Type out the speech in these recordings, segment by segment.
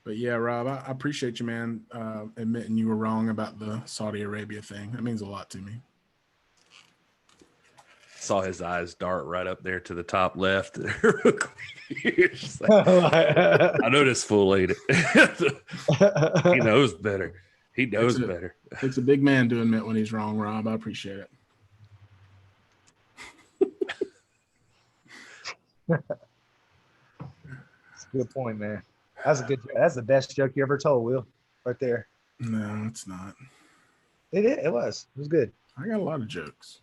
But yeah, Rob, I appreciate you, man, admitting you were wrong about the Saudi Arabia thing. That means a lot to me. Saw his eyes dart right up there to the top left. I know this fool ain't it. He knows better. He knows better. Takes a big man to admit when he's wrong, Rob. I appreciate it. That's a good point, man. That's the best joke you ever told, Will. Right there. No, it's not. It was. It was good. I got a lot of jokes.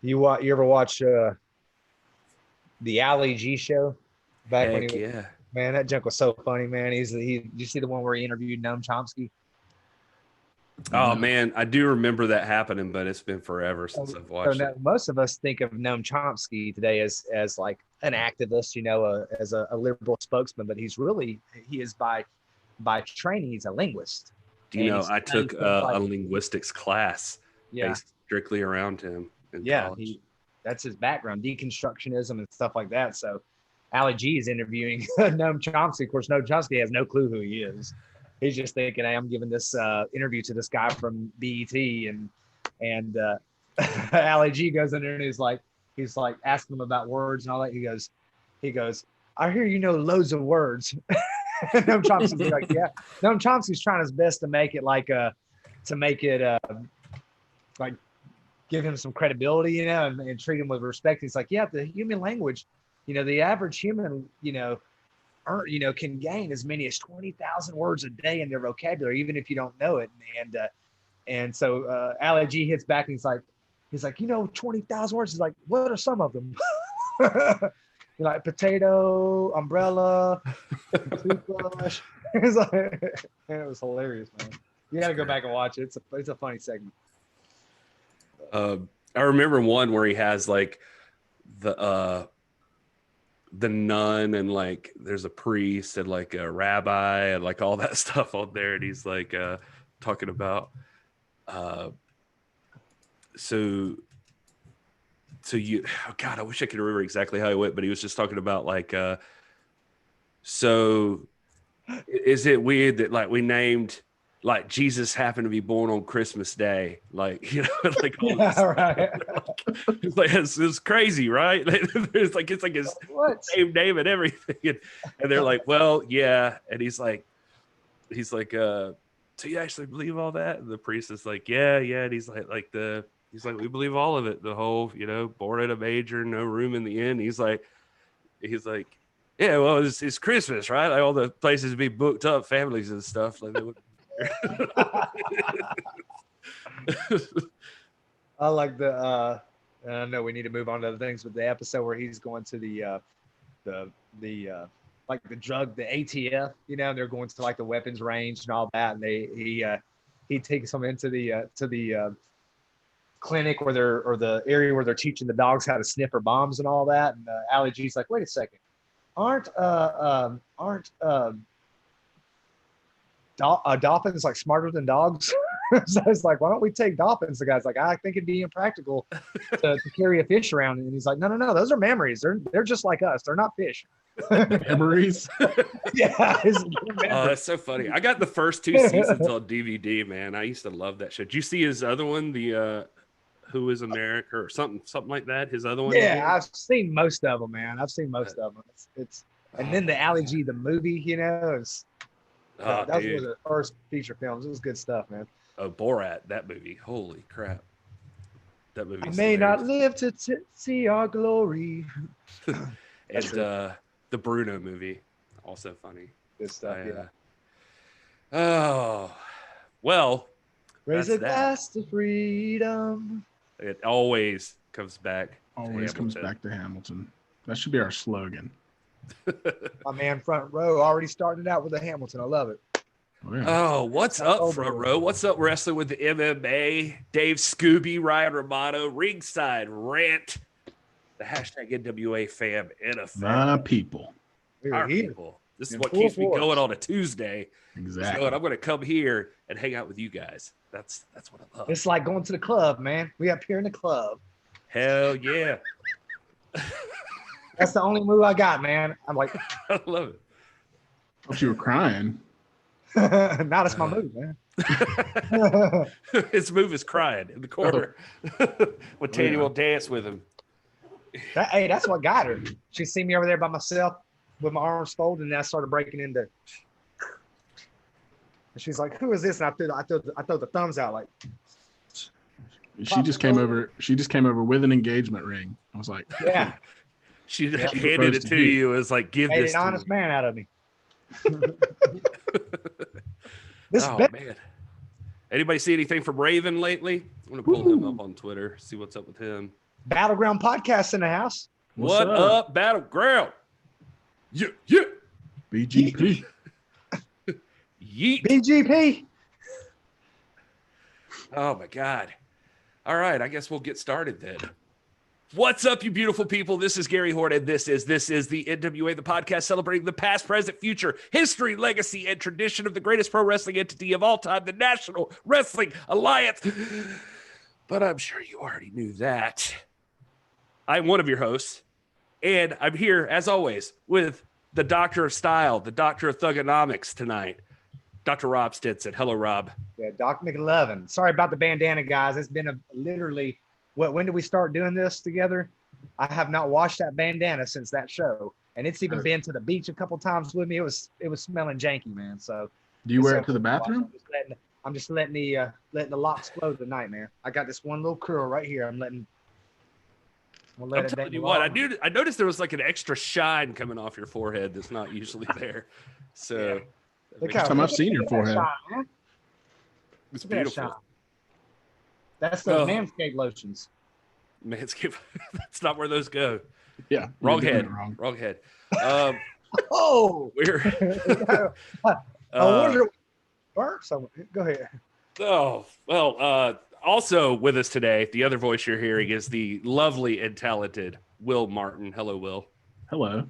You ever watch the Ali G show? Heck when he was, man, that joke was so funny, man. Did you see the one where he interviewed Noam Chomsky? Oh man, I do remember that happening, but it's been forever since I've watched it. Most of us think of Noam Chomsky today as like an activist, as a liberal spokesman, but he is by training, he's a linguist. Do you know I took a linguistics class based strictly around him in college. That's his background, deconstructionism and stuff like that. So Ali G is interviewing Noam Chomsky. Of course, Noam Chomsky has no clue who he is. He's just thinking, hey, I'm giving this interview to this guy from BET, and Ali G goes in there and he's like asking him about words and all that. He goes, I hear you know loads of words. Noam Chomsky's like, yeah. Noam Chomsky's trying his best to make it like give him some credibility, and treat him with respect. He's like, yeah, the human language, the average human, can gain as many as 20,000 words a day in their vocabulary, even if you don't know it. And so Ali G hits back and he's like, 20,000 words. He's like, what are some of them? Like potato, umbrella, toothbrush. It was hilarious, man. You got to go back and watch it. It's a funny segment. I remember one where he has like the nun and like there's a priest and like a rabbi and like all that stuff on there, and he's like talking about so you, oh God, I wish I could remember exactly how he went, but he was just talking about like so is it weird that like we named like Jesus happened to be born on Christmas Day, like like all this right. It's like it's crazy, right? It's like his same name and everything, and they're like, well, yeah, and he's like, so you actually believe all that? And the priest is like, yeah, and he's like we believe all of it, the whole, born at a manger, no room in the inn. He's like, yeah, well, it's Christmas, right? Like all the places be booked up, families and stuff, like they would. I like the I know we need to move on to other things, but the episode where he's going to the like the drug, the ATF, and they're going to like the weapons range and all that, and he takes them into the clinic where or the area where they're teaching the dogs how to sniff for bombs and all that, and Ali G's like, wait a second, aren't dolphins like smarter than dogs? So it's like, why don't we take dolphins? The guy's like, I think it'd be impractical to carry a fish around. And he's like, no, those are memories. They're just like us. They're not fish. Memories. Yeah. Oh, that's so funny. I got the first 2 seasons on DVD, man. I used to love that show. Did you see his other one, the Who is America or something like that? His other one? Yeah, I've seen most of them, man. I've seen most of them. It's and then the Ali G, the movie, that was one of the first feature films. It was good stuff, man. Oh, Borat, that movie. Holy crap. That movie. I may not live to see our glory. And the Bruno movie. Also funny. Good stuff, yeah. Oh, well. Raise a glass to freedom. It always comes back. Always comes back to Hamilton. That should be our slogan. My man Front Row already started out with a Hamilton. I love it. Oh, what's up, Front Row? What's up, wrestling with the MMA? Dave Scooby, Ryan Romano, ringside rant. The hashtag NWA fam in effect. My people. Our people. This is what keeps me going on a Tuesday. Exactly. I'm going to come here and hang out with you guys. That's what I love. It's like going to the club, man. We up here in the club. Hell yeah. That's the only move I got, man. I'm like, I love it. Thought you were crying. Now that's my move, man. His move is crying in the corner. When Tanya will dance with him. Hey, that's what got her. She seen me over there by myself with my arms folded, and I started breaking into. And she's like, "Who is this?" And I throw the thumbs out like. She just came over. She just came over with an engagement ring. I was like, "Yeah." She handed it to you. It was like, "Give made this an to honest me." man out of me. Man. Anybody see anything from Raven lately? I'm gonna pull him up on Twitter, see what's up with him. Battleground podcast in the house. What up, Battleground? Yeah. BGP. Yeet. BGP. Oh my God. All right, I guess we'll get started then. What's up, you beautiful people? This is Gary Hort, and this is the NWA, the podcast celebrating the past, present, future, history, legacy, and tradition of the greatest pro wrestling entity of all time, the National Wrestling Alliance. But I'm sure you already knew that. I'm one of your hosts, and I'm here, as always, with the Doctor of Style, the Doctor of Thugonomics tonight, Dr. Rob Stinson. Hello, Rob. Yeah, Doc McLovin. Sorry about the bandana, guys. It's been literally... When did we start doing this together? I have not washed that bandana since that show, and it's even been to the beach a couple times with me. It was smelling janky, man. So do you wear it to the bathroom? I'm just letting the locks flow tonight, man. I got this one little curl right here. I'm telling you what, I noticed there was like an extra shine coming off your forehead that's not usually there. So look how time I've seen your forehead. Shine, it's beautiful. That's the Manscaped lotions. Manscaped. That's not where those go. Yeah. Wrong head. Wrong head. Oh. We're. I wonder. Go ahead. Oh, well, also with us today, the other voice you're hearing is the lovely and talented Will Martin. Hello, Will. Hello.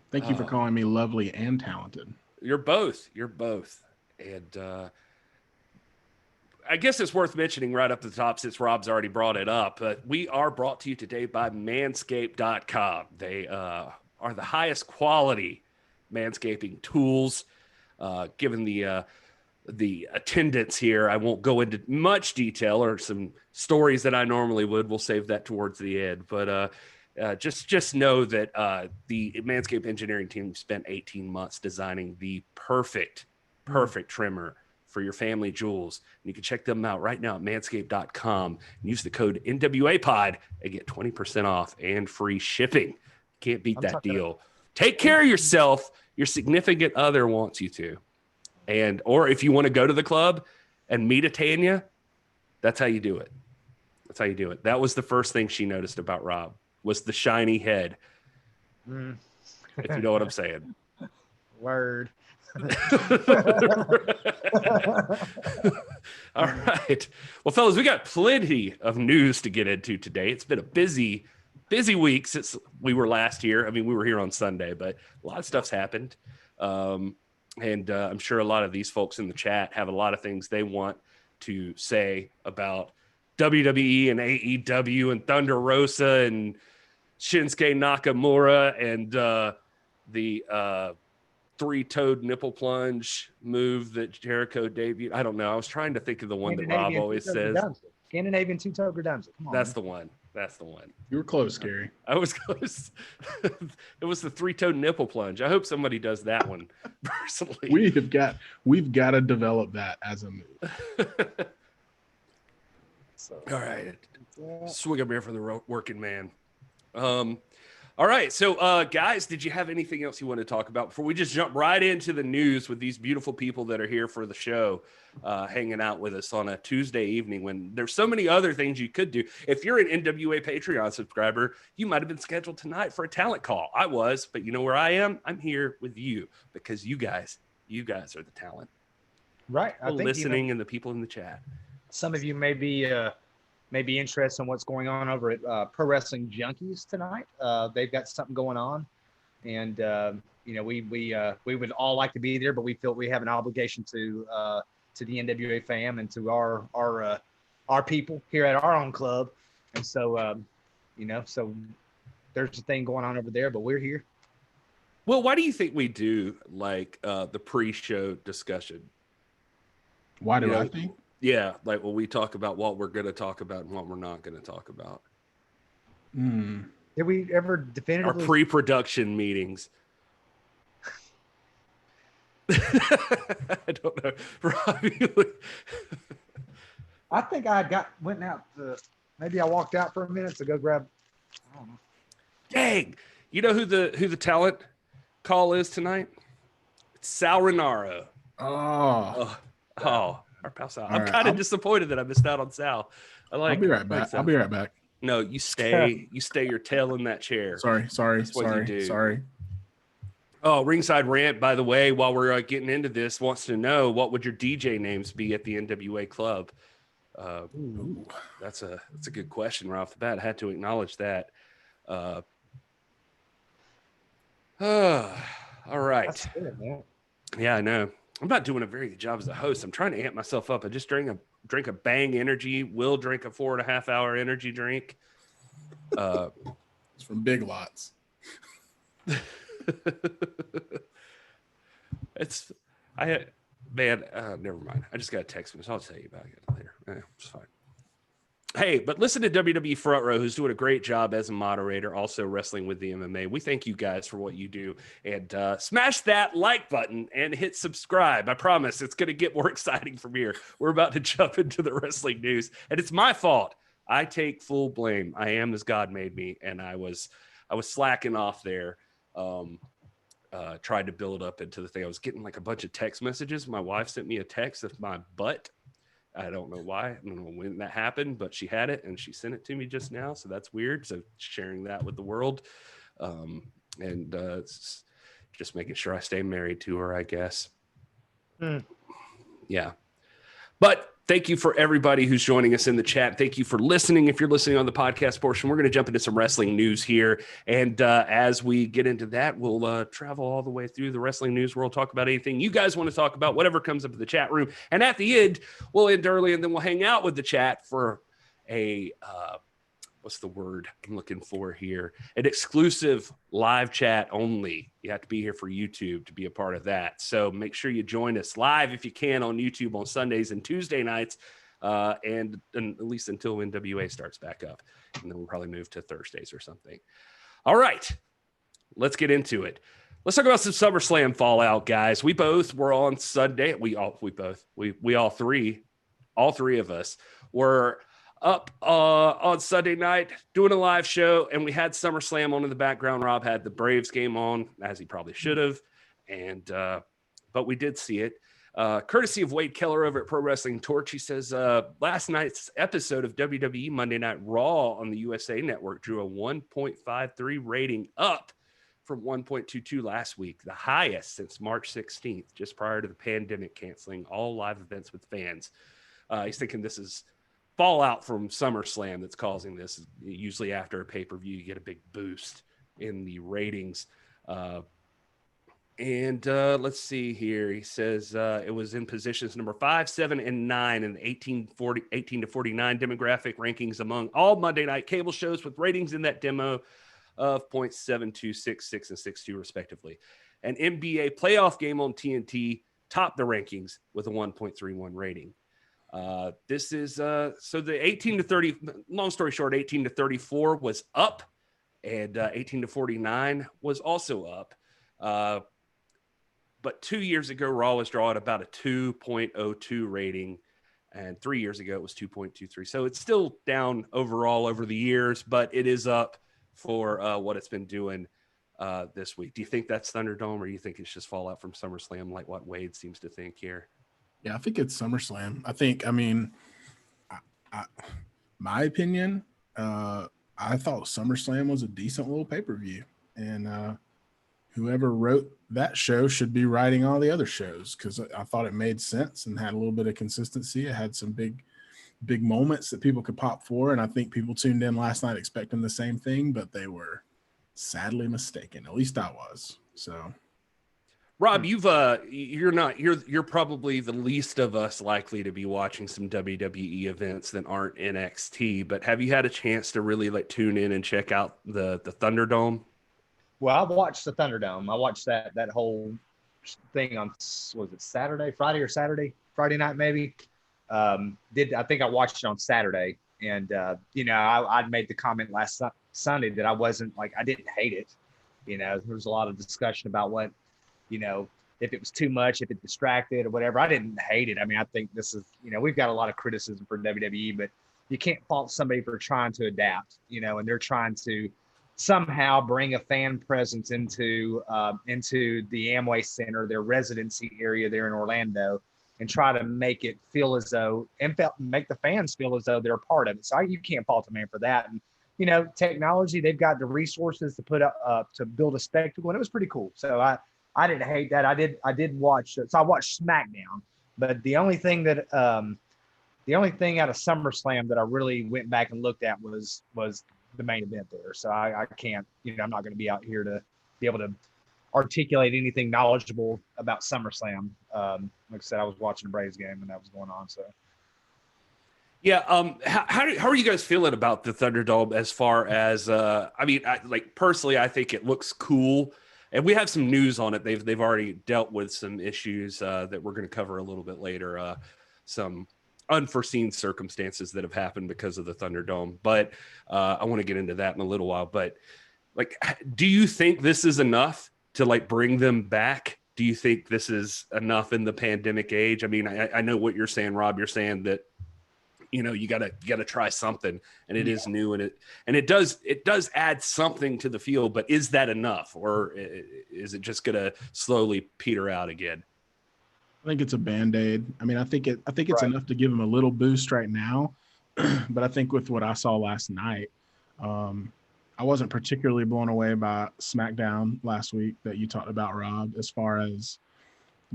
Thank you for calling me lovely and talented. You're both. And I guess it's worth mentioning right up at the top, since Rob's already brought it up, but we are brought to you today by manscaped.com. They are the highest quality manscaping tools. Given the attendance here, I won't go into much detail or some stories that I normally would. We'll save that towards the end. But just know that the Manscaped engineering team spent 18 months designing the perfect trimmer for your family jewels. And you can check them out right now at manscaped.com and use the code NWAPOD and get 20% off and free shipping. Can't beat that deal. Take care of yourself. Your significant other wants you to. Or if you want to go to the club and meet a Tanya, that's how you do it. That was the first thing she noticed about Rob, was the shiny head. If you know what I'm saying. Word. All right. Well, fellas, we got plenty of news to get into today. It's been a busy week since we were last here. I mean, we were here on Sunday, but a lot of stuff's happened. And I'm sure a lot of these folks in the chat have a lot of things they want to say about WWE and AEW and Thunder Rosa and Shinsuke Nakamura and the three-toed nipple plunge move that Jericho debuted. I don't know. I was trying to think of the one that Rob always says. Scandinavian two-toed redundant. Come on. That's the one. You were close, Gary. I was close. It was the three-toed nipple plunge. I hope somebody does that one personally. We've got to develop that as a move. All right. Swig a beer for the working man. All right. So, guys, did you have anything else you want to talk about before we just jump right into the news with these beautiful people that are here for the show, hanging out with us on a Tuesday evening when there's so many other things you could do? If you're an NWA Patreon subscriber, you might have been scheduled tonight for a talent call. I was, but you know where I am? I'm here with you because you guys are the talent. Right. I think listening and the people in the chat. Some of you may be interested in what's going on over at Pro Wrestling Junkies tonight. They've got something going on, and we would all like to be there, but we feel we have an obligation to the NWA fam and to our people here at our own club, and so so there's a thing going on over there, but we're here. Well, why do you think we do like the pre-show discussion? Why do I think? Yeah, like when we talk about what we're going to talk about and what we're not going to talk about. Did we ever definitively? Our pre-production meetings. I don't know. I think I went out to, maybe I walked out for a minute to go grab. I don't know. Dang. You know who the talent call is tonight? It's Sal Renaro. Oh, our pal Sal. I'm kind of disappointed that I missed out on Sal. I'll be right back. I'll be right back. No, you stay. You stay your tail in that chair. Sorry. Oh, Ringside Rant, by the way, while we're getting into this, wants to know what would your DJ names be at the NWA club? That's a good question right off the bat. I had to acknowledge that. All right. That's good, man. Yeah, I know. I'm not doing a very good job as a host. I'm trying to amp myself up. I just drink a Bang Energy. Will drink a 4.5 hour energy drink. It's from Big Lots. Never mind. I just got a text from this. I'll tell you about it later. It's fine. Hey, but listen to WWE Front Row, who's doing a great job as a moderator, also wrestling with the MMA. We thank you guys for what you do. And smash that like button and hit subscribe. I promise it's going to get more exciting from here. We're about to jump into the wrestling news. And it's my fault. I take full blame. I am as God made me. And I was slacking off there. Tried to build up into the thing. I was getting like a bunch of text messages. My wife sent me a text of my butt. I don't know why. I don't know when that happened, but she had it and she sent it to me just now. So that's weird. So sharing that with the world. It's just making sure I stay married to her, I guess. Yeah. But thank you for everybody who's joining us in the chat. Thank you for listening. If you're listening on the podcast portion, we're going to jump into some wrestling news here. And as we get into that, we'll travel all the way through the wrestling news world, talk about anything you guys want to talk about, whatever comes up in the chat room. And at the end, we'll end early and then we'll hang out with the chat for a what's the word I'm looking for here? An exclusive live chat only. You have to be here for YouTube to be a part of that. So make sure you join us live if you can on YouTube on Sundays and Tuesday nights, and at least until NWA starts back up. And then we'll probably move to Thursdays or something. All right, let's get into it. Let's talk about some SummerSlam Fallout, guys. We both were on Sunday. All three of us were up on Sunday night doing a live show, and we had SummerSlam on in the background. Rob had the Braves game on, as he probably should have, and but we did see it courtesy of Wade Keller over at Pro Wrestling Torch. He says last night's episode of WWE Monday Night Raw on the USA Network drew a 1.53 rating, up from 1.22 last week, the highest since March 16th, just prior to the pandemic canceling all live events with fans. He's thinking this is fallout from SummerSlam that's causing this. Usually after a pay-per-view, you get a big boost in the ratings. Let's see here. He says it was in positions number 5, 7, and 9 in the 18 to 49 demographic rankings among all Monday night cable shows, with ratings in that demo of 0.72, 6, and 6.2 respectively. An NBA playoff game on TNT topped the rankings with a 1.31 rating. This is so the 18 to 30, long story short, 18 to 34 was up, and 18 to 49 was also up. But 2 years ago, Raw was drawing about a 2.02 rating, and 3 years ago it was 2.23. So it's still down overall over the years, but it is up for what it's been doing this week. Do you think that's Thunderdome, or do you think it's just fallout from SummerSlam, like what Wade seems to think here? Yeah, I think it's SummerSlam. My opinion, I thought SummerSlam was a decent little pay-per-view, and whoever wrote that show should be writing all the other shows, because I thought it made sense and had a little bit of consistency. It had some big moments that people could pop for, and I think people tuned in last night expecting the same thing, but they were sadly mistaken. At least I was. So, Rob, you're probably the least of us likely to be watching some WWE events that aren't NXT, but have you had a chance to really tune in and check out the Thunderdome? Well, I watched the Thunderdome. I watched that whole thing on, was it Friday night maybe. I think I watched it on Saturday, and I'd made the comment last Sunday that I didn't hate it. There was a lot of discussion about what, if it was too much, if it distracted or whatever. I didn't hate it. I mean, I think this is, we've got a lot of criticism for WWE, but you can't fault somebody for trying to adapt, and they're trying to somehow bring a fan presence into the Amway Center, their residency area there in Orlando, and try to make it feel as though, and make the fans feel as though they're a part of it. So you can't fault the man for that. And, technology, they've got the resources to put up, to build a spectacle. And it was pretty cool. So I didn't hate that. I did watch it. So I watched SmackDown, but the only thing out of SummerSlam that I really went back and looked at was the main event there. So I can't, I'm not going to be out here to be able to articulate anything knowledgeable about SummerSlam. Like I said, I was watching the Braves game when that was going on. So. Yeah. How are you guys feeling about the Thunderdome as far as, personally, I think it looks cool, and we have some news on it. They've already dealt with some issues that we're going to cover a little bit later. Some unforeseen circumstances that have happened because of the Thunderdome, but I want to get into that in a little while. But do you think this is enough to bring them back? Do you think this is enough in the pandemic age? I mean, I know what you're saying, Rob. You're saying that you gotta try something, and it is new, and it does add something to the field. But is that enough, or is it just gonna slowly peter out again? I think it's a Band-Aid. I mean, I think it's right. Enough to give them a little boost right now. But I think with what I saw last night, I wasn't particularly blown away by SmackDown last week that you talked about, Rob, as far as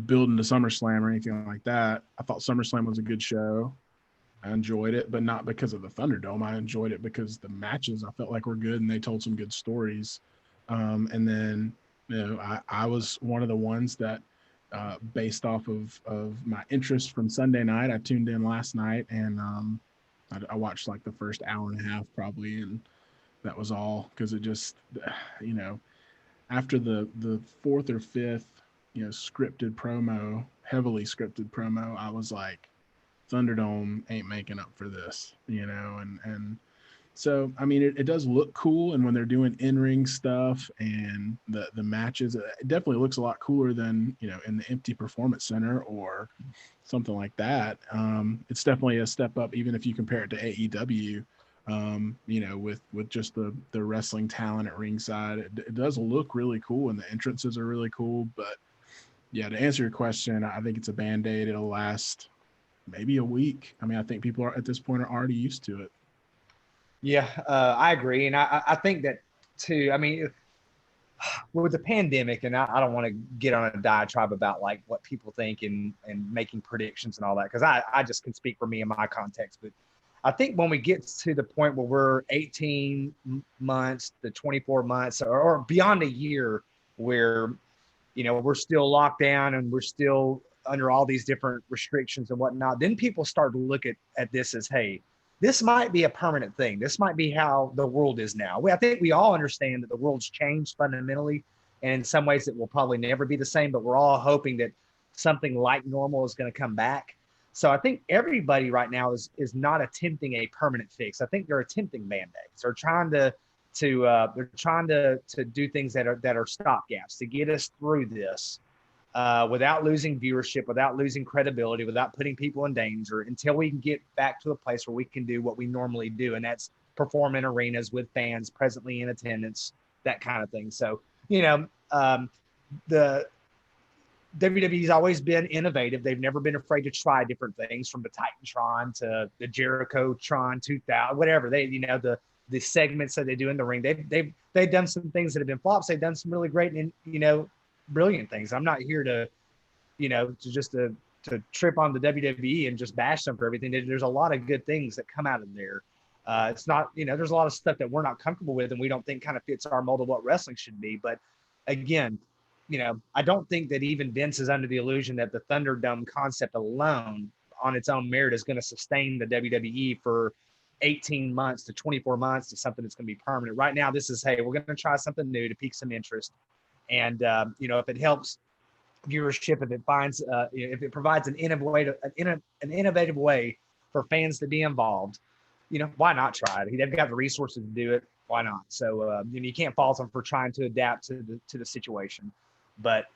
building to SummerSlam or anything like that. I thought SummerSlam was a good show. I enjoyed it, but not because of the Thunderdome. I enjoyed it because the matches I felt like were good and they told some good stories. And then, I was one of the ones that, based off of my interest from Sunday night, I tuned in last night, and I watched the first hour and a half probably, and that was all, because it just, after the fourth or fifth, heavily scripted promo, I was like, Thunderdome ain't making up for this, and so, I mean, it does look cool. And when they're doing in-ring stuff and the matches, it definitely looks a lot cooler than, in the empty performance center or something like that. It's definitely a step up, even if you compare it to AEW, with just the wrestling talent at ringside. It does look really cool, and the entrances are really cool. But yeah, to answer your question, I think it's a Band-Aid. It'll last maybe a week. I mean, I think people at this point are already used to it. Yeah, I agree. And I think that too. I mean, with the pandemic, and I don't want to get on a diatribe about what people think and making predictions and all that, because I just can speak for me in my context. But I think when we get to the point where we're 18 months to 24 months or beyond a year, where, we're still locked down and we're still under all these different restrictions and whatnot, then people start to look at this as, hey, this might be a permanent thing. This might be how the world is now. I think we all understand that the world's changed fundamentally, and in some ways it will probably never be the same, but we're all hoping that something like normal is going to come back. So I think everybody right now is not attempting a permanent fix. I think they're attempting Band-Aids. They're trying to do things that are stopgaps to get us through this. Without losing viewership, without losing credibility, without putting people in danger, until we can get back to a place where we can do what we normally do, and that's perform in arenas with fans presently in attendance, that kind of thing. So, the WWE's always been innovative. They've never been afraid to try different things, from the Titantron to the Jericho-tron 2000, whatever. The segments that they do in the ring. They've done some things that have been flops. They've done some really great and brilliant things. I'm not here to trip on the WWE and just bash them for everything. There's a lot of good things that come out of there. It's not, there's a lot of stuff that we're not comfortable with and we don't think kind of fits our mold of what wrestling should be. But again, I don't think that even Vince is under the illusion that the Thunderdome concept alone on its own merit is going to sustain the WWE for 18 months to 24 months to something that's going to be permanent. Right now, this is, hey, we're going to try something new to pique some interest. And, you know, if it helps viewership, if it finds, if it provides an innovative way for fans to be involved, you know, why not try it? They've got the resources to do it. Why not? So, you know, you can't fault them for trying to adapt to the situation. But,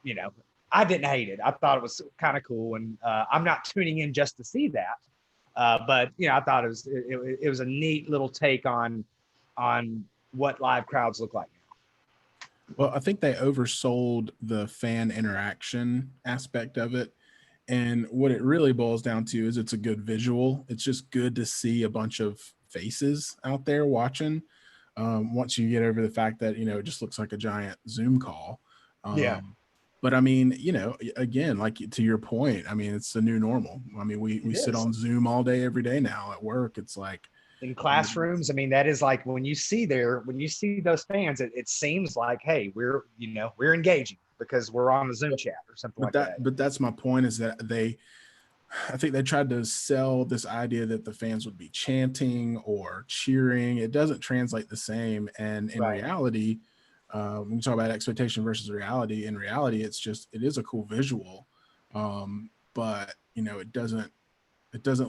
you know, I didn't hate it. I thought it was kind of cool. And I'm not tuning in just to see that. But you know, I thought it was a neat little take on what live crowds look like now. Well, I think they oversold the fan interaction aspect of it. And what it really boils down to is it's a good visual. It's just good to see a bunch of faces out there watching. Once you get over the fact that, you know, it just looks like a giant Zoom call. Yeah. But I mean, you know, again, like to your point, I mean, it's the new normal. I mean, we sit on Zoom all day, every day now at work. It's like in classrooms. I mean, that is like when you see those fans, it seems like, hey, we're engaging because we're on a Zoom chat or something like that. But that's my point, is that I think they tried to sell this idea that the fans would be chanting or cheering. It doesn't translate the same. And in reality, when you talk about expectation versus reality, in reality, it is a cool visual. But you know, it doesn't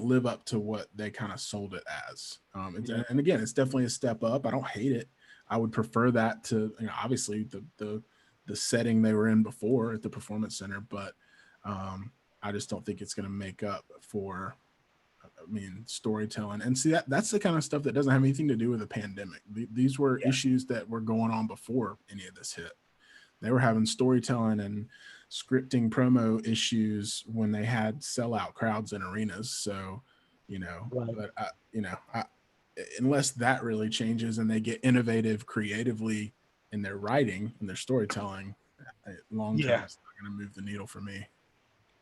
live up to what they kind of sold it as. And again, it's definitely a step up. I don't hate it. I would prefer that to, you know, obviously the setting they were in before at the Performance Center, but I just don't think it's going to make up for, I mean, storytelling. And see, that's the kind of stuff that doesn't have anything to do with the pandemic. These were issues that were going on before any of this hit. They were having storytelling and scripting promo issues when they had sellout crowds in arenas. So, you know, but unless that really changes and they get innovative creatively in their writing and their storytelling, long term, it's not going to move the needle for me.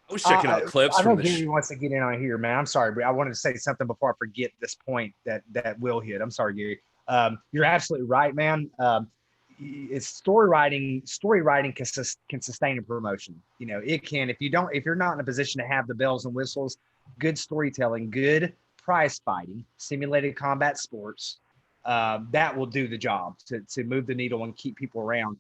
I was checking out clips from the Gary wants to get in on here, man. I'm sorry, but I wanted to say something before I forget this point that Will hit. I'm sorry, Gary. You're absolutely right, man. It's story writing can sustain a promotion. You know, it can, if you're not in a position to have the bells and whistles, good storytelling, good prize fighting, simulated combat sports, that will do the job to move the needle and keep people around.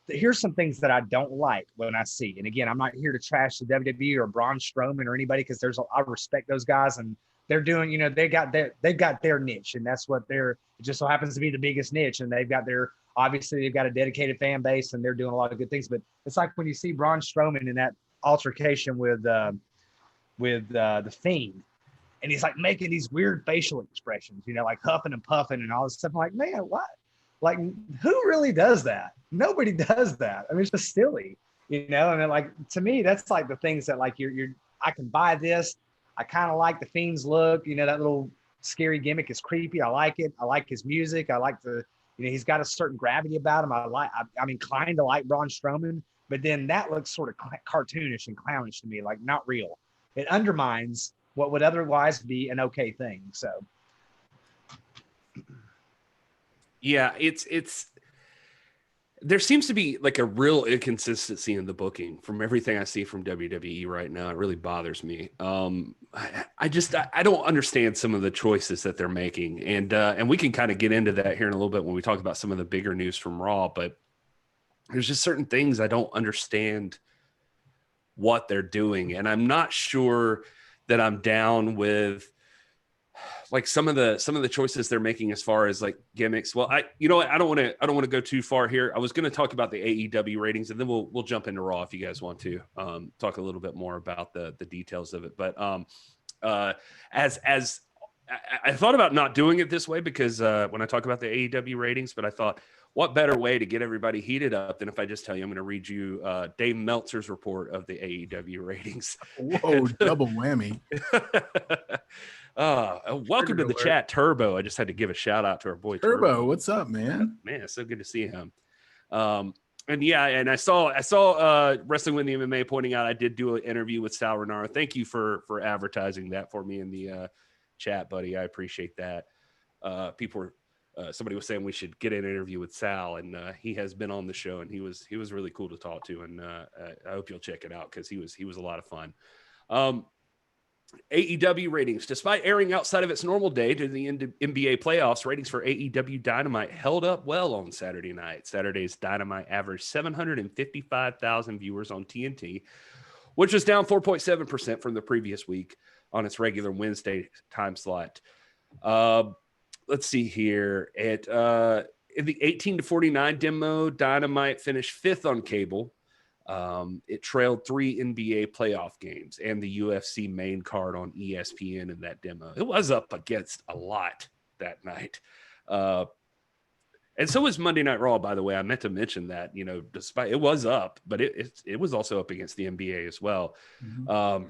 Here's some things that I don't like when I see, and again, I'm not here to trash the WWE or Braun Strowman or anybody, because I respect those guys, and they're doing, you know, they've got their niche, and that's what it just so happens to be the biggest niche, and they've got a dedicated fan base, and they're doing a lot of good things. But it's like when you see Braun Strowman in that altercation with the Fiend, and he's like making these weird facial expressions, you know, like huffing and puffing and all this stuff. I'm like, man, what? Like, who really does that? Nobody does that. I mean, it's just silly, you know? And then, like, to me, that's like the things that, like, I can buy this. I kind of like the Fiend's look, you know, that little scary gimmick is creepy. I like it. I like his music. I like you know, he's got a certain gravity about him. I'm inclined to like Braun Strowman, but then that looks sort of cartoonish and clownish to me, like not real. It undermines what would otherwise be an okay thing. So. Yeah, it's there seems to be like a real inconsistency in the booking from everything I see from WWE right now. It really bothers me. I don't understand some of the choices that they're making, and we can kind of get into that here in a little bit when we talk about some of the bigger news from Raw. But there's just certain things I don't understand what they're doing, and I'm not sure that I'm down with like some of the choices they're making as far as like gimmicks. Well, I don't want to go too far here. I was going to talk about the AEW ratings, and then we'll jump into Raw if you guys want to talk a little bit more about the details of it. But as I thought about not doing it this way, because when I talk about the AEW ratings, but I thought, what better way to get everybody heated up than if I just tell you I'm going to read you Dave Meltzer's report of the AEW ratings. Whoa, double whammy. Welcome to the chat, Turbo. I just had to give a shout out to our boy Turbo. What's up, man? Man, it's so good to see him. And I saw Wrestling with the MMA pointing out I did do an interview with Sal Renaro. Thank you for advertising that for me in the chat, buddy. I appreciate that. Somebody was saying we should get an interview with Sal, and he has been on the show, and he was really cool to talk to, and I hope you'll check it out because he was a lot of fun. AEW ratings. Despite airing outside of its normal day to the NBA playoffs, ratings for AEW Dynamite held up well on Saturday night. Saturday's Dynamite averaged 755,000 viewers on TNT, which was down 4.7% from the previous week on its regular Wednesday time slot. Let's see here. In the 18 to 49 demo, Dynamite finished fifth on cable. It trailed 3 NBA playoff games and the UFC main card on ESPN in that demo. It was up against a lot that night. And so was Monday Night Raw, by the way. I meant to mention that, despite it was up, but it was also up against the NBA as well. Mm-hmm.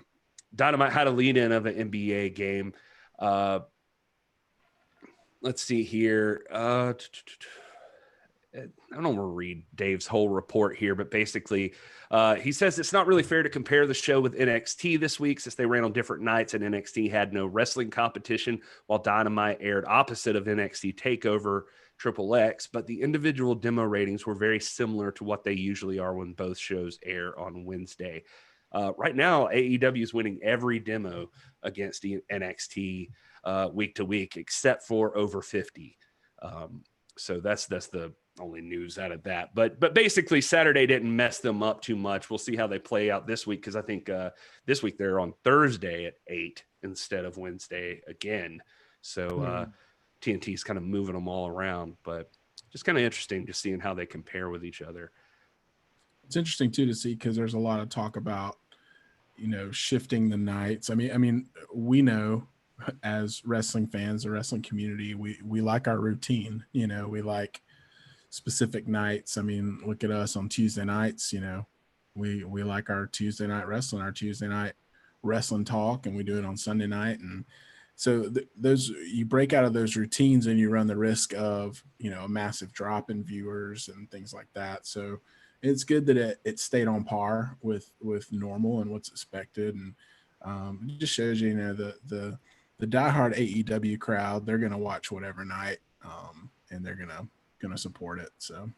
Dynamite had a lead-in of an NBA game. Let's see here. I don't want to read Dave's whole report here, but basically he says it's not really fair to compare the show with NXT this week since they ran on different nights and NXT had no wrestling competition while Dynamite aired opposite of NXT TakeOver XXX, but the individual demo ratings were very similar to what they usually are when both shows air on Wednesday. Right now, AEW is winning every demo against the NXT week to week, except for over 50. So that's the only news out of that. But basically, Saturday didn't mess them up too much. We'll see how they play out this week because I think this week they're on Thursday at 8 instead of Wednesday again. So TNT is kind of moving them all around, but just kind of interesting just seeing how they compare with each other. It's interesting too to see because there's a lot of talk about shifting the nights. I mean, we know as wrestling fans, the wrestling community, we like our routine. We like specific nights. I mean, look at us on Tuesday nights. We like our Tuesday night wrestling, our Tuesday night wrestling talk, and we do it on Sunday night. And so those you break out of those routines and you run the risk of a massive drop in viewers and things like that. So it's good that it stayed on par with normal and what's expected, and it just shows the diehard AEW crowd, they're gonna watch whatever night, and they're gonna support it. So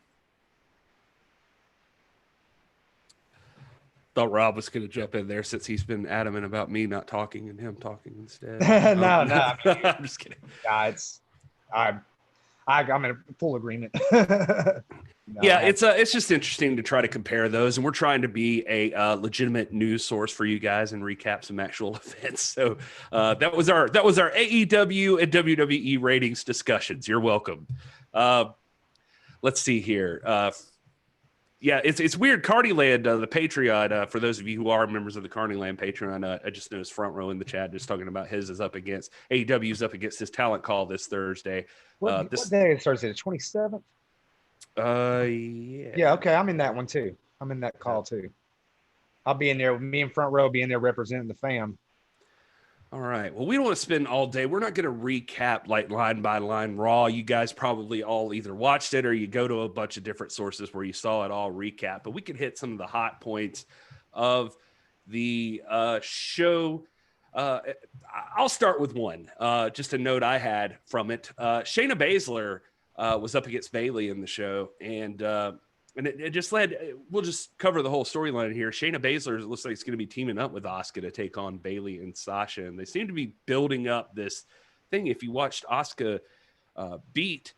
thought Rob was gonna jump in there since he's been adamant about me not talking and him talking instead. No, I'm just kidding. I'm in full agreement. It's just interesting to try to compare those, and we're trying to be a legitimate news source for you guys and recap some actual events. So that was our AEW and WWE ratings discussions. You're welcome. Let's see here. It's weird. Carneyland, the Patreon, for those of you who are members of the Carneyland Patreon, I just noticed Front Row in the chat just talking about his is up against AEW's up against his talent call this Thursday. What day it starts? The 27th? Yeah, okay. I'm in that one too. I'm in that call too. I'll be in there. Me and Front Row be in there representing the fam. All right. Well, we don't want to spend all day. We're not going to recap like line by line Raw. You guys probably all either watched it or you go to a bunch of different sources where you saw it all recap. But we can hit some of the hot points of the show. I'll start with one. Just a note I had from it. Shayna Baszler was up against Bayley in the show, and it just led. We'll just cover the whole storyline here. Shayna Baszler looks like it's going to be teaming up with Asuka to take on Bayley and Sasha, and they seem to be building up this thing. If you watched Asuka beat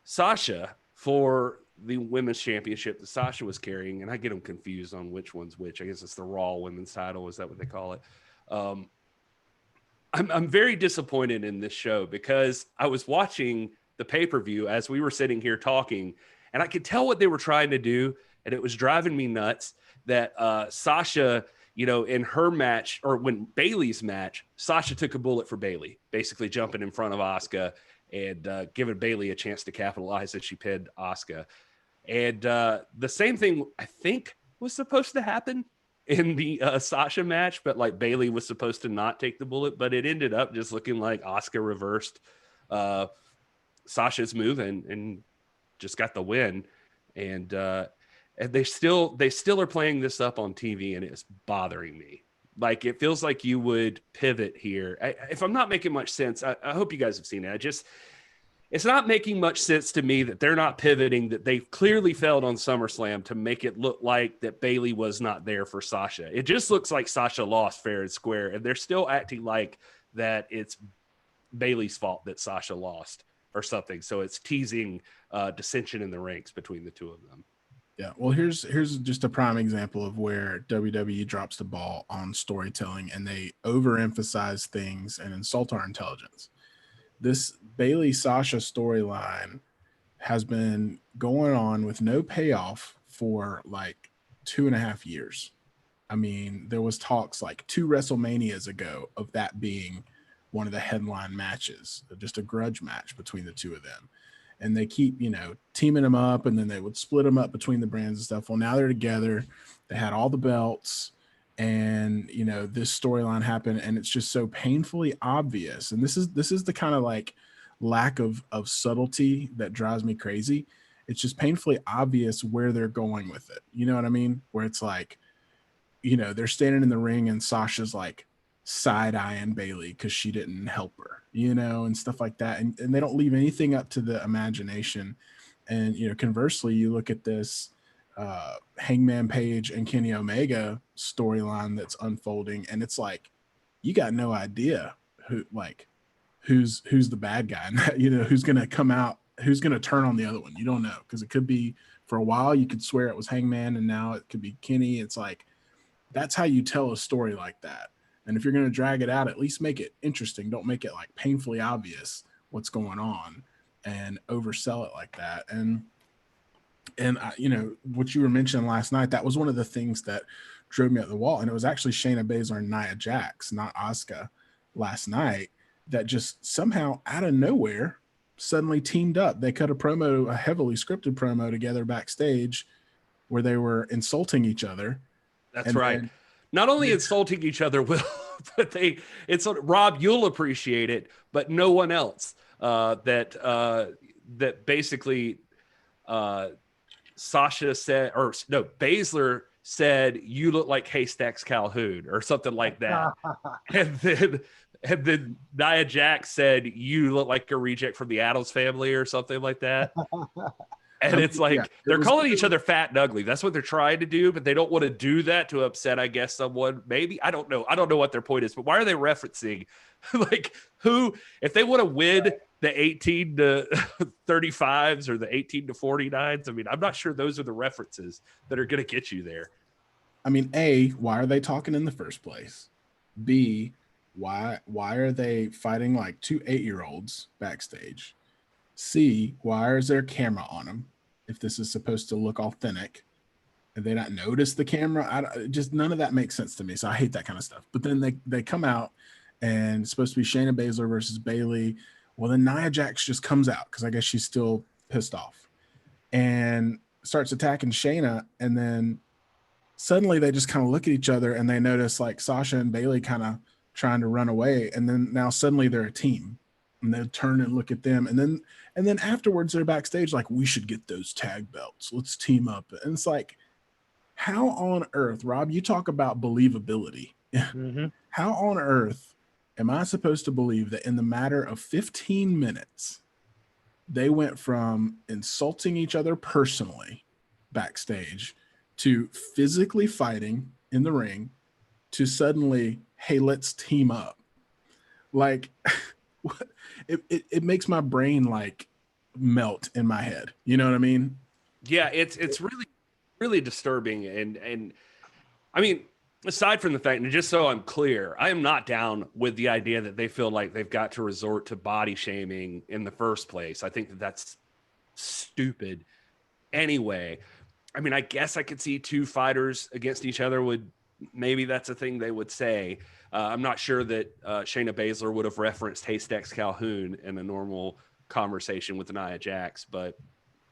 Sasha for the women's championship that Sasha was carrying, and I get them confused on which one's which. I guess it's the Raw women's title. Is that what they call it? I'm very disappointed in this show because I was watching the pay-per-view as we were sitting here talking, and I could tell what they were trying to do, and it was driving me nuts that Sasha, in her match, or when Bayley's match, Sasha took a bullet for Bayley, basically jumping in front of Asuka and giving Bayley a chance to capitalize as she pinned Asuka. And the same thing, I think, was supposed to happen in the Sasha match, but like Bayley was supposed to not take the bullet, but it ended up just looking like Asuka reversed Sasha's move and just got the win. And they still are playing this up on TV, and it's bothering me. Like, it feels like you would pivot here. If I'm not making much sense, I hope you guys have seen it. it's not making much sense to me that they're not pivoting, that they clearly failed on SummerSlam to make it look like that Bayley was not there for Sasha. It just looks like Sasha lost fair and square, and they're still acting like that it's Bayley's fault that Sasha lost or something. So it's teasing dissension in the ranks between the two of them. Yeah, well, here's just a prime example of where WWE drops the ball on storytelling and they overemphasize things and insult our intelligence. This Bayley Sasha storyline has been going on with no payoff for like 2.5 years. I mean, there was talks like 2 WrestleManias ago of that being one of the headline matches, just a grudge match between the two of them. And they keep, teaming them up, and then they would split them up between the brands and stuff. Well, now they're together. They had all the belts, and this storyline happened, and it's just so painfully obvious. And this is the kind of like lack of subtlety that drives me crazy. It's just painfully obvious where they're going with it. You know what I mean? Where it's like, they're standing in the ring, and Sasha's like side-eyeing Bayley because she didn't help her, and stuff like that. And they don't leave anything up to the imagination. And, conversely, you look at this Hangman Page and Kenny Omega storyline that's unfolding, and it's like, you got no idea who's the bad guy, who's going to come out, who's going to turn on the other one. You don't know, because it could be, for a while, you could swear it was Hangman, and now it could be Kenny. It's like, that's how you tell a story like that. And if you're going to drag it out, at least make it interesting. Don't make it like painfully obvious what's going on and oversell it like that. And what you were mentioning last night, that was one of the things that drove me up the wall. And it was actually Shayna Baszler and Nia Jax, not Asuka, last night, that just somehow out of nowhere suddenly teamed up. They cut a heavily scripted promo together backstage where they were insulting each other. That's right. Not only insulting each other, Will, but Rob, you'll appreciate it, but no one else. That basically Sasha said, or no, Baszler said, "You look like Haystacks Calhoun," or something like that. and then Nia Jax said, "You look like a reject from the Addams Family," or something like that. And it's like, they're calling each other fat and ugly. That's what they're trying to do, but they don't want to do that to upset, I guess, someone. Maybe. I don't know. I don't know what their point is, but why are they referencing like who, if they want to win the 18 to 35s or the 18 to 49s? I mean, I'm not sure those are the references that are going to get you there. I mean, A, why are they talking in the first place? B, why are they fighting like 2 8-year-olds backstage? C, why is there a camera on them if this is supposed to look authentic? And they not notice the camera? Just none of that makes sense to me. So I hate that kind of stuff. But then they come out, and it's supposed to be Shayna Baszler versus Bayley. Well, then Nia Jax just comes out because I guess she's still pissed off and starts attacking Shayna. And then suddenly they just kind of look at each other, and they notice like Sasha and Bayley kind of trying to run away. And then now suddenly they're a team. And they turn and look at them, and then afterwards they're backstage like, we should get those tag belts. Let's team up. And it's like, how on earth, Rob? You talk about believability. Mm-hmm. How on earth am I supposed to believe that in the matter of 15 minutes they went from insulting each other personally backstage to physically fighting in the ring to suddenly, hey, let's team up? Like. It makes my brain like melt in my head. You know what I mean? Yeah, it's really, really disturbing. And I mean, aside from the fact, and just so I'm clear, I am not down with the idea that they feel like they've got to resort to body shaming in the first place. I think that's stupid anyway. I mean, I guess I could see 2 fighters against each other maybe that's a thing they would say. I'm not sure that Shayna Baszler would have referenced Haystacks Calhoun in a normal conversation with Nia Jax, but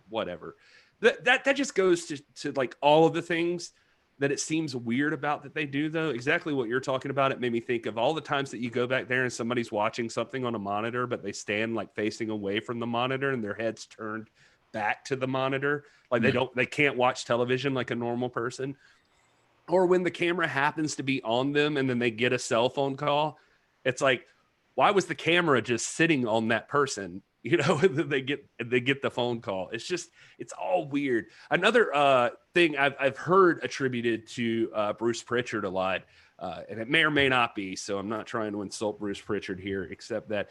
whatever. That just goes to like all of the things that it seems weird about that they do, though. Exactly what you're talking about. It made me think of all the times that you go back there and somebody's watching something on a monitor, but they stand like facing away from the monitor and their head's turned back to the monitor. Like they can't watch television like a normal person. Or when the camera happens to be on them and then they get a cell phone call, it's like, why was the camera just sitting on that person? you know, and then they get the phone call. It's all weird. Another thing I've heard attributed to Bruce Pritchard a lot, and it may or may not be, so I'm not trying to insult Bruce Pritchard here, except that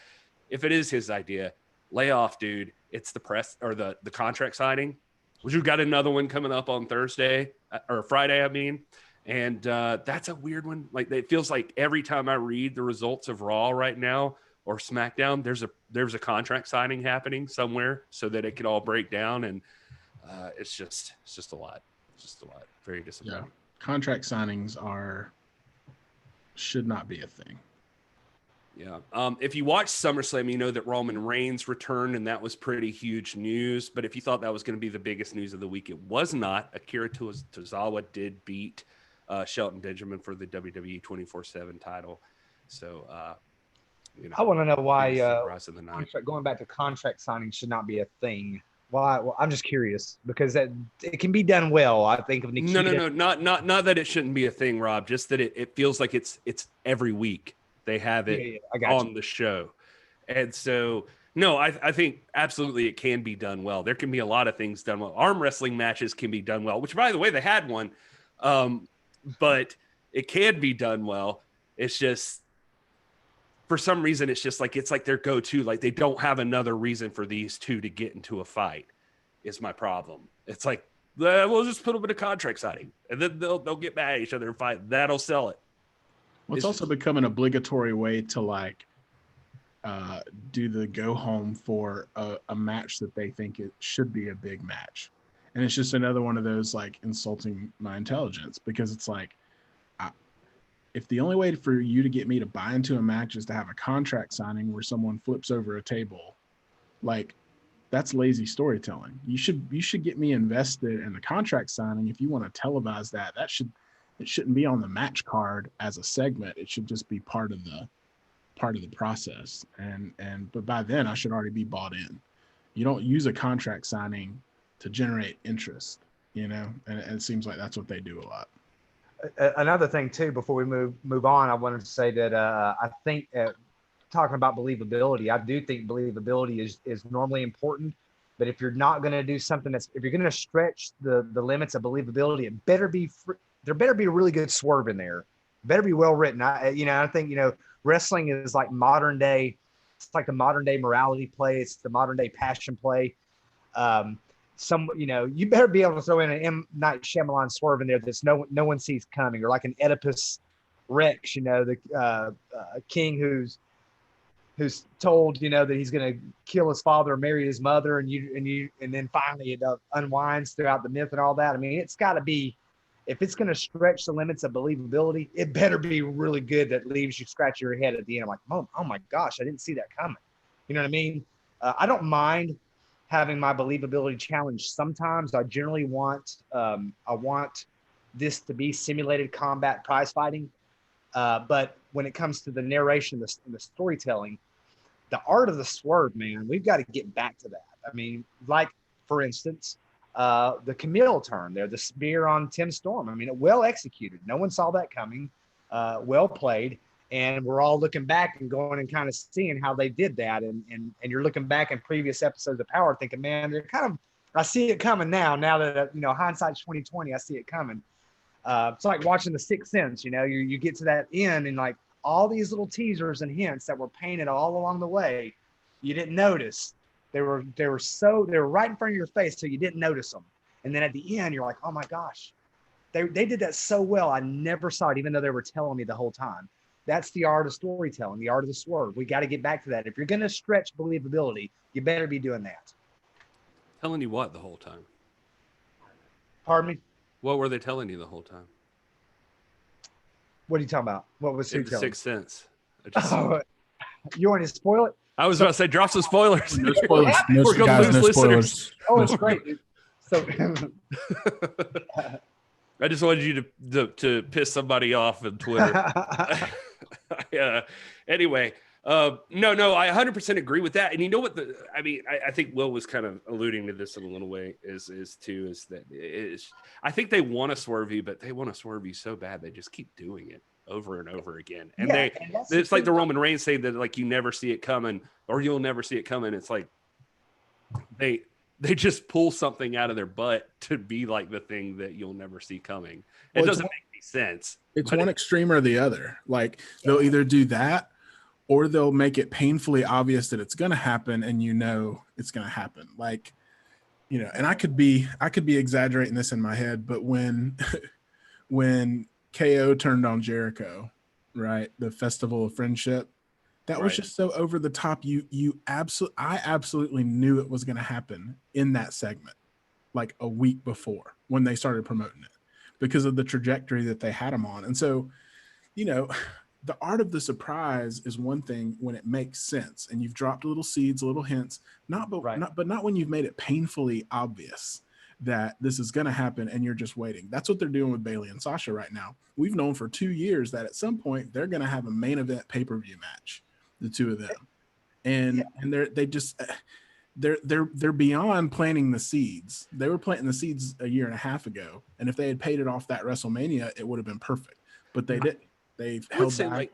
if it is his idea, lay off, dude. It's the press or the contract signing, which we've got another one coming up on Thursday or Friday, I mean. And that's a weird one. Like, it feels like every time I read the results of Raw right now or SmackDown, there's a contract signing happening somewhere so that it could all break down. And it's just a lot. It's just a lot. Very disappointing. Yeah. Contract signings should not be a thing. Yeah. If you watch SummerSlam, you know that Roman Reigns returned, and that was pretty huge news. But if you thought that was going to be the biggest news of the week, it was not. Akira Tozawa did beat Shelton Benjamin for the WWE 24/7 title. So, you know, I want to know why going back to contract signing should not be a thing. Why? Well, I'm just curious because it can be done well. I think of Nikita. No, not that it shouldn't be a thing, Rob. Just that it feels like it's every week they have it on the show, and so no, I think absolutely it can be done well. There can be a lot of things done well. Arm wrestling matches can be done well, which, by the way, they had one. But it can be done well. It's just, for some reason, it's like their go-to. Like, they don't have another reason for these two to get into a fight is my problem. It's like, we'll just put them in a contract signing and then they'll get mad at each other and fight. That'll sell it. Well, it's also become an obligatory way to do the go home for a match that they think it should be a big match. And it's just another one of those like insulting my intelligence, because it's like, if the only way for you to get me to buy into a match is to have a contract signing where someone flips over a table, like, that's lazy storytelling. You should get me invested in the contract signing. If you want to televise that, it shouldn't be on the match card as a segment. It should just be part of the process. But by then I should already be bought in. You don't use a contract signing to generate interest, you know, and it seems like that's what they do a lot. Another thing too, before we move on, I wanted to say that I think talking about believability, I do think believability is normally important, but if you're not going to do something if you're going to stretch the limits of believability, there better be a really good swerve in there. Better be well written. I think, wrestling is like modern day. It's like the modern day morality play. It's the modern day passion play. You better be able to throw in an M. Night Shyamalan swerve in there that's no one sees coming, or like an Oedipus Rex, the king who's told, that he's going to kill his father or marry his mother, and then finally it unwinds throughout the myth and all that. I mean, it's got to be, if it's going to stretch the limits of believability, it better be really good that leaves you scratching your head at the end. I'm like, oh my gosh, I didn't see that coming. You know what I mean? I don't mind having my believability challenged sometimes. I generally want this to be simulated combat prize fighting. But when it comes to the narration and the storytelling, the art of the swerve, man, we've got to get back to that. I mean, like, for instance, the Camille turn there, the spear on Tim Storm. I mean, well executed. No one saw that coming. Well played. And we're all looking back and going and kind of seeing how they did that. And you're looking back in previous episodes of Power thinking, man, they're I see it coming now that, hindsight's 2020, I see it coming. It's like watching The Sixth Sense, you get to that end and like all these little teasers and hints that were painted all along the way, you didn't notice. They were right in front of your face, so you didn't notice them. And then at the end, you're like, oh my gosh, they did that so well. I never saw it, even though they were telling me the whole time. That's the art of storytelling, the art of the swerve. We got to get back to that. If you're going to stretch believability, you better be doing that. Telling you what the whole time? Pardon me? What were they telling you the whole time? What are you talking about? What was he telling? Sixth Sense. You want to spoil it? I was about to say, drop some spoilers. No spoilers. We're going to lose listeners. Oh, it's great, dude. So I just wanted you to piss somebody off on Twitter. Anyway, no, I 100% agree with that. And you know what? I think Will was kind of alluding to this in a little way. I think they want to swerve you, but they want to swerve you so bad they just keep doing it over and over again. And it's like the Roman Reigns saying that, like, you never see it coming or you'll never see it coming. It's like, they just pull something out of their butt to be like the thing that you'll never see coming. It Well, doesn't make any sense. It's one extreme or the other. Like they'll either do that or they'll make it painfully obvious that it's going to happen and you know it's going to happen. Like, you know, and I could be exaggerating this in my head, but when KO turned on Jericho, right? The Festival of Friendship, that was just so over the top. I absolutely knew it was going to happen in that segment, like a week before when they started promoting it, because of the trajectory that they had him on. And so, you know, the art of the surprise is one thing when it makes sense and you've dropped little seeds, little hints, not when you've made it painfully obvious that this is going to happen and you're just waiting. That's what they're doing with Bayley and Sasha right now. We've known for 2 years that at some point they're going to have a main event pay-per-view match, the two of them. And they're beyond planting the seeds. They were planting the seeds a year and a half ago. And if they had paid it off that WrestleMania, it would have been perfect, but they didn't. They've held back.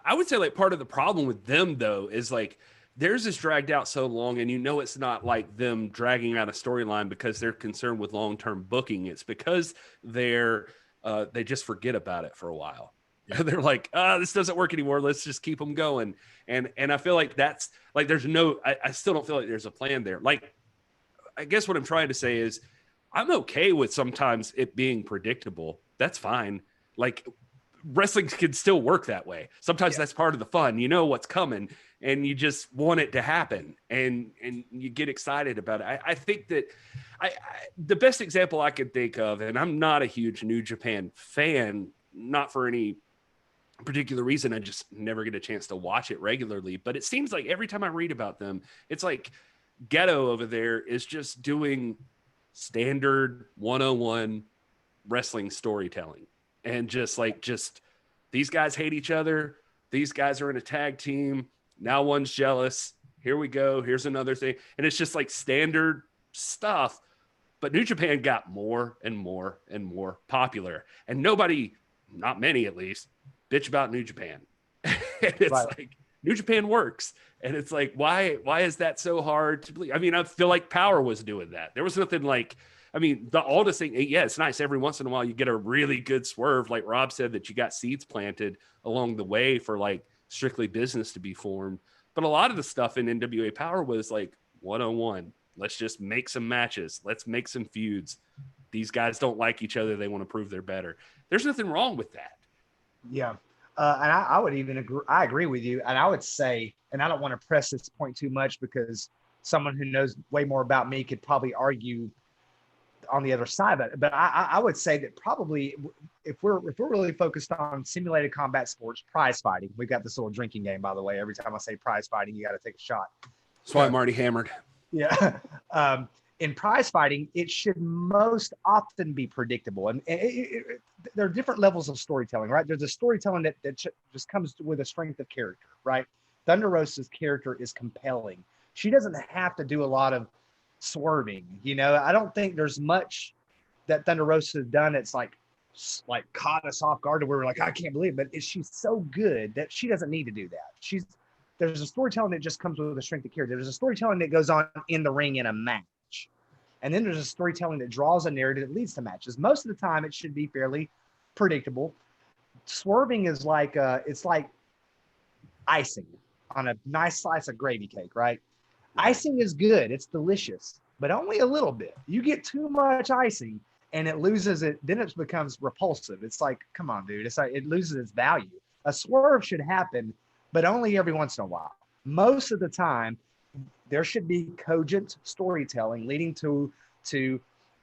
I would say like part of the problem with them though is like theirs is dragged out so long, and you know it's not like them dragging out a storyline because they're concerned with long-term booking. It's because they just forget about it for a while. Yeah. They're like, this doesn't work anymore. Let's just keep them going. And I feel like that's like there's I still don't feel like there's a plan there. Like, I guess what I'm trying to say is I'm okay with sometimes it being predictable. That's fine. Like, wrestling can still work that way. Sometimes that's part of the fun. You know what's coming and you just want it to happen and you get excited about it. I think that the best example I could think of, and I'm not a huge New Japan fan, not for any particular reason, I just never get a chance to watch it regularly, but it seems like every time I read about them, it's like Ghetto over there is just doing standard 101 wrestling storytelling. And just these guys hate each other. These guys are in a tag team. Now one's jealous. Here we go. Here's another thing. And it's just like standard stuff. But New Japan got more and more and more popular. And nobody, not many at least, bitch about New Japan. And it's like New Japan works. And it's like, why is that so hard to believe? I mean, I feel like Power was doing that. There was nothing like, I mean, the Aldis thing, yeah, it's nice. Every once in a while, you get a really good swerve. Like Rob said, that you got seeds planted along the way for like strictly business to be formed. But a lot of the stuff in NWA Power was like 101. Let's just make some matches. Let's make some feuds. These guys don't like each other. They want to prove they're better. There's nothing wrong with that. Yeah. And I would even agree. I agree with you. And I would say, and I don't want to press this point too much because someone who knows way more about me could probably argue on the other side of it. But I would say that probably if we're really focused on simulated combat sports, prize fighting, we've got this little drinking game, by the way. Every time I say prize fighting, you got to take a shot. That's why I'm already hammered. Yeah. In prize fighting, it should most often be predictable. And there are different levels of storytelling, right? There's a storytelling that just comes with a strength of character, right? Thunder Rosa's character is compelling. She doesn't have to do a lot of swerving, you know. I don't think there's much that Thunder Rosa has done that's like caught us off guard to where we're like, I can't believe it. But she's so good that she doesn't need to do that. There's a storytelling that just comes with a strength of character. There's a storytelling that goes on in the ring in a match. And then there's a storytelling that draws a narrative that leads to matches. Most of the time it should be fairly predictable. Swerving is like it's like icing on a nice slice of gravy cake, right? Icing is good. It's delicious, but only a little bit. You get too much icing and it loses it. Then it becomes repulsive. It's like, come on, dude. It's like, it loses its value. A swerve should happen, but only every once in a while. Most of the time, there should be cogent storytelling leading to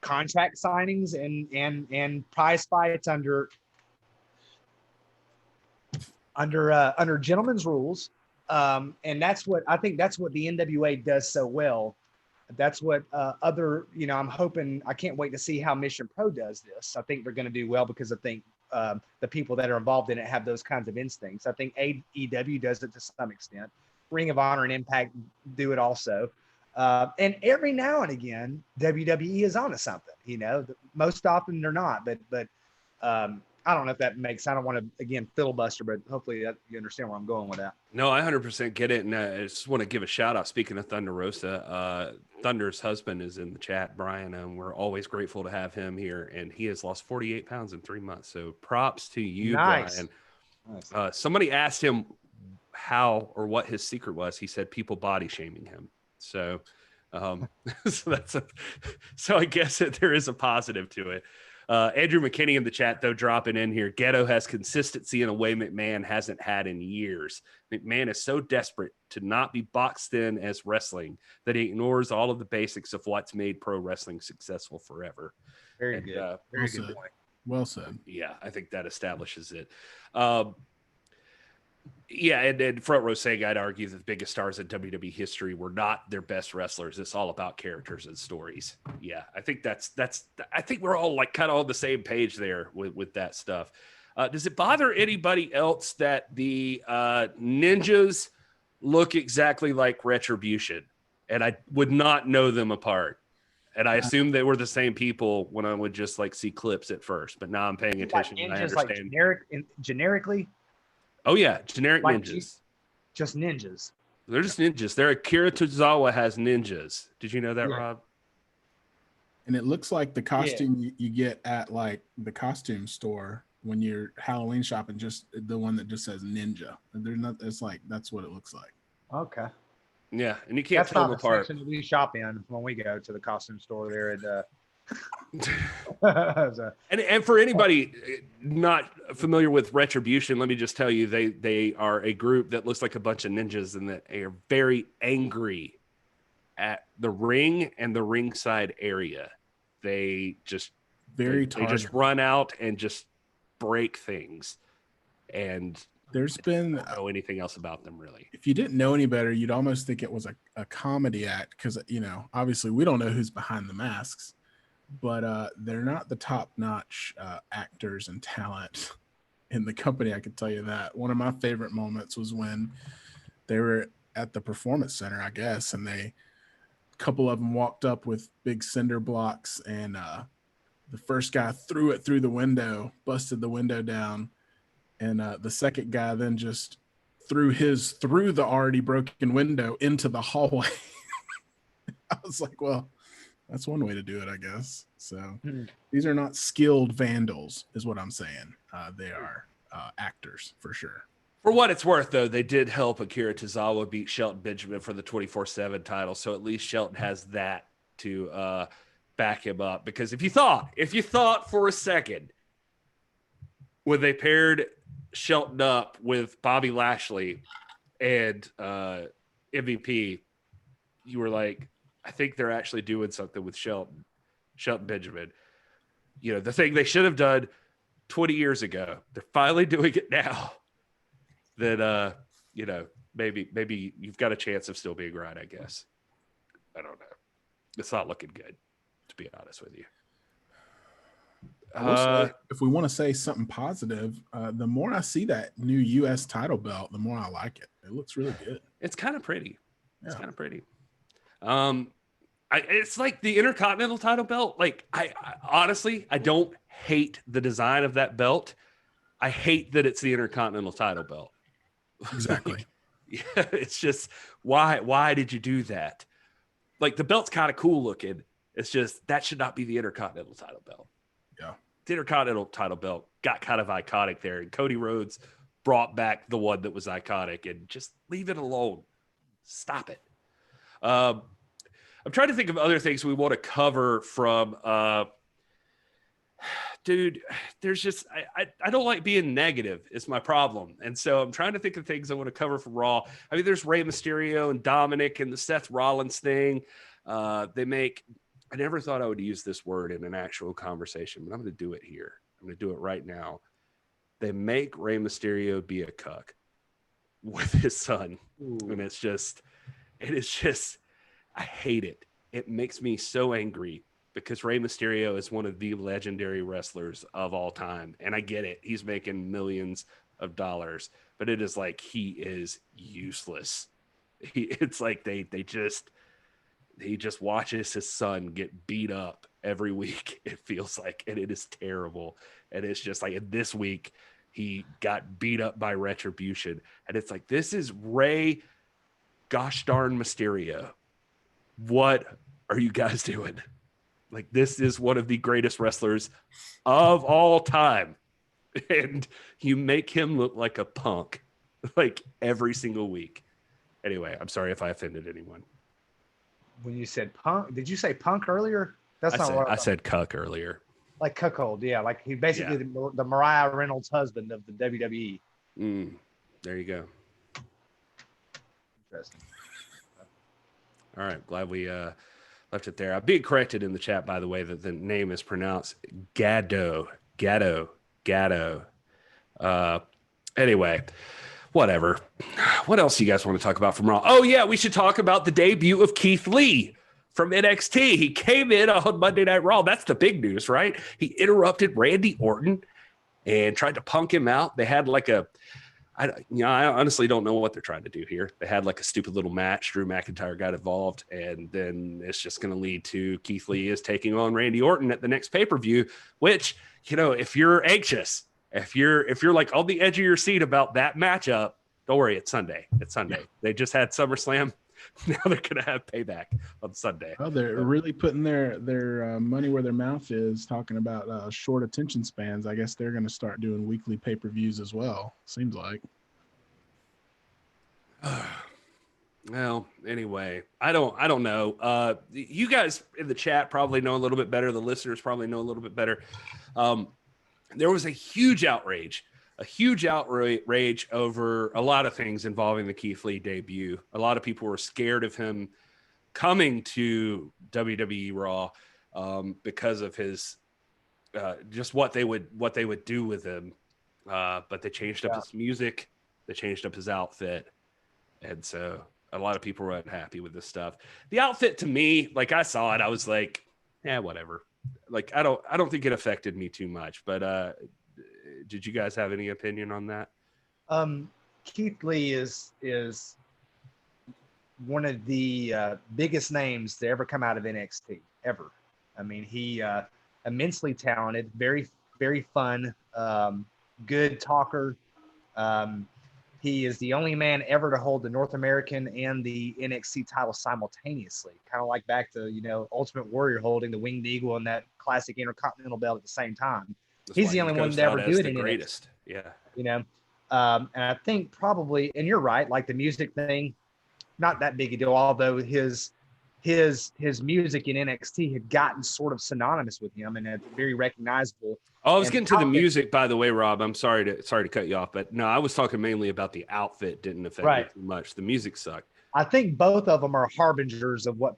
contract signings and prize fights under gentlemen's rules. And that's what the NWA does so well. That's what I'm hoping, I can't wait to see how Mission Pro does this. I think they're going to do well because I think the people that are involved in it have those kinds of instincts. I think AEW does it to some extent. Ring of Honor and Impact do it also. And every now and again, WWE is onto something, you know. Most often they're not, but I I don't know if that makes. I don't want to again filibuster, but hopefully you understand where I'm going with that. No, I 100% get it, and I just want to give a shout out. Speaking of Thunderosa, Thunder's husband is in the chat, Brian, and we're always grateful to have him here. And he has lost 48 pounds in 3 months. So props to you, Nice. Brian. Nice. Somebody asked him how or what his secret was. He said people body shaming him. So, so I guess that there is a positive to it. Andrew McKinney in the chat, though, dropping in here. Ghetto has consistency in a way McMahon hasn't had in years. McMahon is so desperate to not be boxed in as wrestling that he ignores all of the basics of what's made pro wrestling successful forever. Very good. Very good point. Well said. Yeah, I think that establishes it. Yeah, and Front Row saying I'd argue that the biggest stars in WWE history were not their best wrestlers. It's all about characters and stories. Yeah, I think that's I think we're all like kind of on the same page there with that stuff. Does it bother anybody else that the ninjas look exactly like Retribution? And I would not know them apart. And I assumed they were the same people when I would just like see clips at first, but now I'm paying attention and I understand. Like generically. Oh yeah, generic like ninjas. Just ninjas. They're just ninjas. They're Akira Tozawa has ninjas. Did you know that, Rob? And it looks like the costume you get at like the costume store when you're Halloween shopping, just the one that just says ninja. They're not. It's like that's what it looks like. Okay. Yeah, and you can't tell them apart. Section that we shop in when we go to the costume store there at. And for anybody not familiar with Retribution, let me just tell you they are a group that looks like a bunch of ninjas and that are very angry at the ring and the ringside area. They just they just run out and just break things. And there's been I don't know anything else about them really. If you didn't know any better, you'd almost think it was a comedy act because obviously we don't know who's behind the masks. But they're not the top-notch actors and talent in the company, I can tell you that. One of my favorite moments was when they were at the Performance Center, I guess, and a couple of them walked up with big cinder blocks, and the first guy threw it through the window, busted the window down, and the second guy then just threw the already broken window into the hallway. I was like, well, that's one way to do it, I guess. So these are not skilled vandals, is what I'm saying. They are actors for sure. For what it's worth, though, they did help Akira Tozawa beat Shelton Benjamin for the 24/7 title. So at least Shelton has that to back him up. Because if you thought for a second when they paired Shelton up with Bobby Lashley and MVP, you were like, I think they're actually doing something with Shelton Benjamin. The thing they should have done 20 years ago. They're finally doing it now. That maybe you've got a chance of still being right, I guess. I don't know. It's not looking good, to be honest with you. If we want to say something positive, the more I see that new U.S. title belt, the more I like it. It looks really good. It's kind of pretty. It's kind of pretty. It's like the Intercontinental title belt. Like I honestly, I don't hate the design of that belt. I hate that it's the Intercontinental title belt. Exactly. It's just why did you do that? Like the belt's kind of cool looking. It's just that should not be the Intercontinental title belt. Yeah. The Intercontinental title belt got kind of iconic there, and Cody Rhodes brought back the one that was iconic, and just leave it alone. Stop it. I'm trying to think of other things we want to cover from dude, there's just I don't like being negative is my problem. And so I'm trying to think of things I want to cover from Raw. I mean, there's Rey Mysterio and Dominic and the Seth Rollins thing. I never thought I would use this word in an actual conversation, but I'm going to do it here. I'm going to do it right now. They make Rey Mysterio be a cuck with his son. Ooh. And it is just, I hate it. It makes me so angry because Rey Mysterio is one of the legendary wrestlers of all time. And I get it. He's making millions of dollars, but it is like, he is useless. It's like he just watches his son get beat up every week. It feels like, and it is terrible. And it's just like this week he got beat up by Retribution. And it's like, this is Rey gosh darn Mysterio. What are you guys doing? Like, this is one of the greatest wrestlers of all time. And you make him look like a punk like every single week. Anyway, I'm sorry if I offended anyone. When you said punk, did you say punk earlier? That's not what I said cuck earlier. Like cuckold, yeah. Like he basically the Mariah Reynolds husband of the WWE. There you go. Interesting. All right, glad we left it there. I'm being corrected in the chat, by the way, that the name is pronounced Gaddo. Anyway, whatever. What else do you guys want to talk about from Raw? Oh, yeah, we should talk about the debut of Keith Lee from NXT. He came in on Monday Night Raw. That's the big news, right? He interrupted Randy Orton and tried to punk him out. They had like I honestly don't know what they're trying to do here. They had like a stupid little match. Drew McIntyre got involved, and then it's just going to lead to Keith Lee is taking on Randy Orton at the next pay-per-view, which, if you're anxious, if you're like on the edge of your seat about that matchup, don't worry, it's Sunday. They just had SummerSlam. Now they're going to have Payback on Sunday. Oh, they're really putting their money where their mouth is, talking about short attention spans. I guess they're going to start doing weekly pay-per-views as well. Seems like. Well, anyway, I don't know. You guys in the chat probably know a little bit better. The listeners probably know a little bit better. There was a huge outrage over a lot of things involving the Keith Lee debut. A lot of people were scared of him coming to WWE Raw because of his just what they would do with him. But they changed up his music, they changed up his outfit, and so a lot of people were unhappy with this stuff. The outfit, to me, like, I saw it, I was like, yeah, whatever. Like, I don't think it affected me too much. But did you guys have any opinion on that? Keith Lee is one of the biggest names to ever come out of NXT ever. I mean, he immensely talented, very, very fun, good talker. He is the only man ever to hold the North American and the NXT title simultaneously, kind of like back to, Ultimate Warrior holding the Winged Eagle and that classic Intercontinental belt at the same time. He's the only one to ever do it in greatest. NXT. Yeah. And I think probably, and you're right, like the music thing, not that big a deal, although his music in NXT had gotten sort of synonymous with him and very recognizable. Oh, I was getting to the music, by the way, Rob. I'm sorry to cut you off, but no, I was talking mainly about the outfit didn't affect me too much. The music sucked. I think both of them are harbingers of what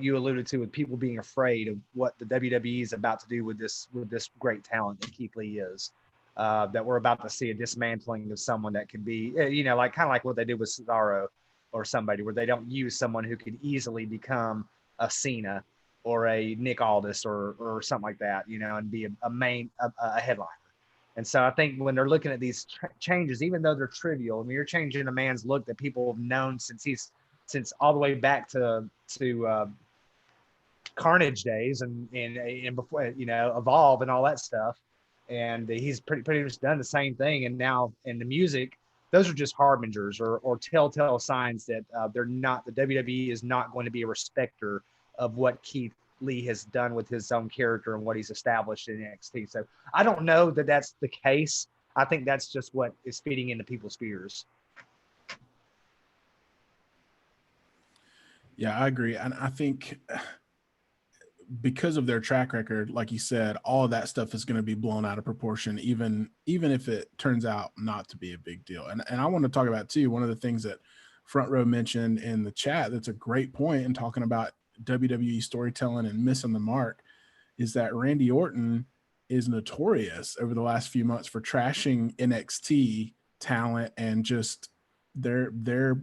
you alluded to, with people being afraid of what the WWE is about to do with this great talent that Keith Lee is. That we're about to see a dismantling of someone that could be, like kind of like what they did with Cesaro or somebody, where they don't use someone who could easily become a Cena or a Nick Aldis or something like that, and be a headliner. And so I think when they're looking at these changes, even though they're trivial, I mean, you're changing a man's look that people have known since all the way back to Carnage days and before, Evolve and all that stuff. And he's pretty much done the same thing. And now in the music, those are just harbingers or telltale signs that the WWE is not going to be a respecter of what Keith Lee has done with his own character and what he's established in NXT. So I don't know that that's the case. I think that's just what is feeding into people's fears. Yeah, I agree. And I think because of their track record, like you said, all of that stuff is going to be blown out of proportion, even if it turns out not to be a big deal. And I want to talk about too, one of the things that Front Row mentioned in the chat that's a great point in talking about WWE storytelling and missing the mark is that Randy Orton is notorious over the last few months for trashing NXT talent and just their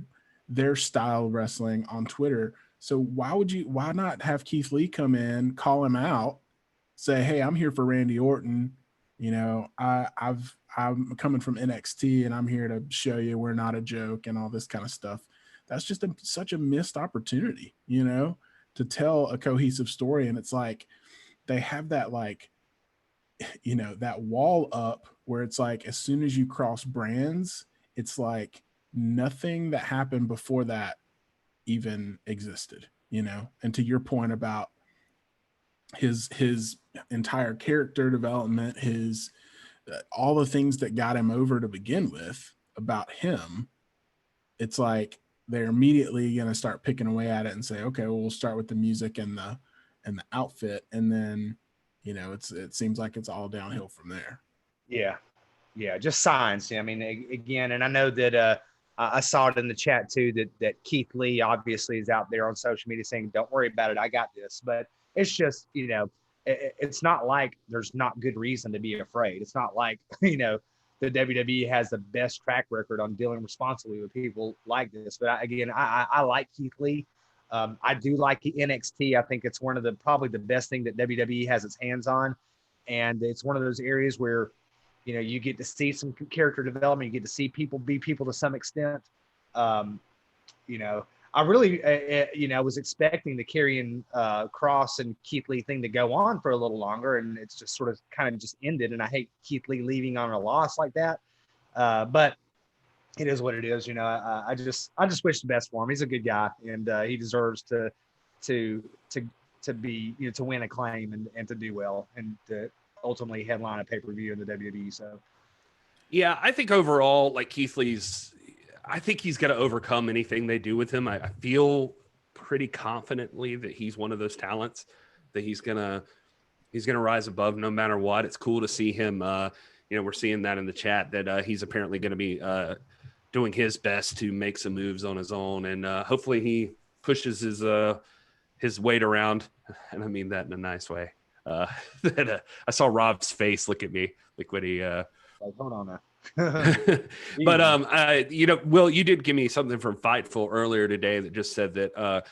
style of wrestling on Twitter. So why not have Keith Lee come in, call him out, say, hey, I'm here for Randy Orton. I'm coming from NXT and I'm here to show you we're not a joke and all this kind of stuff. That's just such a missed opportunity, to tell a cohesive story. And it's like, they have that like you know, that wall up where it's like, as soon as you cross brands, it's like nothing that happened before that even existed, you know. And to your point about his entire character development, his all the things that got him over to begin with about him, it's like they're immediately going to start picking away at it and say, okay, well, we'll start with the music and the outfit, and then, you know, it seems like it's all downhill from there. Yeah, just signs. I mean, again, and I know that I saw it in the chat too, that Keith Lee obviously is out there on social media saying, don't worry about it, I got this. But it's just, you know, it's not like there's not good reason to be afraid. It's not like, you know, the WWE has the best track record on dealing responsibly with people like this. But I like Keith Lee. I do like NXT. I think it's one of probably the best thing that WWE has its hands on. And it's one of those areas where, you know, you get to see some character development. You get to see people be people to some extent. You know, I really, you know, was expecting the Karrion Kross and Keith Lee thing to go on for a little longer, and it's just sort of kind of just ended. And I hate Keith Lee leaving on a loss like that. But it is what it is. You know, I just wish the best for him. He's a good guy, and he deserves to be, you know, to win acclaim and to do well and to ultimately headline a pay-per-view in the WWE. So, yeah, I think overall, like Keith Lee's, I think he's going to overcome anything they do with him. I feel pretty confidently that he's one of those talents that he's gonna rise above no matter what. It's cool to see him. You know, we're seeing that in the chat that he's apparently going to be doing his best to make some moves on his own, and hopefully he pushes his weight around, and I mean that in a nice way. I saw Rob's face look at me like when he like, hold on now. But you know, Will, you did give me something from Fightful earlier today that just said that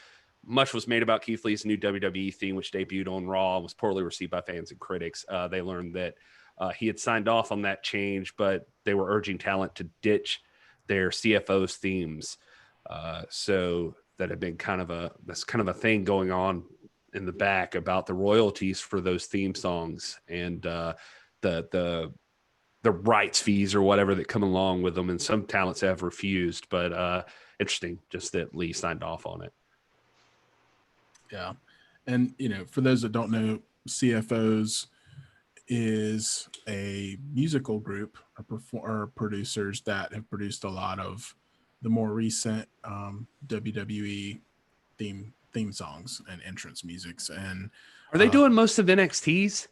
much was made about Keith Lee's new WWE theme, which debuted on Raw and was poorly received by fans and critics. They learned that he had signed off on that change, but they were urging talent to ditch their CFO's themes. So that had been that's kind of a thing going on in the back about the royalties for those theme songs and the rights fees or whatever that come along with them. And some talents have refused, but interesting just that Lee signed off on it. Yeah. And, you know, for those that don't know, CFOs is a musical group or producers that have produced a lot of the more recent WWE theme songs and entrance musics. And are they doing most of NXT's?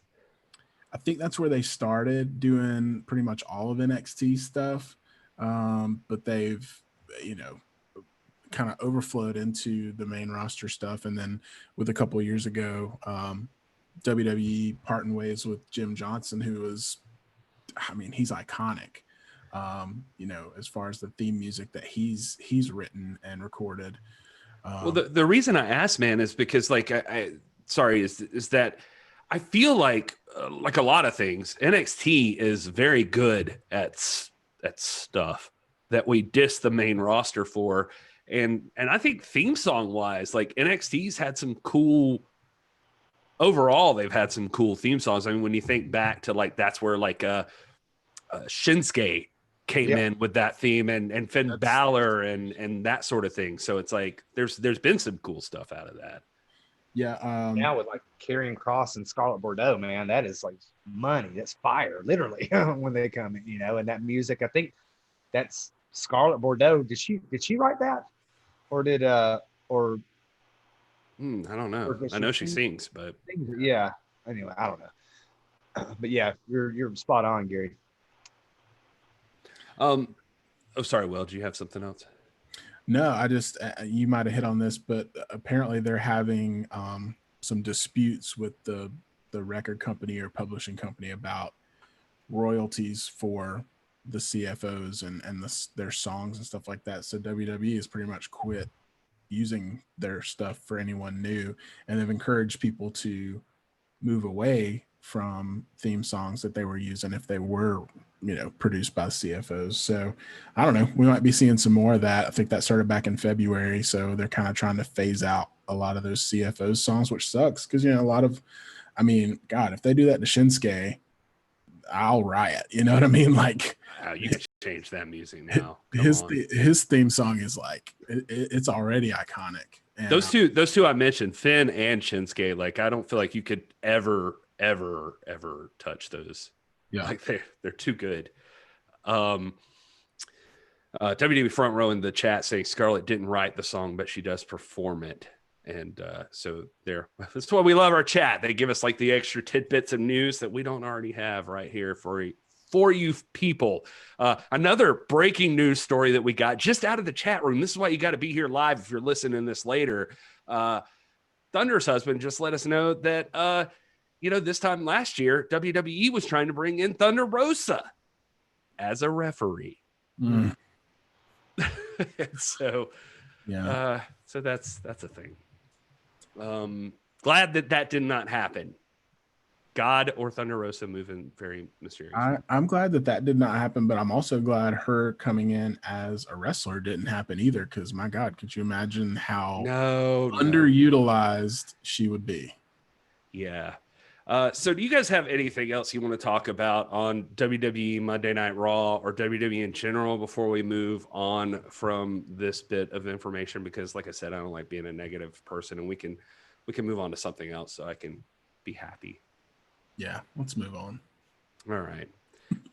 I think that's where they started doing pretty much all of NXT stuff. But they've, you know, kind of overflowed into the main roster stuff. And then with a couple of years ago, WWE parting ways with Jim Johnson, who was, I mean, he's iconic, you know, as far as the theme music that he's written and recorded. Well, the reason I asked, man, is because like, is that I feel like a lot of things, NXT is very good at stuff that we diss the main roster for. And I think theme song wise, like NXT's had some cool, overall, they've had some cool theme songs. I mean, when you think back to like, that's where like Shinsuke came in with that theme and Finn Balor and that sort of thing. So it's like, there's been some cool stuff out of that. Yeah. Now with like Karrion Kross and Scarlett Bordeaux, man, that is like money. That's fire, literally, when they come in, you know. And that music, I think that's Scarlett Bordeaux. Did she write that, or did I don't know. I know she sings, but yeah. Anyway, I don't know. But yeah, you're spot on, Gary. Oh, sorry, Will. Do you have something else? No, I just, you might have hit on this, but apparently they're having some disputes with the record company or publishing company about royalties for the CFOs and their songs and stuff like that. So WWE has pretty much quit using their stuff for anyone new, and they've encouraged people to move away from theme songs that they were using if they were, you know, produced by CFOs. So I don't know, we might be seeing some more of that. I think that started back in February. So they're kind of trying to phase out a lot of those CFOs songs, which sucks because, you know, a lot of, I mean, God, if they do that to Shinsuke, I'll riot. You know what I mean? Like, oh, you can change that music now. His theme song is like it's already iconic. And, those two I mentioned, Finn and Shinsuke. Like, I don't feel like you could ever touch those. Yeah, like they're too good. WWE Front Row in the chat saying Scarlett didn't write the song, but she does perform it. And so that's why we love our chat. They give us like the extra tidbits of news that we don't already have right here for you people. Another breaking news story that we got just out of the chat room. This is why you got to be here live if you're listening to this later. Thunder's husband just let us know that, this time last year, WWE was trying to bring in Thunder Rosa as a referee. Mm. So, yeah. So that's a thing. Glad that did not happen. God or Thunder Rosa moving very mysterious. I'm glad that did not happen, but I'm also glad her coming in as a wrestler didn't happen either. Because my God, could you imagine how underutilized she would be? Yeah. So do you guys have anything else you want to talk about on WWE Monday Night Raw or WWE in general before we move on from this bit of information? Because like I said, I don't like being a negative person, and we can move on to something else so I can be happy. Yeah, let's move on. All right.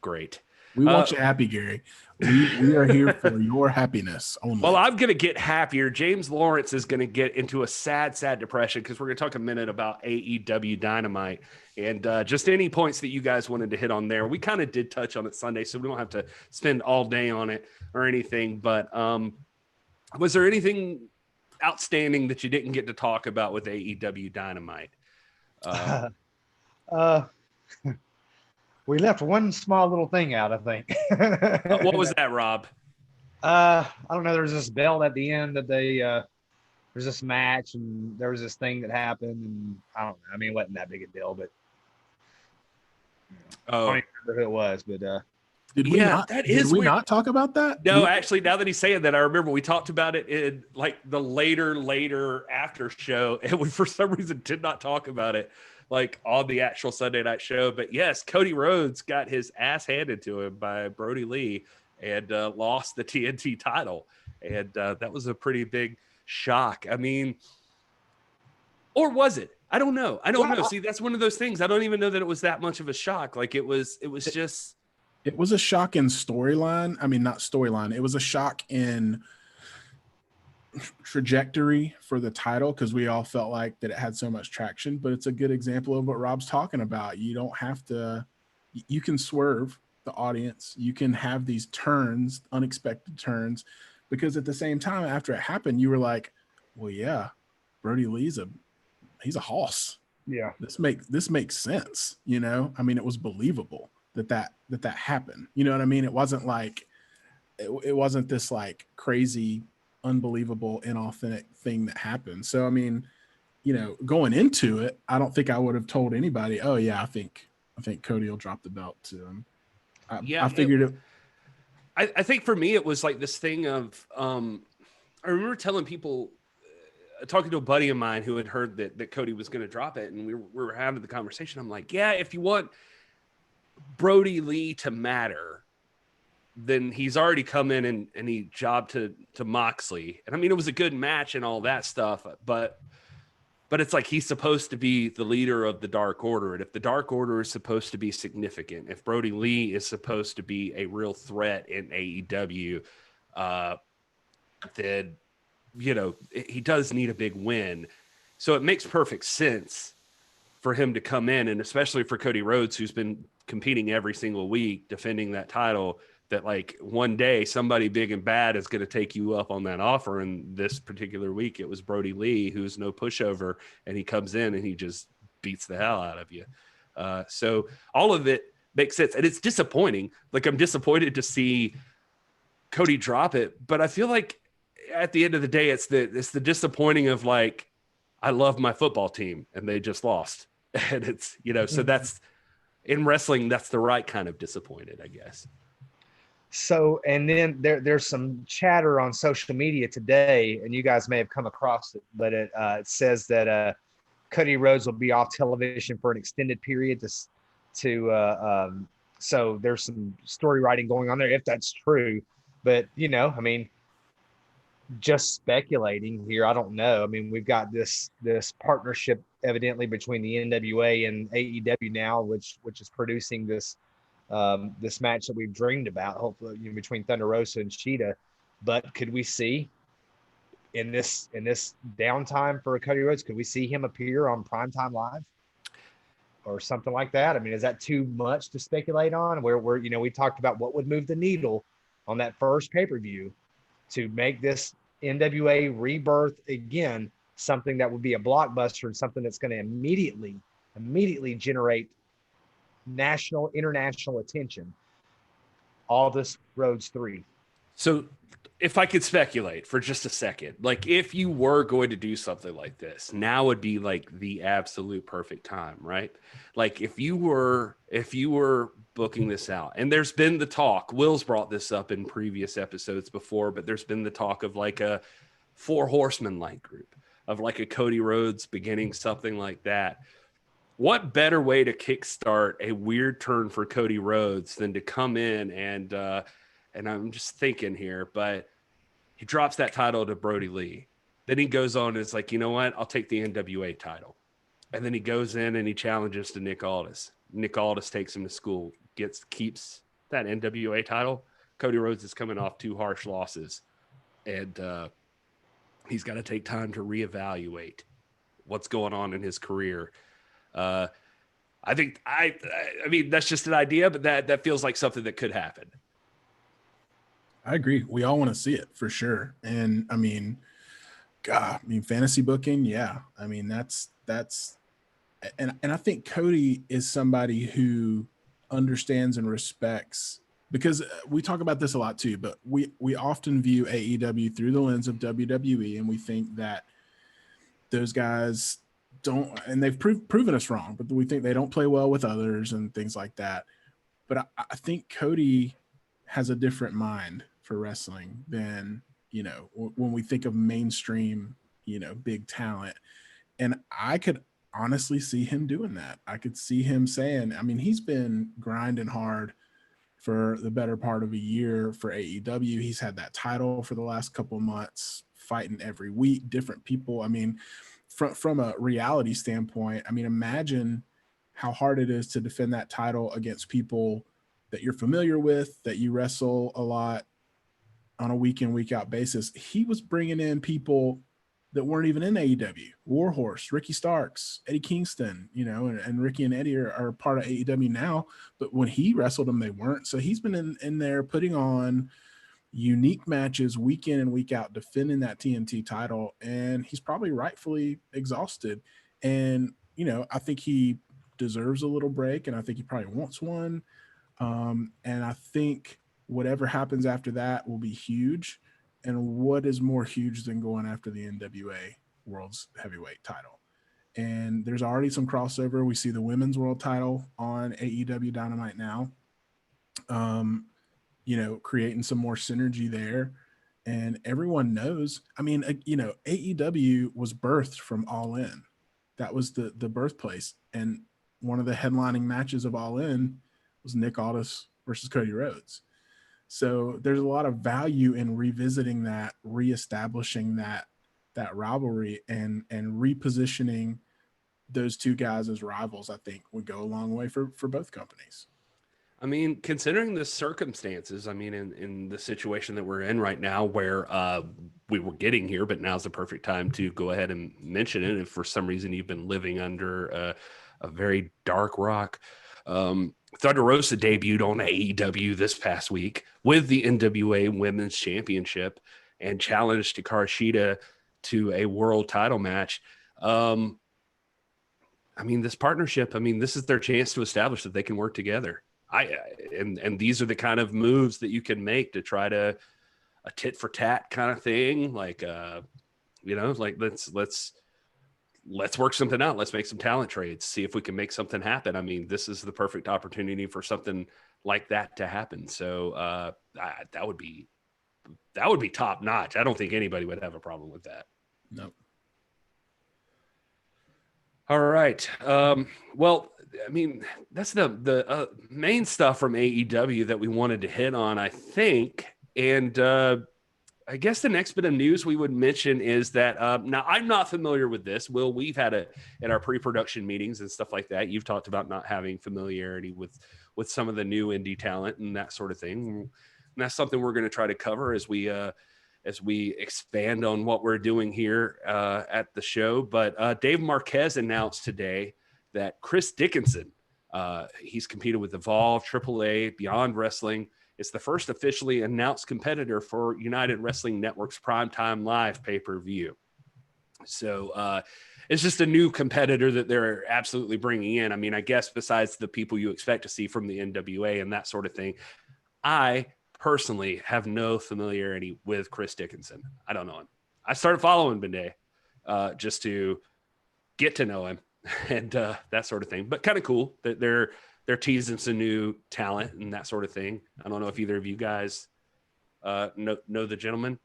Great. We want you happy, Gary. We are here for your happiness only. Well, I'm going to get happier. James Lawrence is going to get into a sad depression because we're going to talk a minute about AEW Dynamite and just any points that you guys wanted to hit on there. We kind of did touch on it Sunday, so we don't have to spend all day on it or anything. But was there anything outstanding that you didn't get to talk about with AEW Dynamite? We left one small little thing out, I think. What was that, Rob? I don't know. There was this belt at the end that there's this match, and there was this thing that happened, and I don't know. I mean, it wasn't that big a deal, but I don't even remember who it was. But did we not talk about that? No, actually, now that he's saying that, I remember we talked about it in like the later after show, and we for some reason did not talk about it like on the actual Sunday night show. But yes, Cody Rhodes got his ass handed to him by Brody Lee and lost the TNT title. And that was a pretty big shock. I mean, or was it? I don't know. See, that's one of those things. I don't even know that it was that much of a shock. Like it was just. It was a shock in storyline. I mean, not storyline. It was a shock in trajectory for the title because we all felt like that it had so much traction, but it's a good example of what Rob's talking about. You don't have to, you can swerve the audience. You can have these turns, unexpected turns, because at the same time, after it happened, you were like, well, yeah, Brody Lee's he's a hoss. Yeah. This makes sense. You know, I mean, it was believable that happened. You know what I mean? It wasn't like, it wasn't this like crazy, unbelievable, inauthentic thing that happened. So I mean, you know, going into it, I don't think I would have told anybody, oh yeah, I think Cody will drop the belt to him. I figured it. I think for me, it was like this thing of I remember telling people, talking to a buddy of mine who had heard that Cody was going to drop it, and we were having the conversation. I'm like, yeah, if you want Brody Lee to matter, then he's already come in and he jobbed to Moxley. And I mean, it was a good match and all that stuff, but it's like, he's supposed to be the leader of the Dark Order. And if the Dark Order is supposed to be significant, if Brody Lee is supposed to be a real threat in AEW, then, you know, he does need a big win. So it makes perfect sense for him to come in, and especially for Cody Rhodes, who's been competing every single week, defending that title, that like one day somebody big and bad is going to take you up on that offer. And this particular week, it was Brody Lee, who's no pushover, and he comes in and he just beats the hell out of you. So all of it makes sense. And it's disappointing. Like, I'm disappointed to see Cody drop it, but I feel like at the end of the day, it's the disappointing of like, I love my football team and they just lost. And it's, you know, so that's, in wrestling, that's the right kind of disappointed, I guess. So, and then there's some chatter on social media today, and you guys may have come across it, but it says that Cody Rhodes will be off television for an extended period to So there's some story writing going on there if that's true. But, you know, I mean, just speculating here, I don't know. I mean, we've got this partnership evidently between the NWA and AEW now, which is producing this this match that we've dreamed about, hopefully, you know, between Thunder Rosa and Sheeta. But could we see in this downtime for Cody Rhodes, could we see him appear on Primetime Live or something like that? I mean, is that too much to speculate on? Where you know, we talked about what would move the needle on that first pay-per-view to make this NWA rebirth again something that would be a blockbuster and something that's going to immediately generate national, international attention. Aldis Rhodes 3. So if I could speculate for just a second, like if you were going to do something like this, now would be like the absolute perfect time, right? Like if you were booking this out, and there's been the talk, Will's brought this up in previous episodes before, but there's been the talk of like a 4 horseman like group, of like a Cody Rhodes beginning something like that. What better way to kickstart a weird turn for Cody Rhodes than to come in and I'm just thinking here, but he drops that title to Brody Lee. Then he goes on and it's like, you know what? I'll take the NWA title. And then he goes in and he challenges to Nick Aldis. Nick Aldis takes him to school, keeps that NWA title. Cody Rhodes is coming off 2 harsh losses, and he's got to take time to reevaluate what's going on in his career. I mean, that's just an idea, but that feels like something that could happen. I agree. We all want to see it for sure. And I mean, God, I mean, fantasy booking. Yeah. I mean, that's, and I think Cody is somebody who understands and respects, because we talk about this a lot too, but we often view AEW through the lens of WWE. And we think that those guys don't, and they've proven us wrong, but we think they don't play well with others and things like that. But I think Cody has a different mind for wrestling than, you know, when we think of mainstream, you know, big talent. And I could honestly see him doing that. I could see him saying, I mean, he's been grinding hard for the better part of a year for AEW. He's had that title for the last couple of months, fighting every week, different people. I mean, from a reality standpoint, I mean, imagine how hard it is to defend that title against people that you're familiar with, that you wrestle a lot on a week in, week out basis. He was bringing in people that weren't even in AEW. Warhorse, Ricky Starks, Eddie Kingston, you know, and Ricky and Eddie are part of AEW now, but when he wrestled them, they weren't. So he's been in there putting on unique matches week in and week out, defending that TNT title, and he's probably rightfully exhausted. And, you know, I think he deserves a little break, and I think he probably wants one. And I think whatever happens after that will be huge. And what is more huge than going after the NWA World's Heavyweight title? And there's already some crossover. We see the women's world title on AEW Dynamite now, you know, creating some more synergy there. And everyone knows, I mean, you know, AEW was birthed from All In. That was the birthplace. And one of the headlining matches of All In was Nick Aldis versus Cody Rhodes. So there's a lot of value in revisiting that, reestablishing that rivalry, and repositioning those two guys as rivals. I think would go a long way for both companies. I mean, considering the circumstances, I mean, in the situation that we're in right now, where we were getting here, but now's the perfect time to go ahead and mention it. If for some reason you've been living under a very dark rock, Thunder Rosa debuted on AEW this past week with the NWA Women's Championship and challenged Hikaru Shida to a world title match. I mean, this partnership, I mean, this is their chance to establish that they can work together. And these are the kind of moves that you can make to try to a tit for tat kind of thing. Like, you know, like let's work something out. Let's make some talent trades, see if we can make something happen. I mean, this is the perfect opportunity for something like that to happen. So that would be top notch. I don't think anybody would have a problem with that. No. All right. Well, I mean, that's the main stuff from AEW that we wanted to hit on, I think. And I guess the next bit of news we would mention is that now I'm not familiar with this. Will, we've had it in our pre-production meetings and stuff like that. You've talked about not having familiarity with some of the new indie talent and that sort of thing. And that's something we're going to try to cover as we expand on what we're doing here at the show. But Dave Marquez announced today that Chris Dickinson, he's competed with Evolve, AAA, Beyond Wrestling. It's the first officially announced competitor for United Wrestling Network's Primetime Live pay-per-view. So it's just a new competitor that they're absolutely bringing in. I mean, I guess besides the people you expect to see from the NWA and that sort of thing, I personally have no familiarity with Chris Dickinson. I don't know him. I started following Bidet just to get to know him and that sort of thing. But kind of cool that they're teasing some new talent and that sort of thing. I don't know if either of you guys know the gentleman.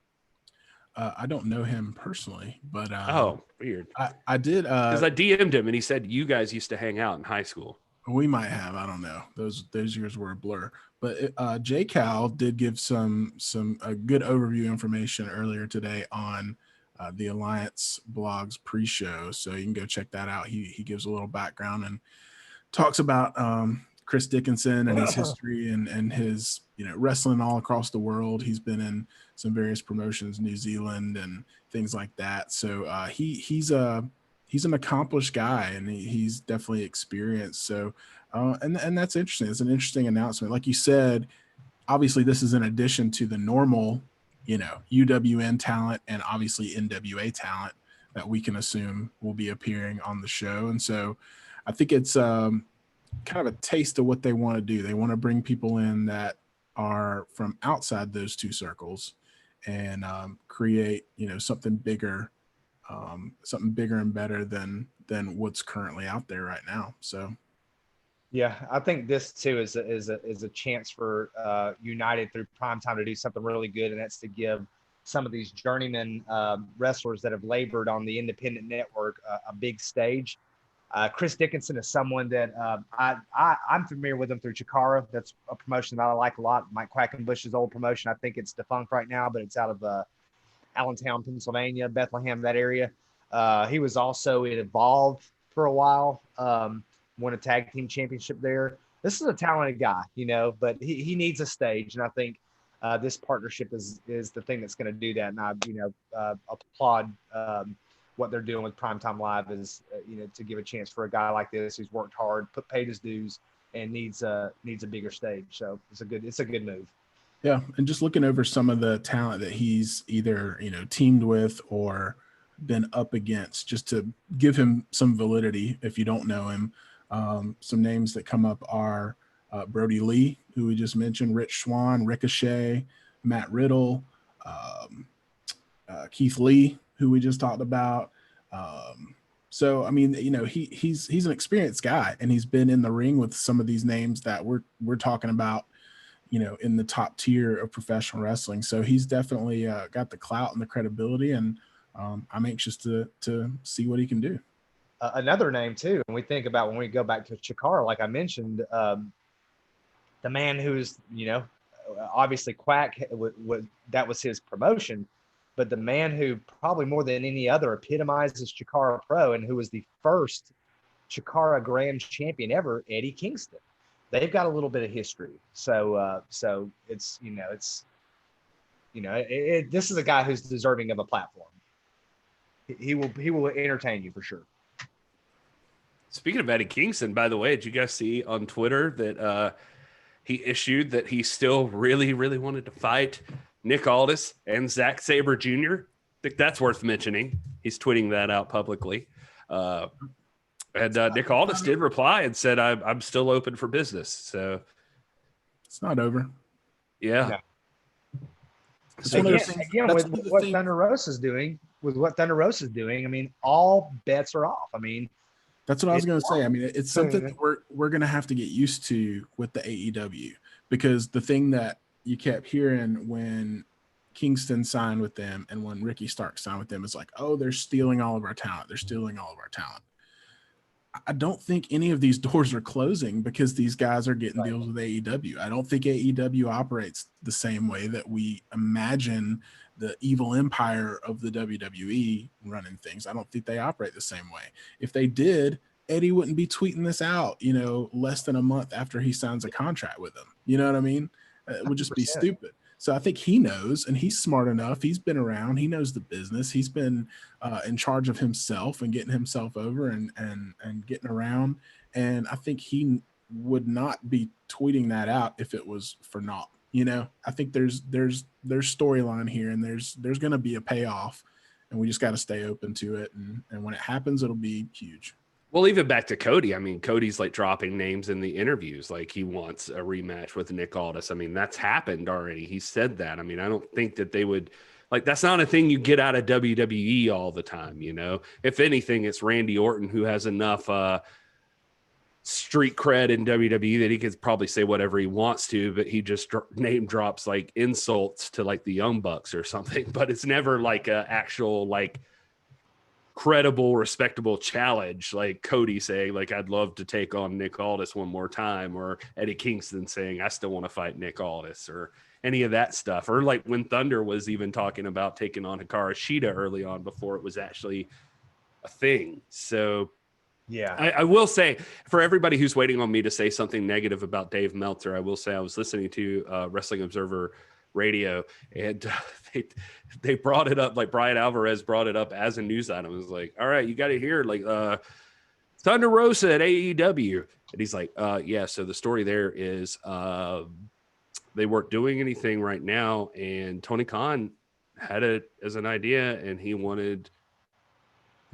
I don't know him personally, but oh, weird. I did because I DM'd him and he said you guys used to hang out in high school. We might have. I don't know. Those years were a blur. But J Cal did give some good overview information earlier today on the Alliance blog's pre-show, so you can go check that out. He gives a little background and talks about Chris Dickinson and his history and his wrestling all across the world. He's been in some various promotions, New Zealand and things like that. So he's an accomplished guy and he's definitely experienced. So and that's interesting. It's an interesting announcement. Like you said, obviously this is in addition to the normal UWN talent and obviously NWA talent that we can assume will be appearing on the show. And so I think it's kind of a taste of what they want to do. They want to bring people in that are from outside those two circles and create, something bigger and better than what's currently out there right now. So, yeah, I think this too is a chance for United through Primetime to do something really good, and that's to give some of these journeyman wrestlers that have labored on the independent network a big stage. Chris Dickinson is someone that I'm familiar with him through Chikara. That's a promotion that I like a lot. Mike Quackenbush's old promotion. I think it's defunct right now, but it's out of Allentown, Pennsylvania, Bethlehem, that area. He was also in Evolve for a while, won a tag team championship there. This is a talented guy, but he needs a stage. And I think this partnership is the thing that's going to do that. And I, applaud what they're doing with Primetime Live is, to give a chance for a guy like this who's worked hard, paid his dues, and needs a bigger stage. So it's a good move. Yeah, and just looking over some of the talent that he's either teamed with or been up against, just to give him some validity. If you don't know him, some names that come up are Brody Lee, who we just mentioned, Rich Swann, Ricochet, Matt Riddle, Keith Lee, who we just talked about. So I mean, he's an experienced guy, and he's been in the ring with some of these names that we're talking about, in the top tier of professional wrestling. So he's definitely got the clout and the credibility, and I'm anxious to see what he can do. Another name too, and we think about when we go back to Chikara, like I mentioned, the man who's obviously Quack, that was his promotion, but the man who probably more than any other epitomizes Chikara Pro and who was the first Chikara Grand Champion ever, Eddie Kingston. They've got a little bit of history, so it's this is a guy who's deserving of a platform. He will entertain you for sure. Speaking of Eddie Kingston, by the way, did you guys see on Twitter that he issued that he still really, really wanted to fight Nick Aldis and Zack Sabre Jr.? I think that's worth mentioning. He's tweeting that out publicly. And Nick Aldis did reply and said, I'm still open for business. So it's not over. Yeah. No. It's one of those things, again, with what Thunder Rosa is doing, I mean, all bets are off. I mean, that's what I was going to say. I mean, it's something that we're going to have to get used to with the AEW, because the thing that you kept hearing when Kingston signed with them and when Ricky Starks signed with them is like, oh, they're stealing all of our talent. They're stealing all of our talent. I don't think any of these doors are closing because these guys are getting deals with AEW. I don't think AEW operates the same way that we imagine the evil empire of the WWE running things. I don't think they operate the same way. If they did, Eddie wouldn't be tweeting this out, less than a month after he signs a contract with them. You know what I mean? It would just be stupid. So I think he knows, and he's smart enough. He's been around. He knows the business. He's been in charge of himself and getting himself over and getting around. And I think he would not be tweeting that out if it was for naught. I think there's storyline here, and there's going to be a payoff, and we just got to stay open to it. And when it happens, it'll be huge. Well, even back to Cody, I mean, Cody's like dropping names in the interviews, like he wants a rematch with Nick Aldis. I mean, that's happened already. He said that. I mean, I don't think that they would, like, that's not a thing you get out of WWE all the time, If anything, it's Randy Orton who has enough street cred in WWE that he could probably say whatever he wants to, but he just name drops like insults to like the Young Bucks or something. But it's never like a actual, like, credible, respectable challenge, like Cody saying, like, I'd love to take on Nick Aldis one more time, or Eddie Kingston saying, I still want to fight Nick Aldis, or any of that stuff. Or like when Thunder was even talking about taking on Hikaru Shida early on before it was actually a thing. So yeah, I will say, for everybody who's waiting on me to say something negative about Dave Meltzer, I will say I was listening to Wrestling Observer Radio, and they brought it up, like Brian Alvarez brought it up as a news item. It was like, all right, you got to hear, like, Thunder Rosa at AEW. And he's like, yeah, so the story there is they weren't doing anything right now, and Tony Khan had it as an idea, and he wanted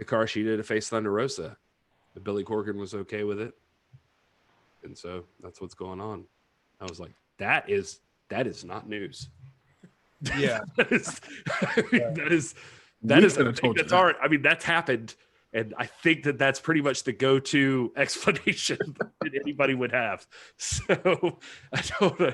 Hikaru Shida to face Thunder Rosa. But Billy Corgan was okay with it, and so that's what's going on. I was like, that is not news. Yeah. that is that's art. I mean, that's happened, and I think that that's pretty much the go-to explanation that anybody would have. So I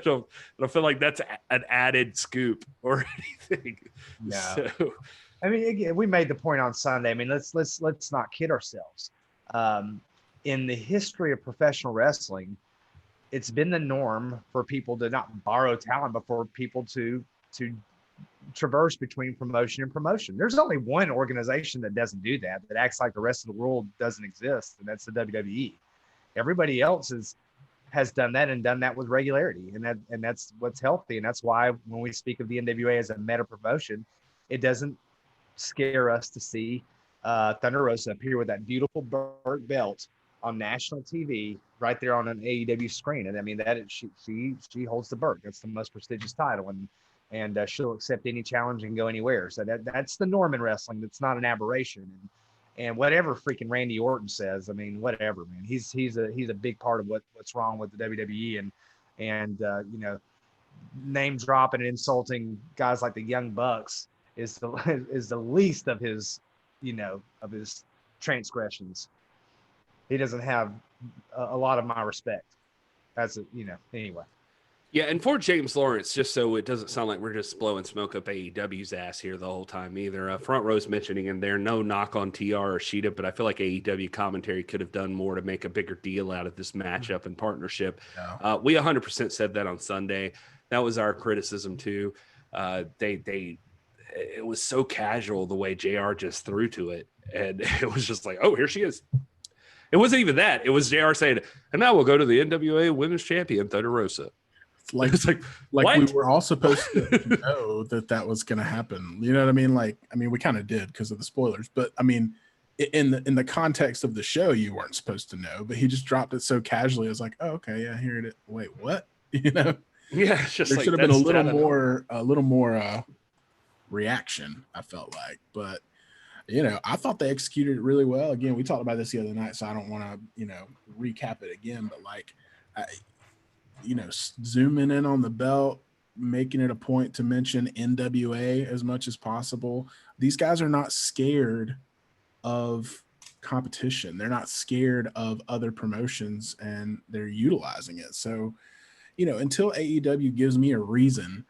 don't feel like that's an added scoop or anything. No. So, I mean, again, we made the point on Sunday. I mean, let's not kid ourselves. In the history of professional wrestling, it's been the norm for people to not borrow talent, but for people to traverse between promotion and promotion. There's only one organization that doesn't do that acts like the rest of the world doesn't exist, and that's the WWE. Everybody else has done that, and done that with regularity, and that's what's healthy. And that's why when we speak of the NWA as a meta promotion, it doesn't scare us to see Thunder Rosa appear with that beautiful burnt belt on national TV right there on an AEW screen. And I mean, that is, she holds the Burt. That's the most prestigious title, and she'll accept any challenge and go anywhere. So that's the norm in wrestling. That's not an aberration. And whatever freaking Randy Orton says, I mean, whatever, man. He's a big part of what's wrong with the WWE, and name dropping and insulting guys like the Young Bucks is the least of his of his transgressions. He doesn't have a lot of my respect. Anyway. Yeah, and for James Lawrence, just so it doesn't sound like we're just blowing smoke up AEW's ass here the whole time either. Front Row's mentioning in there, no knock on TR or Shida, but I feel like AEW commentary could have done more to make a bigger deal out of this matchup and partnership. Yeah. We 100% said that on Sunday. That was our criticism too. It was so casual the way JR just threw to it, and it was just like, oh, here she is. It wasn't even that. It was JR saying, and now we'll go to the NWA Women's Champion, Thunder Rosa. It's like we were all supposed to know that was going to happen. You know what I mean? We kind of did because of the spoilers, but I mean, in the context of the show, you weren't supposed to know, but he just dropped it so casually. It was like, oh, okay, yeah, here it is. Wait, what? Yeah, it's just there should have been a little more reaction, I felt like, but I thought they executed it really well. Again, we talked about this the other night, so I don't want to, recap it again, but zooming in on the belt, making it a point to mention NWA as much as possible. These guys are not scared of competition. They're not scared of other promotions, and they're utilizing it. So, until AEW gives me a reason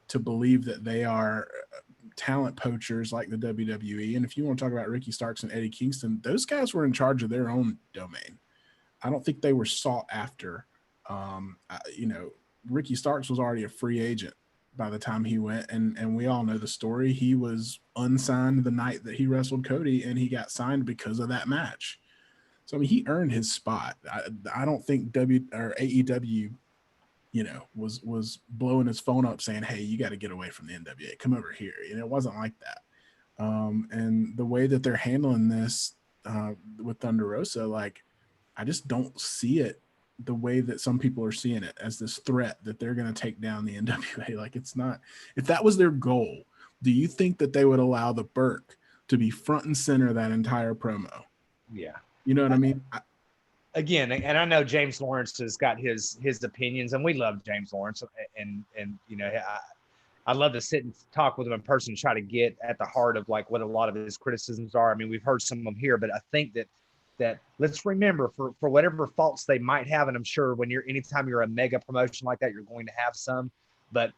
to believe that they are talent poachers like the WWE. And if you want to talk about Ricky Starks and Eddie Kingston, those guys were in charge of their own domain. I don't think they were sought after. Ricky Starks was already a free agent by the time he went, and we all know the story. He was unsigned the night that he wrestled Cody, and he got signed because of that match. So I mean, he earned his spot. I don't think AEW, was blowing his phone up saying, "Hey, you got to get away from the NWA. Come over here." It wasn't like that. And the way that they're handling this with Thunder Rosa, like, I just don't see it the way that some people are seeing it, as this threat that they're going to take down the NWA. Like, it's not. If that was their goal, do you think that they would allow the Burke to be front and center that entire promo? Yeah. You know what I mean? Again, and I know James Lawrence has got his opinions, and we love James Lawrence, and I'd love to sit and talk with him in person and try to get at the heart of like what a lot of his criticisms are. I mean, we've heard some of them here, but I think that let's remember, for whatever faults they might have, and I'm sure anytime you're a mega promotion like that, you're going to have some, but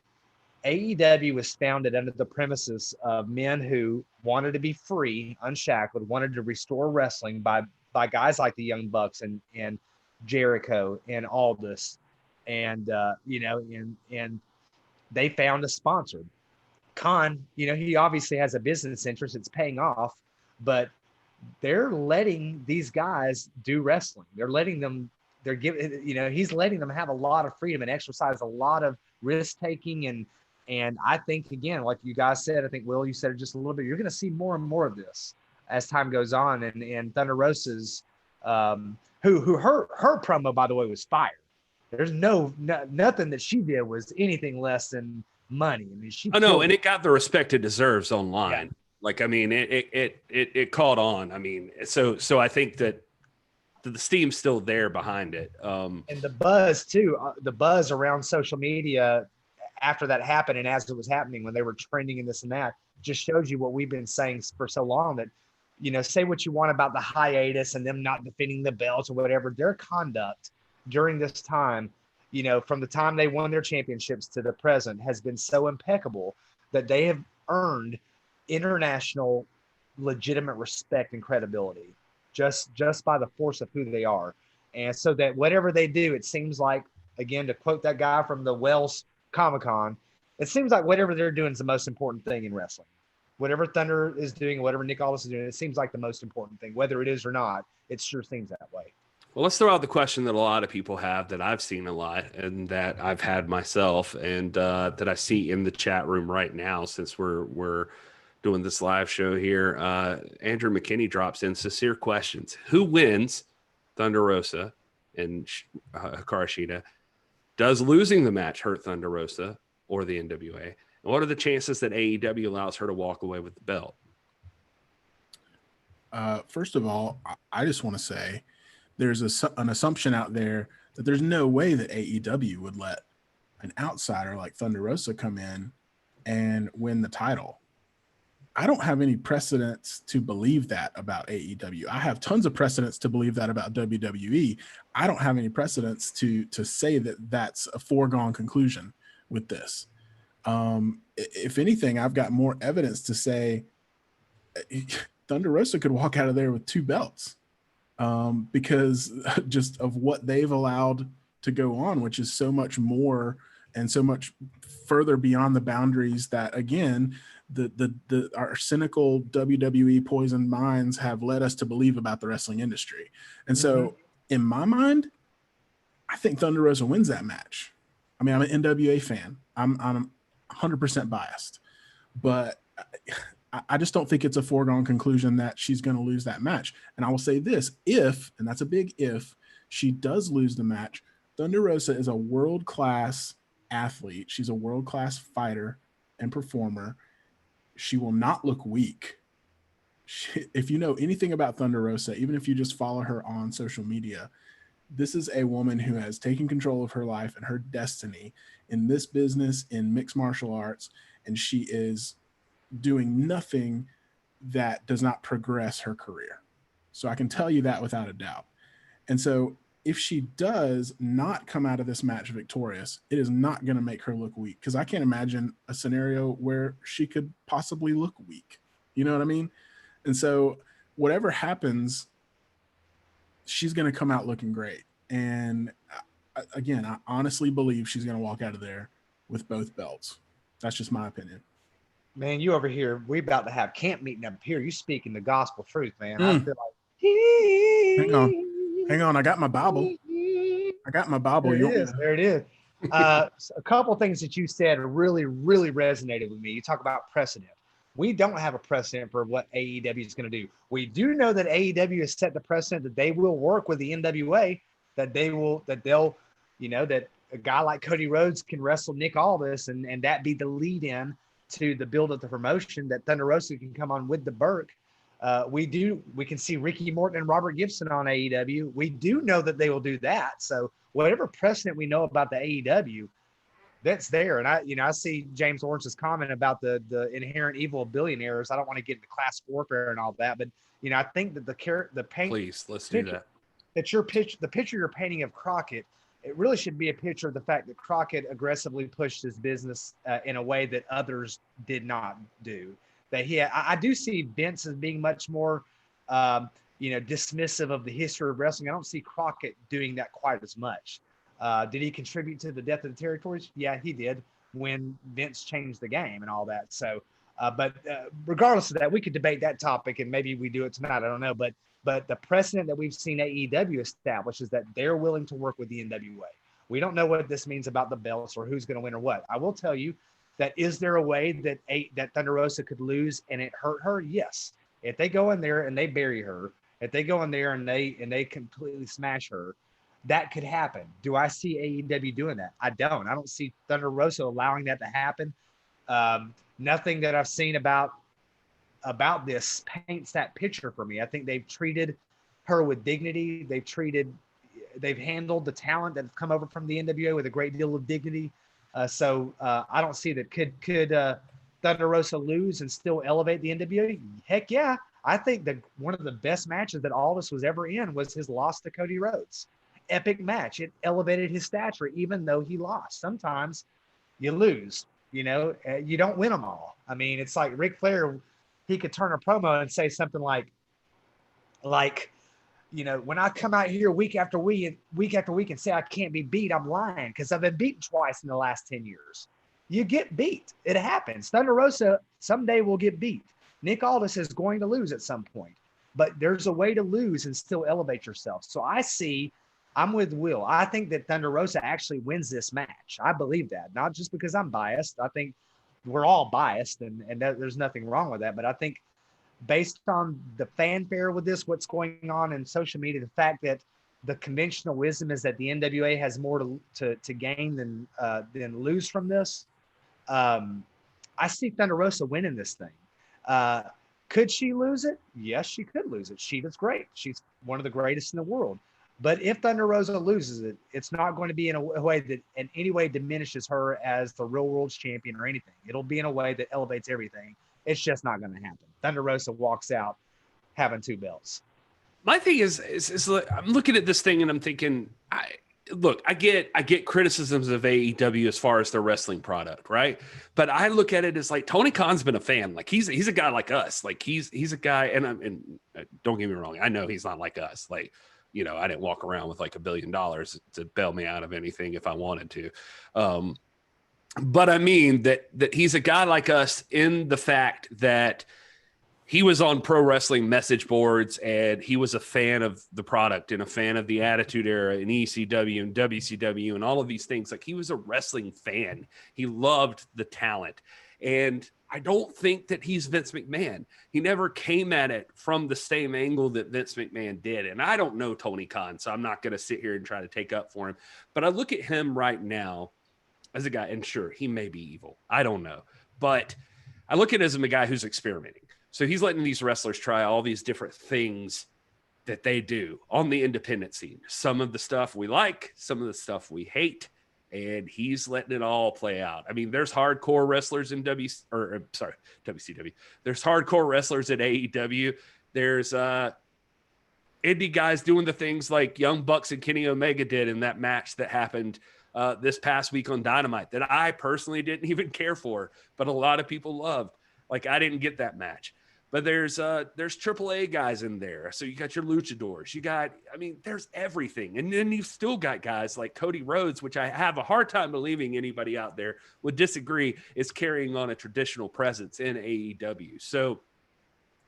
AEW was founded under the premises of men who wanted to be free, unshackled, wanted to restore wrestling by guys like the Young Bucks and Jericho and Aldis, and they found a sponsor. Khan, he obviously has a business interest. It's paying off, but they're letting these guys do wrestling. He's letting them have a lot of freedom and exercise a lot of risk taking. And I think, again, like you guys said, I think, Will, you said it just a little bit, you're going to see more and more of this as time goes on. And Thunder Rosa's, who her promo, by the way, was fire. There's nothing that she did was anything less than money. I mean, and it got the respect it deserves online. Yeah. Like, I mean, it caught on. I mean, so I think that the steam's still there behind it. And the buzz too, the buzz around social media after that happened, and as it was happening, when they were trending and this and that, just shows you what we've been saying for so long, that, say what you want about the hiatus and them not defending the belts or whatever, their conduct during this time, from the time they won their championships to the present, has been so impeccable that they have earned international legitimate respect and credibility just by the force of who they are. And so that whatever they do, it seems like, again, to quote that guy from the Wells Comic-Con, it seems like whatever they're doing is the most important thing in wrestling. Whatever Thunder is doing, whatever Nick Aldis is doing, it seems like the most important thing. Whether it is or not, it sure seems that way. Well, let's throw out the question that a lot of people have, that I've seen a lot, and that I've had myself, and that I see in the chat room right now, since we're doing this live show here. Andrew McKinney drops in sincere questions. Who wins Thunder Rosa and Hikaru Shida? Does losing the match hurt Thunder Rosa or the NWA? And what are the chances that AEW allows her to walk away with the belt? First of all, I just want to say there's an assumption out there that there's no way that AEW would let an outsider like Thunder Rosa come in and win the title. I don't have any precedents to believe that about AEW. I have tons of precedents to believe that about WWE. I don't have any precedents to say that that's a foregone conclusion with this. If anything, I've got more evidence to say Thunder Rosa could walk out of there with 2 belts because just of what they've allowed to go on, which is so much more and so much further beyond the boundaries that, again, our cynical WWE poisoned minds have led us to believe about the wrestling industry. And so in my mind, I think Thunder Rosa wins that match. I mean, I'm an NWA fan. I'm 100% biased, but I just don't think it's a foregone conclusion that she's going to lose that match. And I will say this, and that's a big if, she does lose the match, Thunder Rosa is a world-class athlete. She's a world-class fighter and performer. She will not look weak. If you know anything about Thunder Rosa, even if you just follow her on social media, this is a woman who has taken control of her life and her destiny in this business, in mixed martial arts, and she is doing nothing that does not progress her career. So I can tell you that without a doubt. And so if she does not come out of this match victorious, it is not going to make her look weak, because I can't imagine a scenario where she could possibly look weak. You know what I mean? And so whatever happens, she's going to come out looking great. And again, I honestly believe she's going to walk out of there with both belts. That's just my opinion. Man, you over here, we about to have camp meeting up here. You speaking the gospel truth, man. I feel like, hang on. I got my Bible. There it is. There it is. So a couple of things that you said really, really resonated with me. You talk about precedent. We don't have a precedent for what AEW is going to do. We do know that AEW has set the precedent that they will work with the NWA, that a guy like Cody Rhodes can wrestle Nick Aldis, and that be the lead in to the build of the promotion, that Thunder Rosa can come on with the Burke. We can see Ricky Morton and Robert Gibson on AEW. We do know that they will do that. So whatever precedent we know about the AEW, that's there. And I see James Lawrence's comment about the inherent evil of billionaires. I don't want to get into class warfare and all that, but I think that the paint. Please, let's do that. That the picture you're painting of Crockett, it really should be a picture of the fact that Crockett aggressively pushed his business in a way that others did not do. That I do see Vince as being much more, dismissive of the history of wrestling. I don't see Crockett doing that quite as much. Did he contribute to the death of the territories? Yeah, he did, when Vince changed the game and all that. So, but regardless of that, we could debate that topic, and maybe we do it tonight. I don't know, but the precedent that we've seen AEW establish is that they're willing to work with the NWA. We don't know what this means about the belts or who's going to win or what. I will tell you that, is there a way that Thunder Rosa could lose and it hurt her? Yes. If they go in there and they bury her, if they go in there and they completely smash her, that could happen. Do I see AEW doing that? I don't see Thunder Rosa allowing that to happen. Nothing that I've seen about this paints that picture for me. I think they've treated her with dignity. They've handled the talent that have come over from the NWA with a great deal of dignity. So I don't see that. Could Thunder Rosa lose and still elevate the NWA? Heck yeah. I think that one of the best matches that Aldis was ever in was his loss to Cody Rhodes. Epic match. It elevated his stature, even though he lost. Sometimes you lose, you don't win them all. I mean, it's like Ric Flair, he could turn a promo and say something like, when I come out here week after week and say I can't be beat, I'm lying, because I've been beaten twice in the last 10 years. You get beat. It happens. Thunder Rosa someday will get beat. Nick Aldis is going to lose at some point, but there's a way to lose and still elevate yourself. So I'm with Will. I think that Thunder Rosa actually wins this match. I believe that, not just because I'm biased. I think we're all biased, and there's nothing wrong with that. But I think, based on the fanfare with this, what's going on in social media, the fact that the conventional wisdom is that the NWA has more to gain than lose from this, I see Thunder Rosa winning this thing. Could she lose it? Yes, she could lose it. She does great. She's one of the greatest in the world. But if Thunder Rosa loses it, it's not going to be in a way that in any way diminishes her as the real world's champion or anything. It'll be in a way that elevates everything. It's just not going to happen. Thunder Rosa walks out having 2 belts. My thing is I'm looking at this thing and I'm thinking, I get criticisms of AEW as far as their wrestling product, right? But I look at it as like, Tony Khan's been a fan. Like he's a guy like us. Like he's a guy, and don't get me wrong, I know he's not like us. Like, I didn't walk around with like $1 billion to bail me out of anything if I wanted to. But I mean that he's a guy like us in the fact that he was on pro wrestling message boards and he was a fan of the product and a fan of the Attitude Era and ECW and WCW and all of these things. Like, he was a wrestling fan. He loved the talent. And I don't think that he's Vince McMahon. He never came at it from the same angle that Vince McMahon did. And I don't know Tony Khan, so I'm not going to sit here and try to take up for him. But I look at him right now as a guy, and sure, he may be evil. I don't know. But I look at him as a guy who's experimenting. So he's letting these wrestlers try all these different things that they do on the independent scene. Some of the stuff we like, some of the stuff we hate, and he's letting it all play out. I mean, there's hardcore wrestlers in WCW. There's hardcore wrestlers at AEW. There's indie guys doing the things like Young Bucks and Kenny Omega did in that match that happened this past week on Dynamite that I personally didn't even care for, but a lot of people loved. Like, I didn't get that match. But there's AAA guys in there. So you got your luchadors. You got, I mean, there's everything. And then you've still got guys like Cody Rhodes, which I have a hard time believing anybody out there would disagree is carrying on a traditional presence in AEW. So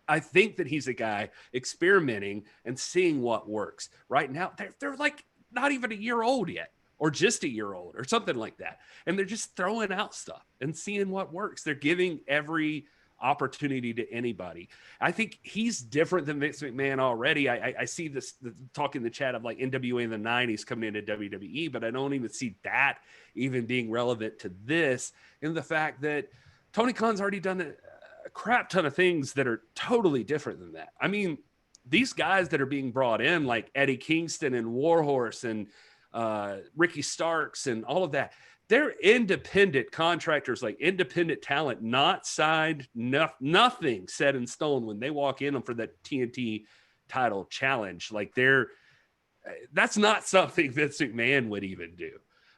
I think that he's a guy experimenting and seeing what works. Right now, they're like not even a year old yet, or just a year old or something like that. And they're just throwing out stuff and seeing what works. They're giving every opportunity to anybody. I think he's different than Vince McMahon already. I see this talk in the chat of like NWA in the 90s coming into WWE, but I don't even see that even being relevant to this, in the fact that Tony Khan's already done a crap ton of things that are totally different than that. I mean, these guys that are being brought in, like Eddie Kingston and Warhorse and Ricky Starks and all of that, they're independent contractors, like independent talent, not signed, nothing set in stone when they walk in for that TNT title challenge. Like, that's not something Vince McMahon would even do.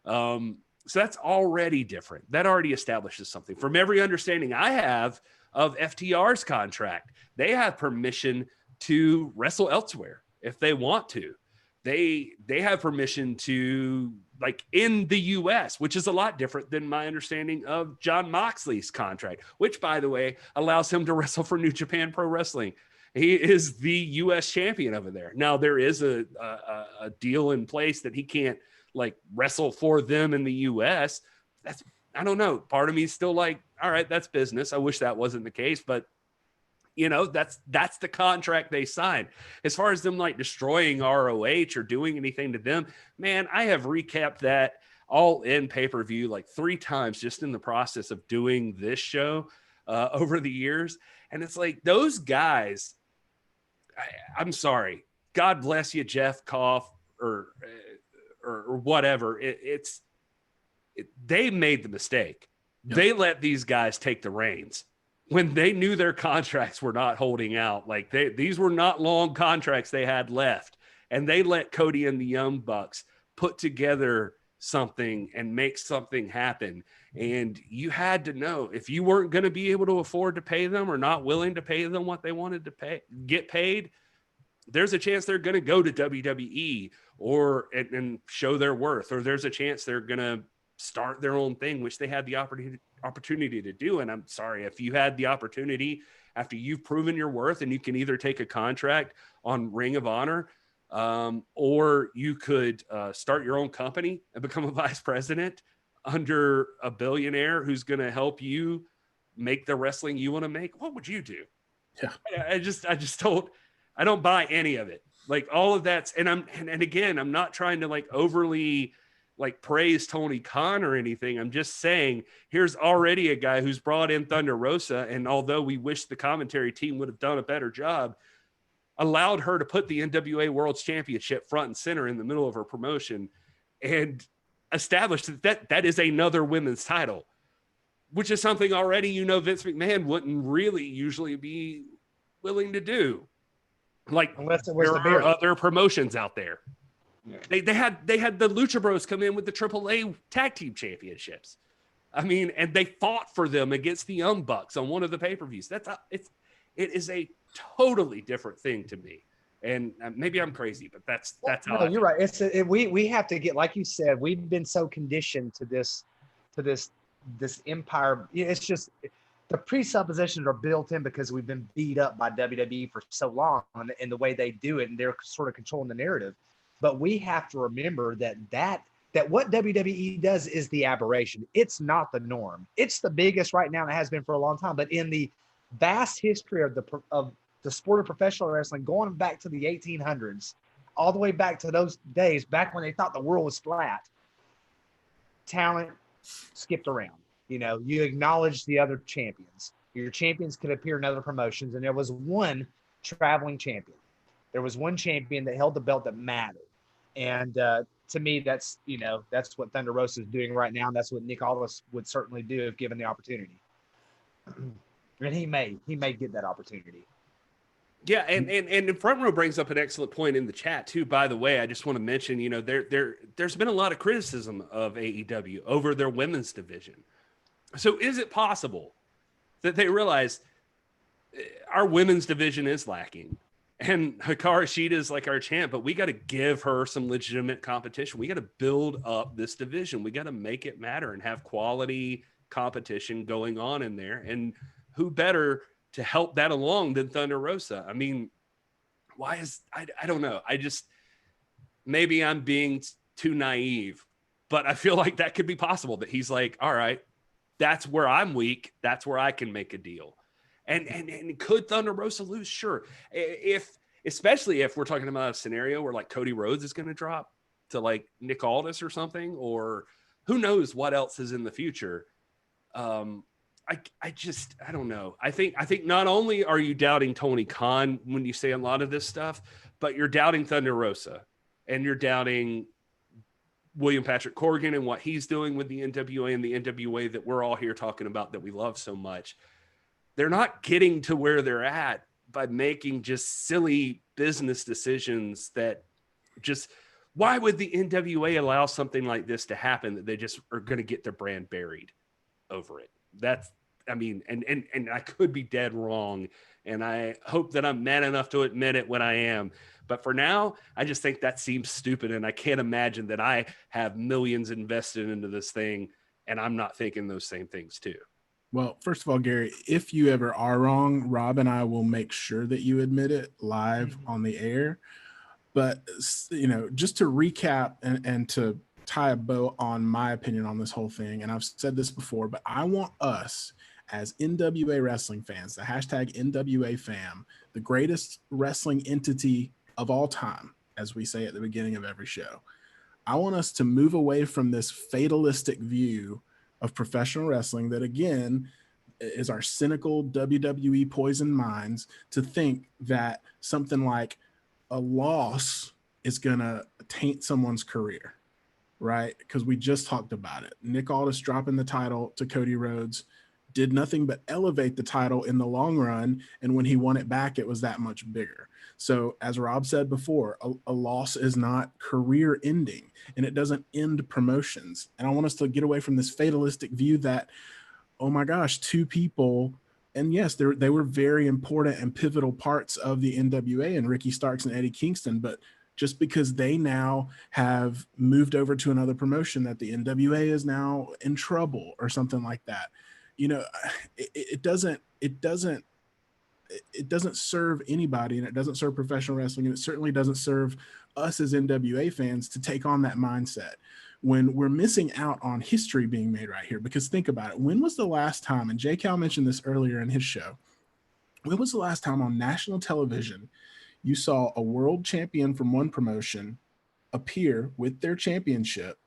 So that's already different. That already establishes something. From every understanding I have of FTR's contract, they have permission to wrestle elsewhere if they want to. They have permission to, like, in the US, which is a lot different than my understanding of Jon Moxley's contract, which, by the way, allows him to wrestle for New Japan Pro Wrestling. He is the US champion over there. Now, there is a deal in place that he can't, like, wrestle for them in the US. That's, I don't know. Part of me is still like, all right, that's business. I wish that wasn't the case, but you know, that's the contract they signed. As far as them like destroying ROH or doing anything to them, man, I have recapped that all in pay-per-view like 3 times just in the process of doing this show over the years. And it's like, those guys, I'm sorry, God bless you, Jeff Koff or whatever. They made the mistake. Yep. They let these guys take the reins when they knew their contracts were not holding out. Like, these were not long contracts they had left, and they let Cody and the Young Bucks put together something and make something happen. And you had to know, if you weren't going to be able to afford to pay them or not willing to pay them what they wanted to get paid, there's a chance they're going to go to WWE and show their worth, or there's a chance they're going to start their own thing, which they had the opportunity to do. And I'm sorry, if you had the opportunity after you've proven your worth, and you can either take a contract on Ring of Honor, or you could start your own company and become a vice president under a billionaire who's going to help you make the wrestling you want to make, what would you do? Yeah. I don't buy any of it. Like, all of that's, and again, I'm not trying to like overly like praise Tony Khan or anything. I'm just saying, here's already a guy who's brought in Thunder Rosa, and although we wish the commentary team would have done a better job, allowed her to put the NWA World's Championship front and center in the middle of her promotion, and established that is another women's title, which is something already, you know, Vince McMahon wouldn't really usually be willing to do. Like, unless it was there are other promotions out there. Yeah. They had the Lucha Bros come in with the AAA tag team championships. I mean, and they fought for them against the Young Bucks on one of the pay-per-views. It is a totally different thing to me. And maybe I'm crazy, but that's how. No, you're right. We have to get, like you said, we've been so conditioned to this empire. It's just the presuppositions are built in because we've been beat up by WWE for so long and the way they do it, and they're sort of controlling the narrative. But we have to remember that what WWE does is the aberration. It's not the norm. It's the biggest right now, and it has been for a long time. But in the vast history of the sport of professional wrestling, going back to the 1800s, all the way back to those days, back when they thought the world was flat, talent skipped around. You know, you acknowledge the other champions. Your champions could appear in other promotions, and there was one traveling champion. There was one champion that held the belt that mattered. And to me, that's what Thunder Rosa is doing right now, and that's what Nick Aldis would certainly do if given the opportunity. And he may get that opportunity. Yeah, and Front Row brings up an excellent point in the chat too. By the way, I just want to mention, you know, there's been a lot of criticism of AEW over their women's division. So is it possible that they realize our women's division is lacking? And Hikaru Shida is like our champ, but we got to give her some legitimate competition. We got to build up this division. We got to make it matter and have quality competition going on in there. And who better to help that along than Thunder Rosa? I mean, why is I don't know. I just, maybe I'm being too naive, but I feel like that could be possible, that he's like, all right, that's where I'm weak. That's where I can make a deal. And could Thunder Rosa lose? Sure. Especially if we're talking about a scenario where like Cody Rhodes is going to drop to like Nick Aldis or something, or who knows what else is in the future. I don't know. I think not only are you doubting Tony Khan when you say a lot of this stuff, but you're doubting Thunder Rosa, and you're doubting William Patrick Corgan and what he's doing with the NWA and the NWA that we're all here talking about that we love so much. They're not getting to where they're at by making just silly business decisions that just, why would the NWA allow something like this to happen, that they just are going to get their brand buried over it? That's, I mean, and I could be dead wrong, and I hope that I'm man enough to admit it when I am. But for now, I just think that seems stupid, and I can't imagine that I have millions invested into this thing and I'm not thinking those same things too. Well, first of all, Gary, if you ever are wrong, Rob and I will make sure that you admit it live on the air. But, you know, just to recap and to tie a bow on my opinion on this whole thing, and I've said this before, but I want us as NWA wrestling fans, the hashtag NWA fam, the greatest wrestling entity of all time, as we say at the beginning of every show. I want us to move away from this fatalistic view of professional wrestling that, again, is our cynical WWE poisoned minds, to think that something like a loss is going to taint someone's career, right? Because we just talked about it. Nick Aldis dropping the title to Cody Rhodes did nothing but elevate the title in the long run. And when he won it back, it was that much bigger. So as Rob said before, a loss is not career ending, and it doesn't end promotions. And I want us to get away from this fatalistic view that, oh my gosh, two people, and yes, they were very important and pivotal parts of the NWA, and Ricky Starks and Eddie Kingston, but just because they now have moved over to another promotion, that the NWA is now in trouble or something like that. You know, it doesn't serve anybody, and it doesn't serve professional wrestling, and it certainly doesn't serve us as NWA fans to take on that mindset when we're missing out on history being made right here. Because think about it. When was the last time, and J. Cal mentioned this earlier in his show, when was the last time on national television you saw a world champion from one promotion appear with their championship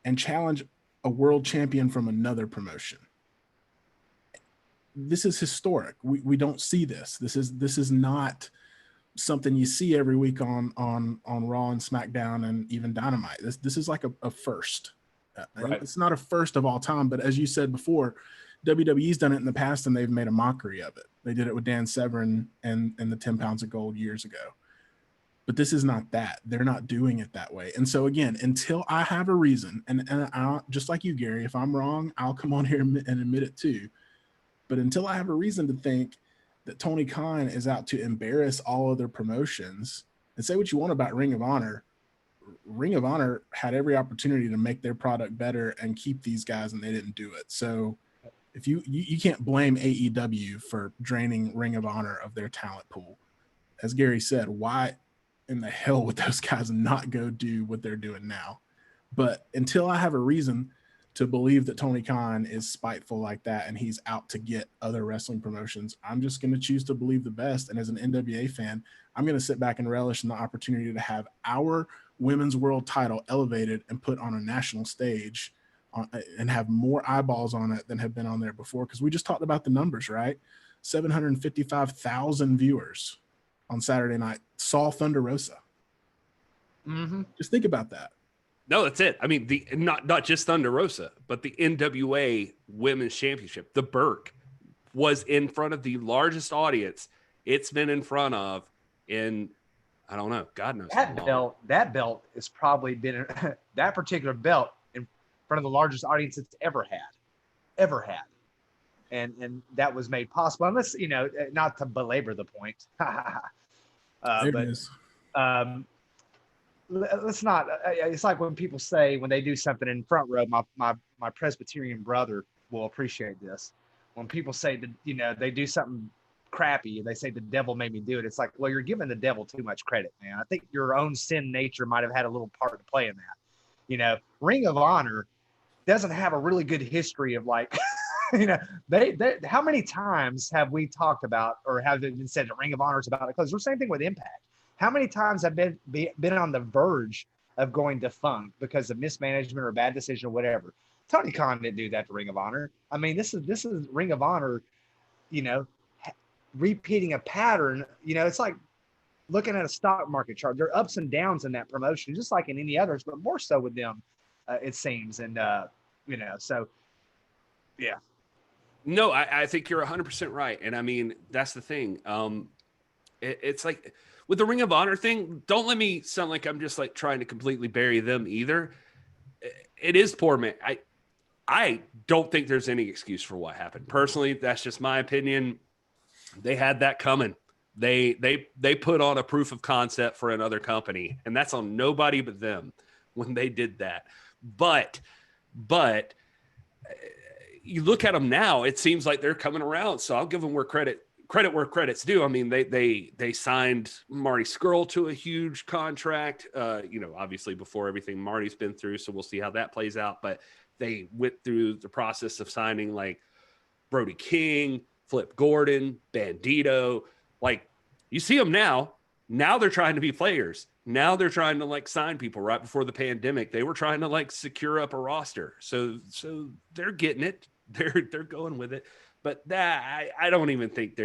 and challenge a world champion from another promotion? This is historic. We don't see this. This is not something you see every week on Raw and SmackDown and even Dynamite. This is like a first. Right. It's not a first of all time, but as you said before, WWE's done it in the past and they've made a mockery of it. They did it with Dan Severn and the 10 pounds of gold years ago. But this is not that. They're not doing it that way. And so again, until I have a reason, and I'll, just like you, Gary, if I'm wrong, I'll come on here and admit it too. But until I have a reason to think that Tony Khan is out to embarrass all other promotions, and say what you want about Ring of Honor, Ring of Honor had every opportunity to make their product better and keep these guys, and they didn't do it. So if you can't blame AEW for draining Ring of Honor of their talent pool. As Gary said, why in the hell would those guys not go do what they're doing now? But until I have a reason to believe that Tony Khan is spiteful like that and he's out to get other wrestling promotions, I'm just going to choose to believe the best. And as an NWA fan, I'm going to sit back and relish in the opportunity to have our women's world title elevated and put on a national stage and have more eyeballs on it than have been on there before. Because we just talked about the numbers, right? 755,000 viewers on Saturday night saw Thunder Rosa. Mm-hmm. Just think about that. No, that's it. I mean, not just Thunder Rosa, but the NWA Women's Championship, the Burke, was in front of the largest audience it's been in front of in, I don't know, God knows how long. That belt has probably been that particular belt in front of the largest audience it's ever had. And that was made possible, unless, not to belabor the point. Let's not. It's like when people say, when they do something in front row, my Presbyterian brother will appreciate this. When people say that, they do something crappy and they say the devil made me do it, it's like, well, you're giving the devil too much credit, man. I think your own sin nature might have had a little part to play in that. Ring of Honor doesn't have a really good history of like, they how many times have we talked about, or have it been said that Ring of Honor is about it? Because the same thing with Impact. How many times have been on the verge of going defunct because of mismanagement or bad decision or whatever? Tony Khan didn't do that to Ring of Honor. I mean, this is Ring of Honor, repeating a pattern. It's like looking at a stock market chart. There are ups and downs in that promotion, just like in any others, but more so with them, it seems. And so yeah. No, I think you're 100% right. And I mean, that's the thing. It's like with the Ring of Honor thing, don't let me sound like I'm just like trying to completely bury them either. It is poor man. I don't think there's any excuse for what happened. Personally, that's just my opinion. They had that coming. They put on a proof of concept for another company, and that's on nobody but them when they did that. But you look at them now, it seems like they're coming around. So I'll give them credit where credit's due. I mean, they signed Marty Scurll to a huge contract, obviously before everything Marty's been through. So we'll see how that plays out. But they went through the process of signing like Brody King, Flip Gordon, Bandito. Like, you see them now. Now they're trying to be players. Now they're trying to like sign people. Right before the pandemic, they were trying to like secure up a roster. So they're getting it. They're going with it. But that I don't even think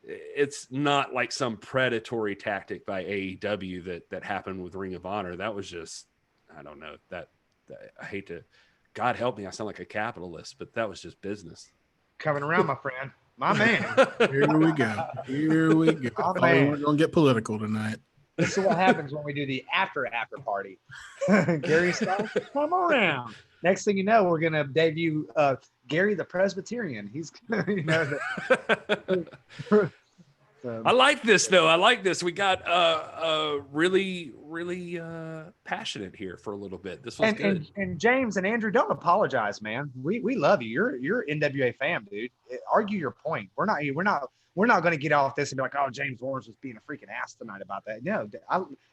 it's not like some predatory tactic by AEW that happened with Ring of Honor. That was just, I don't know, that I hate to, God help me, I sound like a capitalist, but that was just business. Coming around, my friend. My man. Here we go. My man. We're going to get political tonight. This is what happens when we do the after party. Gary Styles, come around. Next thing you know, we're going to debut Gary the Presbyterian. He's, I like this though. I like this. We got really, really passionate here for a little bit. This was good. And James and Andrew, don't apologize, man. We love you. You're NWA fan, dude. Argue your point. We're not going to get off this and be like, oh, James Lawrence was being a freaking ass tonight about that. No,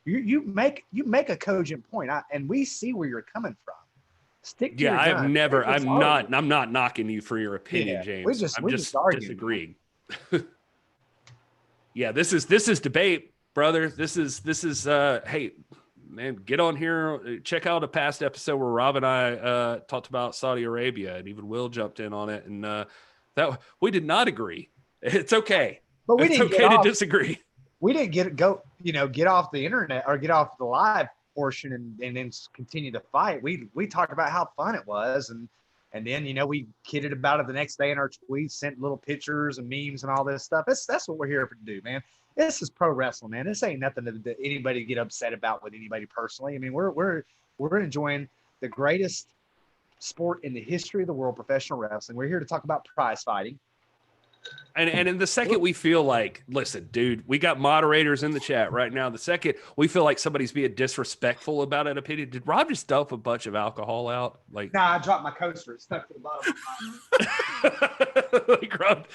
you make a cogent point, and we see where you're coming from. Stick to your gun. I'm not knocking you for your opinion, James. I'm just disagreeing. Yeah, this is debate, brother. This is hey, man, get on here, check out a past episode where Rob and I talked about Saudi Arabia, and even Will jumped in on it, and that we did not agree. It's okay. But it's okay to disagree. We didn't get off the internet or get off the live portion and then continue to fight. We talked about how fun it was, and then we kidded about it the next day in our tweets, sent little pictures and memes and all this stuff. That's what we're here to do, man. This is pro wrestling, man. This ain't nothing that anybody get upset about with anybody personally. I mean, we're enjoying the greatest sport in the history of the world, professional wrestling. We're here to talk about prize fighting. And in the second we feel like, listen, dude, we got moderators in the chat right now. The second we feel like somebody's being disrespectful about an opinion, did Rob just dump a bunch of alcohol out? Like, nah, I dropped my coaster. It's stuck to the bottom of my like, Rob.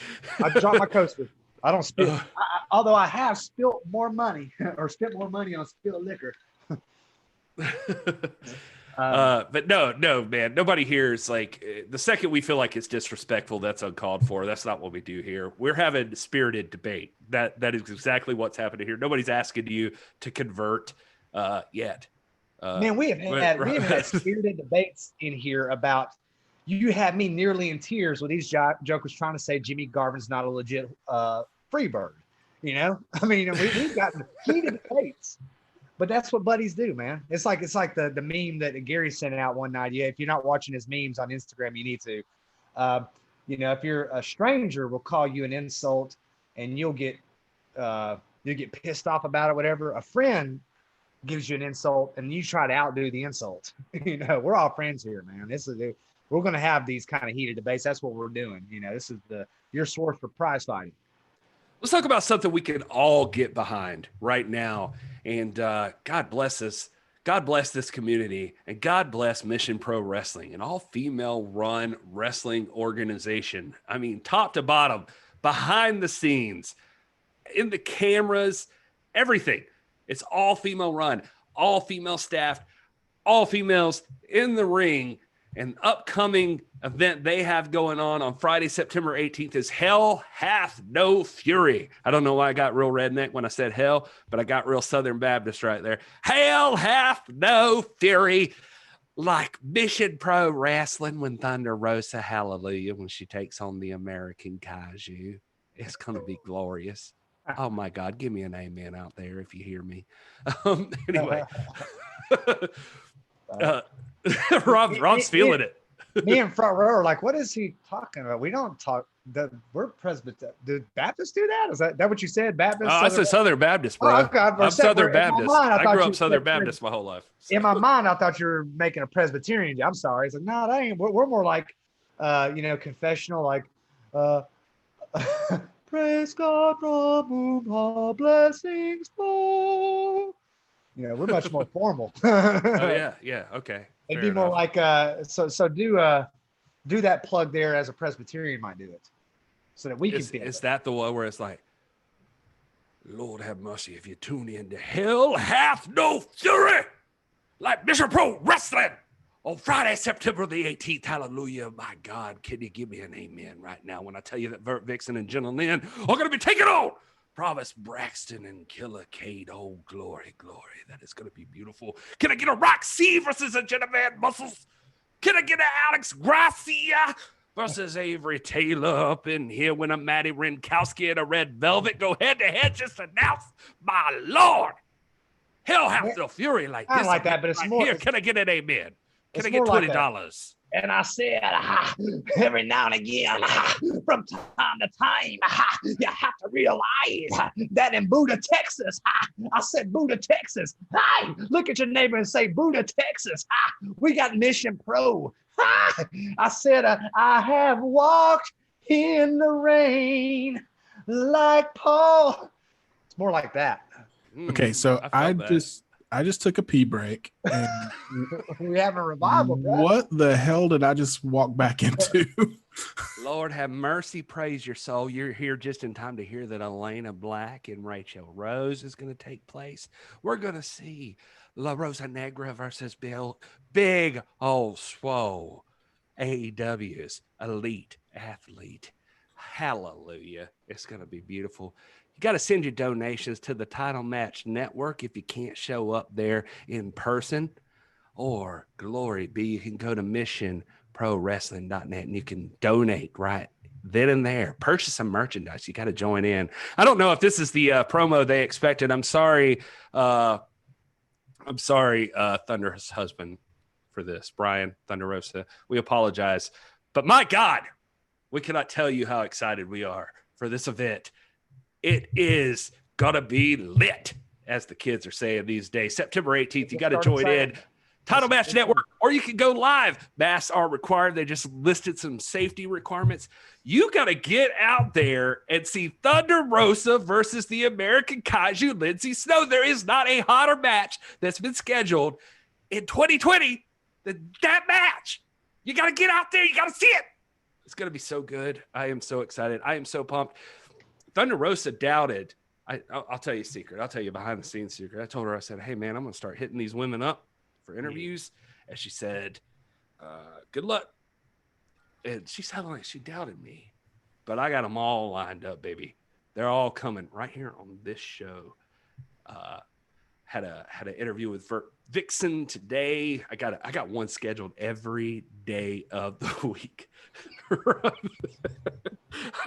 I dropped my coaster. I don't spill. Although I have spilled more money or spent more money on spilled liquor. But no, man, nobody here is like, the second we feel like it's disrespectful, that's uncalled for. That's not what we do here. We're having spirited debate. That is exactly what's happening here. Nobody's asking you to convert yet. Man, we have had spirited debates in here about, you had me nearly in tears with these jokers trying to say Jimmy Garvin's not a legit free bird. I mean, we've gotten heated debates. But that's what buddies do, man. It's like the meme that Gary sent out one night. Yeah, if you're not watching his memes on Instagram, you need to. If you're a stranger, we'll call you an insult. and you'll get pissed off about it, whatever. A friend gives you an insult and you try to outdo the insult. You know, we're all friends here, man. We're going to have these kind of heated debates. That's what we're doing. You know, this is your source for prize fighting. Let's talk about something we can all get behind right now. And God bless us. God bless this community, and God bless Mission Pro Wrestling, an all-female run wrestling organization. I mean, top to bottom, behind the scenes, in the cameras, everything. It's all female run, all female staffed, all females in the ring. An upcoming event they have going on Friday, September 18th is Hell Hath No Fury. I don't know why I got real redneck when I said hell, but I got real Southern Baptist right there. Hell Hath No Fury, like Mission Pro Wrestling when Thunder Rosa, hallelujah, when she takes on the American Kaiju. It's going to be glorious. Oh my God, give me an amen out there if you hear me. Anyway. Rob's feeling it. Me and front row are like, what is he talking about? We don't talk. We're Presbyterian. Did Baptists do that? Is that what you said? Baptist? I said Southern Baptist, bro. Oh, I'm Southern Baptist. I grew up Southern Baptist my whole life. So. In my mind, I thought you were making a Presbyterian. I'm sorry. It's like, no, that ain't. We're more like, confessional, like, praise God from whom all blessings flow. You know, we're much more formal. Oh yeah, okay. It'd be more like so do that plug there as a Presbyterian might do it, so that we can. Is that the one where it's like, Lord have mercy if you tune in to Hell Hath No Fury, like Mission Pro Wrestling on Friday, September the 18th. Hallelujah, my God, can you give me an amen right now when I tell you that Vert Vixen and Gentle Lynn are going to be taking on Promise Braxton and Killer Kate. Oh, glory, glory. That is going to be beautiful. Can I get a Roxy versus a Genevieve Muscles? Can I get an Alex Gracia versus Avery Taylor up in here when a Maddie Rinkowski in a red velvet go head-to-head? Just announce, my Lord, Hell Hath No Fury like this. I like that, but it's more. Here, can I get an amen? Can I get $20? And I said, every now and again, from time to time, you have to realize that in Buda, Texas, I said Buda, Texas. Hey, look at your neighbor and say Buda, Texas. We got Mission Pro. I said, I have walked in the rain like Paul. It's more like that. Okay, so I just took a pee break. And we have a revival, bro. What the hell did I just walk back into? Lord have mercy, praise your soul. You're here just in time to hear that Elena Black and Rachel Rose is going to take place. We're going to see La Rosa Negra versus Big Old Swole, AEW's elite athlete. Hallelujah. It's going to be beautiful. You got to send your donations to the Title Match Network if you can't show up there in person. Or, glory be, you can go to missionprowrestling.net and you can donate right then and there. Purchase some merchandise. You got to join in. I don't know if this is the promo they expected. I'm sorry, Thunder's husband, for this. Brian, Thunder Rosa. We apologize. But my God, we cannot tell you how excited we are for this event. It is gonna be lit, as the kids are saying these days. September 18th, you got to join in. Title Match Network, or you can go live. Masks are required. They just listed some safety requirements. You got to get out there and see Thunder Rosa versus the American Kaiju Lindsay Snow. There is not a hotter match that's been scheduled in 2020 than that match. You got to get out there. You got to see it. It's going to be so good. I am so excited. I am so pumped. Thunder Rosa doubted. I'll tell you a secret. I'll tell you a behind-the-scenes secret. I told her, I said, hey, man, I'm going to start hitting these women up for interviews. And she said, good luck. And she sounded like she doubted me. But I got them all lined up, baby. They're all coming right here on this show. Had an interview with Vixen today. I got one scheduled every day of the week.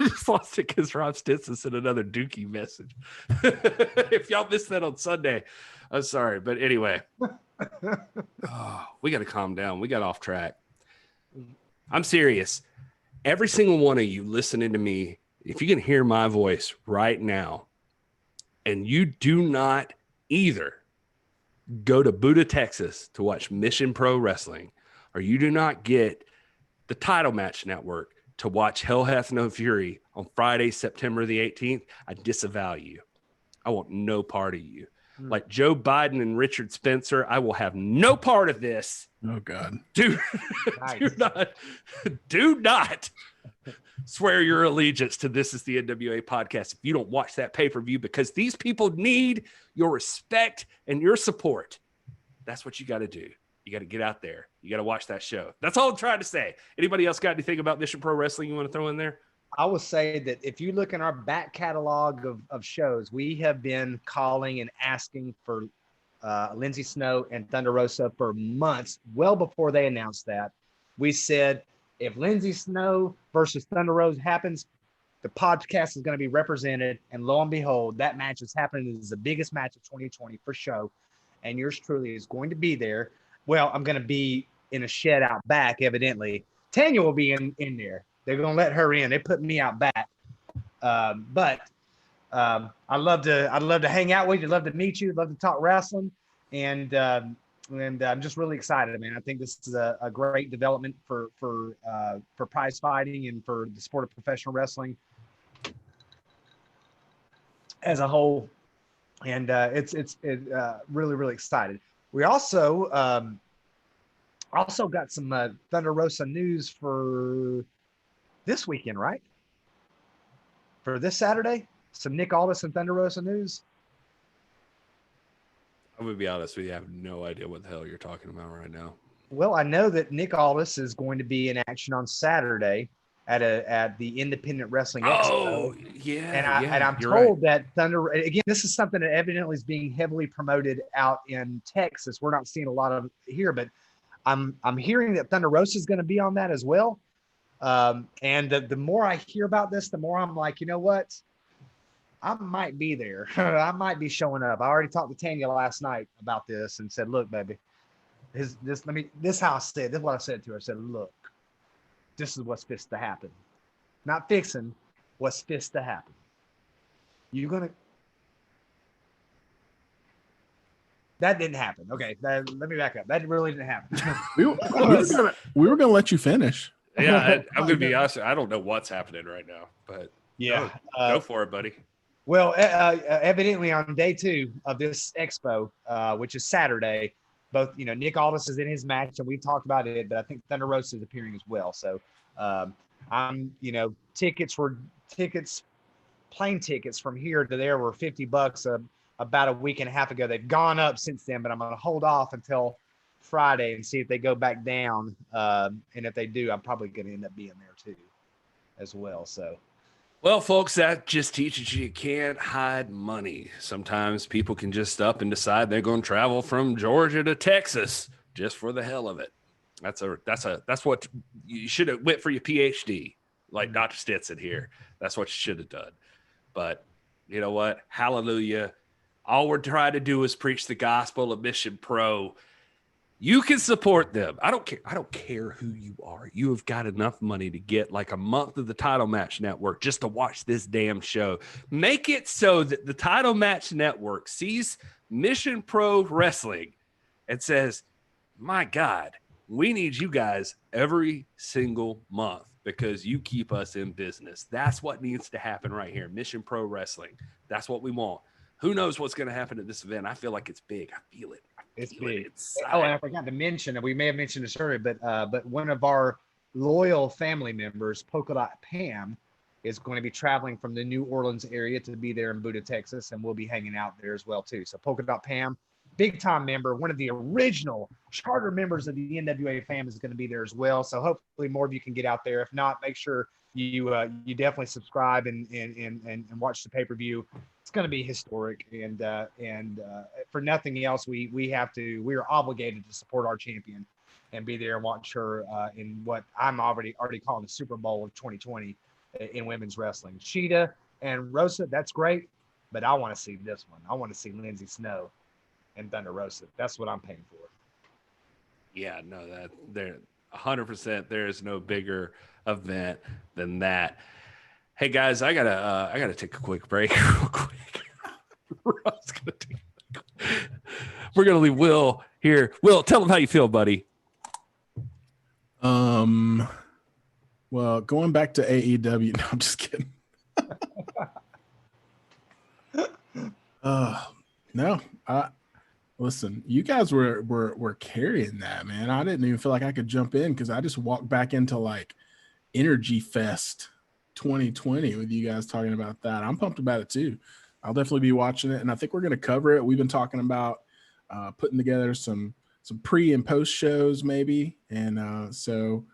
I just lost it because Rob Stinson sent another Dookie message. If y'all missed that on Sunday, I'm sorry. But anyway, we got to calm down. We got off track. I'm serious. Every single one of you listening to me, if you can hear my voice right now and you do not either go to Buda, Texas to watch Mission Pro Wrestling, or you do not get the Title Match Network to watch Hell Hath No Fury on Friday, September the 18th, I disavow you. I want no part of you. Like Joe Biden and Richard Spencer, I will have no part of this. Oh, God. Do not swear your allegiance to This Is the NWA podcast if you don't watch that pay-per-view, because these people need your respect and your support. That's what you got to do. You got to get out there. You got to watch that show. That's all I'm trying to say. Anybody else got anything about Mission Pro Wrestling you want to throw in there? I will say that if you look in our back catalog of shows, we have been calling and asking for Lindsay Snow and Thunder Rosa for months, well before they announced that. We said, if Lindsay Snow versus Thunder Rosa happens, the podcast is going to be represented. And lo and behold, that match is happening. It is the biggest match of 2020 for show. And yours truly is going to be there. Well, I'm going to be in a shed out back, evidently. Tanya will be in there. They're going to let her in. They put me out back. But I'd love to hang out with you. I'd love to meet you. I'd love to talk wrestling. And I'm just really excited, man. I think this is a great development for prize fighting and for the sport of professional wrestling as a whole. And it's really, really excited. We also got some Thunder Rosa news for this weekend, right? For this Saturday, some Nick Aldis and Thunder Rosa news. I'm going to be honest with you. I have no idea what the hell you're talking about right now. Well, I know that Nick Aldis is going to be in action on Saturday at the Independent Wrestling Expo. Oh, yeah. And I'm told that Thunder, again, this is something that evidently is being heavily promoted out in Texas. We're not seeing a lot of it here, but I'm hearing that Thunder Rosa is going to be on that as well. And the more I hear about this, the more I'm like, you know what? I might be there. I might be showing up. I already talked to Tanya last night about this and said, look, baby, this is how I said, this is what I said to her. I said, look, this is what's fixed to happen. Not fixing, what's fixed to happen. You're going to, that didn't happen. Okay. Let me back up. That really didn't happen. we were gonna let you finish. Yeah, I'm going to be honest. I don't know what's happening right now, but yeah, go for it, buddy. Well, evidently on day 2 of this expo, which is Saturday, both, Nick Aldis is in his match and we've talked about it, but I think Thunder Rosa is appearing as well. So plane tickets from here to there were $50 about a week and a half ago. They've gone up since then, but I'm going to hold off until Friday and see if they go back down. And if they do, I'm probably going to end up being there too as well. So. Well, folks, that just teaches you can't hide money. Sometimes people can just up and decide they're going to travel from Georgia to Texas just for the hell of it. That's what you should have went for your PhD, like Dr. Stetson here. That's what you should have done. But you know what? Hallelujah. All we're trying to do is preach the gospel of Mission Pro. You can support them. I don't care who you are. You have got enough money to get like a month of the Title Match Network just to watch this damn show. Make it so that the Title Match Network sees Mission Pro Wrestling and says, my God, we need you guys every single month because you keep us in business. That's what needs to happen right here. Mission Pro Wrestling. That's what we want. Who knows what's going to happen at this event? I feel like it's big. I feel it. It's big. Oh, and I forgot to mention, and we may have mentioned this earlier, but one of our loyal family members, Polka Dot Pam, is going to be traveling from the New Orleans area to be there in Buda, Texas, and we'll be hanging out there as well too. So Polka Dot Pam, big time member, one of the original charter members of the NWA fam, is going to be there as well. So hopefully more of you can get out there. If not, make sure you definitely subscribe and watch the pay-per-view. It's going to be historic, and for nothing else, we are obligated to support our champion and be there and watch her in what I'm already calling the Super Bowl of 2020 in women's wrestling. Sheeta and Rosa, that's great, but I want to see this one. I want to see Lindsay Snow and Thunder Rosa. That's what I'm paying for. Yeah, no, that there 100%. There is no bigger event than that. Hey guys, I gotta take a quick break real quick. We're gonna leave Will here. Will, tell him how you feel, buddy. Well, going back to AEW, no, I'm just kidding. No, listen, you guys were carrying that, man. I didn't even feel like I could jump in because I just walked back into like Energy Fest 2020 with you guys talking about that. I'm pumped about it too. I'll definitely be watching it, and I think we're going to cover it. We've been talking about putting together some pre and post shows maybe, and so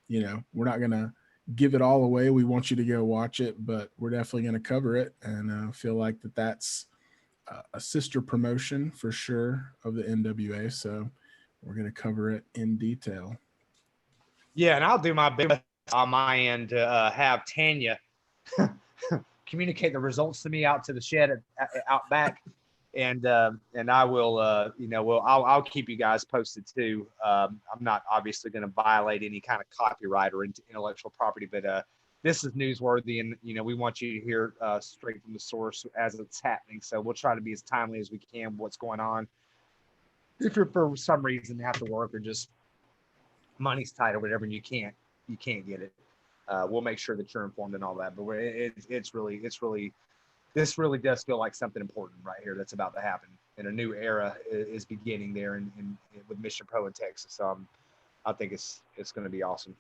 we're not going to give it all away. We want you to go watch it, but we're definitely going to cover it, and feel like that's a sister promotion for sure of the NWA. So we're going to cover it in detail. Yeah, and I'll do my best on my end to have Tanya communicate the results to me out to the shed out back, and I will I'll keep you guys posted too. I'm not obviously going to violate any kind of copyright or intellectual property, but this is newsworthy, and we want you to hear straight from the source as it's happening. So we'll try to be as timely as we can what's going on. If you're for some reason have to work or just money's tight or whatever, and you can't get it, we'll make sure that you're informed and all that. But this really does feel like something important right here that's about to happen, and a new era is beginning there in with Mission Pro in Texas. So I think it's going to be awesome.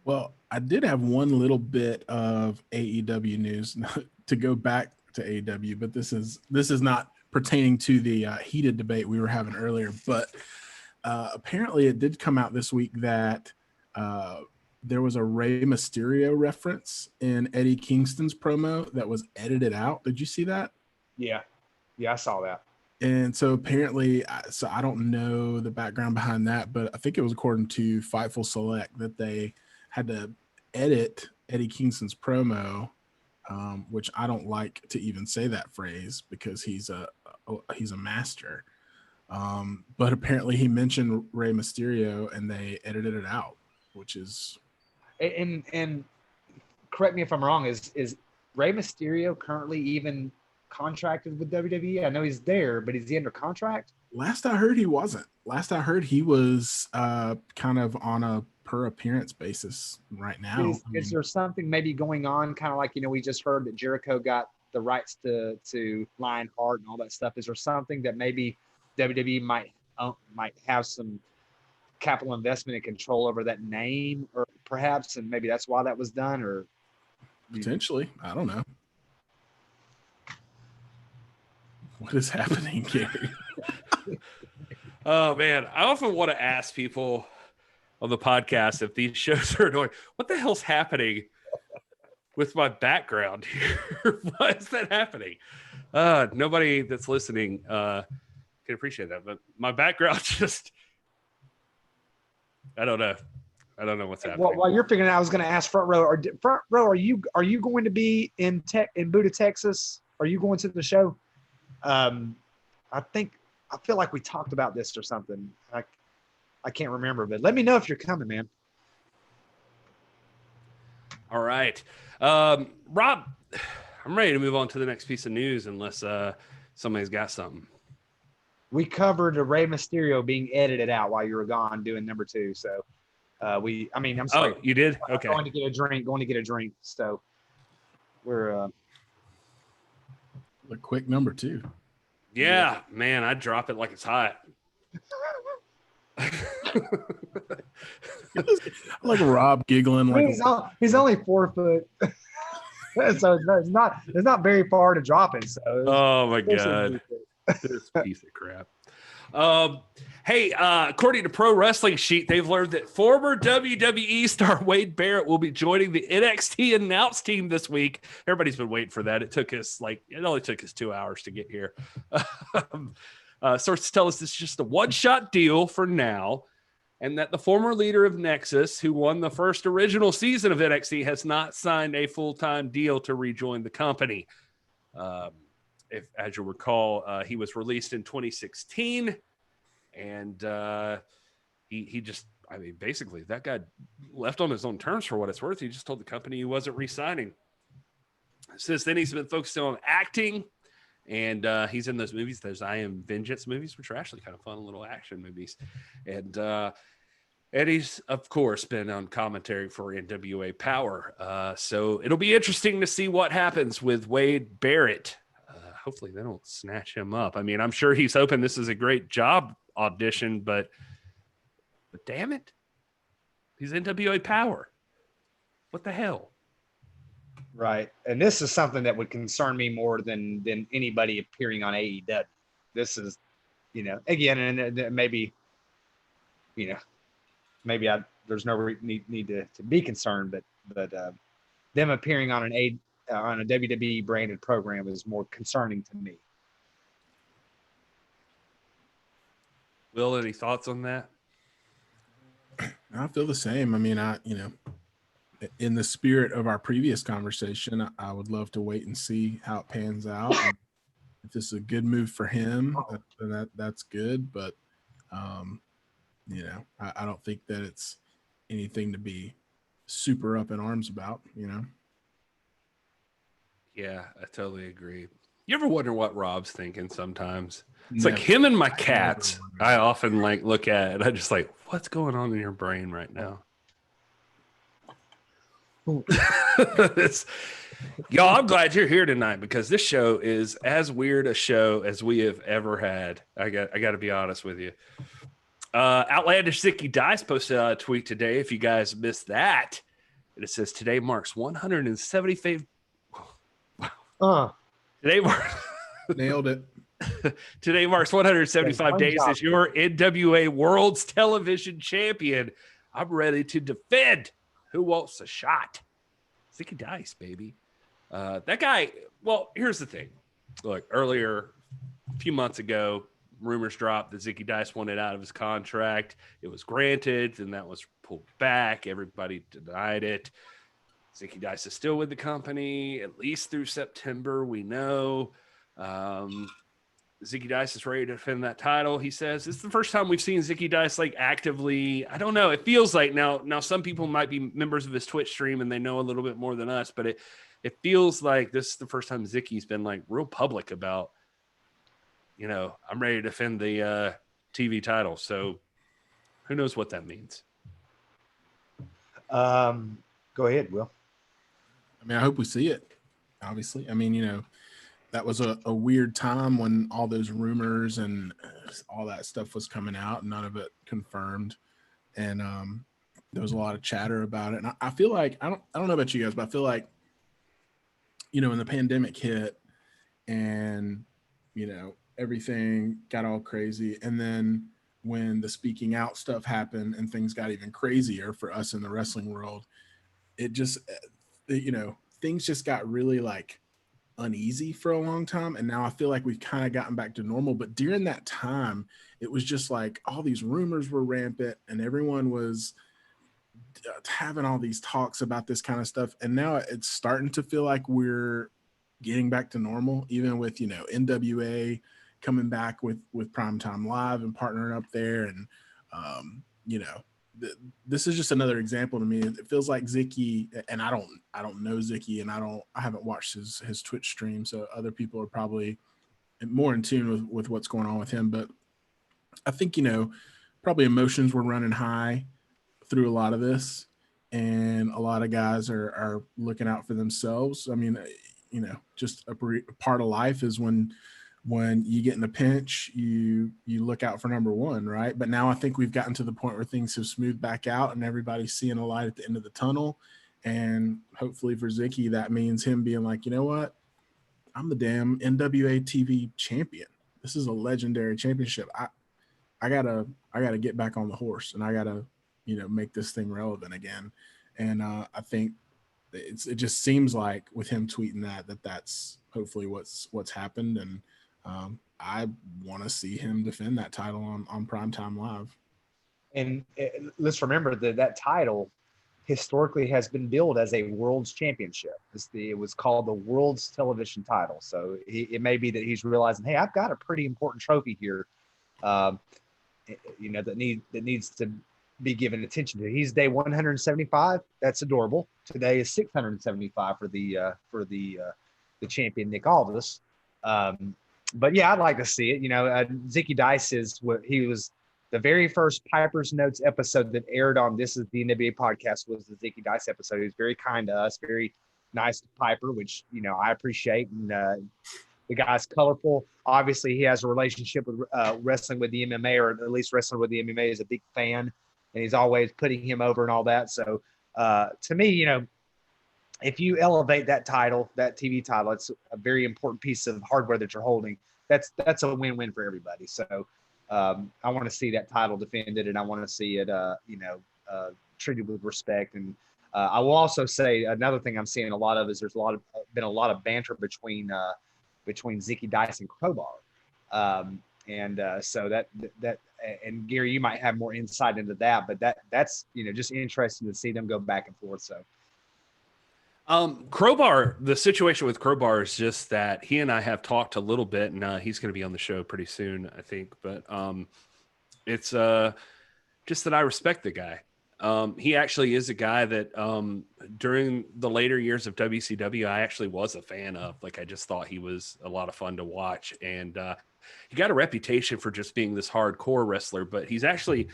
Well, I did have one little bit of AEW news to go back to AEW, but this is not pertaining to the heated debate we were having earlier. But apparently, it did come out this week that there was a Rey Mysterio reference in Eddie Kingston's promo that was edited out. Did you see that? Yeah, I saw that. And so apparently, so I don't know the background behind that, but I think it was according to Fightful Select that they had to edit Eddie Kingston's promo, which I don't like to even say that phrase because he's a master. But apparently he mentioned Rey Mysterio and they edited it out, which is. And correct me if I'm wrong, is Rey Mysterio currently even contracted with WWE? I know he's there, but is he under contract? Last I heard, he wasn't. Last I heard, he was kind of on a per appearance basis right now. Is there something maybe going on, kind of like, we just heard that Jericho got the rights to Lionheart and all that stuff. Is there something that maybe WWE might have some capital investment and control over that name, or perhaps, and maybe that's why that was done, or potentially, I don't know. What is happening, Gary? Oh man, I often want to ask people on the podcast if these shows are annoying. What the hell's happening with my background here? Why is that happening? Nobody that's listening can appreciate that, but my background just, I don't know what's happening. While you're figuring out, I was going to ask Front Row. Are you going to be in Buda, Texas? Are you going to the show? I feel like we talked about this or something. I can't remember, but let me know if you're coming, man. All right. Rob, I'm ready to move on to the next piece of news unless somebody's got something. We covered a Rey Mysterio being edited out while you were gone doing number 2. So I'm sorry. Oh, you did? Okay. Going to get a drink. So we're a quick number 2. Yeah, man, I'd drop it like it's hot. Like Rob giggling. Like he's only 4 foot, so it's not very far to drop it. So oh my god, this piece of crap. Hey, according to Pro Wrestling Sheet, they've learned that former WWE star Wade Barrett will be joining the NXT announce team this week. Everybody's been waiting for that. It only took us 2 hours to get here. Sources tell us this is just a one-shot deal for now, and that the former leader of Nexus, who won the first original season of NXT, has not signed a full-time deal to rejoin the company. If, as you'll recall, he was released in 2016, and he just I mean, basically, that guy left on his own terms for what it's worth. He just told the company he wasn't re-signing. Since then, he's been focused on acting, and he's in those movies, those I Am Vengeance movies, which are actually kind of fun little action movies. And he's, of course, been on commentary for NWA Power. So it'll be interesting to see what happens with Wade Barrett. Hopefully they don't snatch him up. I mean, I'm sure he's hoping this is a great job audition, but damn it, he's NWA Power. What the hell? Right. And this is something that would concern me more than anybody appearing on AEW. This is, again, and maybe, maybe there's no need to be concerned, but them appearing on a WWE branded program is more concerning to me. Will, any thoughts on that? I feel the same. I mean, in the spirit of our previous conversation, I would love to wait and see how it pans out. And if this is a good move for him, then that's good. But, I don't think that it's anything to be super up in arms about, Yeah, I totally agree. You ever wonder what Rob's thinking sometimes? It's Never. like him and my cats. I often look at it. I just what's going on in your brain right now? Y'all, I'm glad you're here tonight because this show is as weird a show as we have ever had. I got to be honest with you. Outlandish Zicky Dice posted a tweet today. If you guys missed that, it says today marks 175. Today marks nailed it. Today marks 175 days as your NWA World's Television Champion. I'm ready to defend. Who wants a shot? Zicky Dice, baby. That guy, well, here's the thing. Look, earlier, a few months ago, rumors dropped that Zicky Dice wanted out of his contract. It was granted, and that was pulled back. Everybody denied it. Zicky Dice is still with the company, at least through September, we know. Zicky Dice is ready to defend that title, he says. It's the first time we've seen Zicky Dice actively. I don't know. It feels like now some people might be members of his Twitch stream and they know a little bit more than us, but it feels like this is the first time Zicky's been real public about, I'm ready to defend the TV title. So who knows what that means? Go ahead, Will. I mean, I hope we see it, obviously. I mean, that was a weird time when all those rumors and all that stuff was coming out, none of it confirmed. And there was a lot of chatter about it. And I feel like, I don't know about you guys, but I feel like, when the pandemic hit and, everything got all crazy. And then when the speaking out stuff happened and things got even crazier for us in the wrestling world, it just, things just got really uneasy for a long time. And now I feel like we've kind of gotten back to normal. But during that time, it was just all these rumors were rampant and everyone was having all these talks about this kind of stuff. And now it's starting to feel like we're getting back to normal, even with, NWA coming back with Primetime Live and partnering up there. And, this is just another example to me. It feels like Zicky, and I don't know Zicky, and I haven't watched his Twitch stream, so other people are probably more in tune with what's going on with him. But I think probably emotions were running high through a lot of this, and a lot of guys are looking out for themselves. I mean, just a part of life is when you get in a pinch, you look out for number one, right? But now I think we've gotten to the point where things have smoothed back out and everybody's seeing a light at the end of the tunnel. And hopefully for Zicky, that means him being like, you know what? I'm the damn NWA TV champion. This is a legendary championship. I gotta get back on the horse and I gotta, make this thing relevant again. And I think it just seems like with him tweeting that's hopefully what's happened. And I want to see him defend that title on Primetime Live. And let's remember that title historically has been billed as a world's championship. It was called the World's Television title. So it may be that he's realizing, hey, I've got a pretty important trophy here, that needs to be given attention to. He's day 175. That's adorable. Today is 675 for the champion Nick Aldis. But yeah, I'd like to see it. Zicky Dice he was the very first Piper's Notes episode that aired on This Is the NWA podcast was the Zicky Dice episode. He was very kind to us, very nice to Piper, which I appreciate. And the guy's colorful. Obviously, he has a relationship with wrestling with the MMA, or at least wrestling with the MMA. Is a big fan, and he's always putting him over and all that. So to me, if you elevate that title, that TV title, it's a very important piece of hardware that you're holding. That's a win-win for everybody. So I want to see that title defended, and I want to see it, treated with respect. And I will also say another thing I'm seeing a lot of is there's been a lot of banter between Zicky Dice and Crowbar, so that and Gary, you might have more insight into that, but that's just interesting to see them go back and forth. So. Crowbar, the situation with Crowbar is just that he and I have talked a little bit, and he's going to be on the show pretty soon, I think. But it's just that I respect the guy. He actually is a guy that during the later years of WCW, I actually was a fan of. Like, I just thought he was a lot of fun to watch, and he got a reputation for just being this hardcore wrestler, but he's actually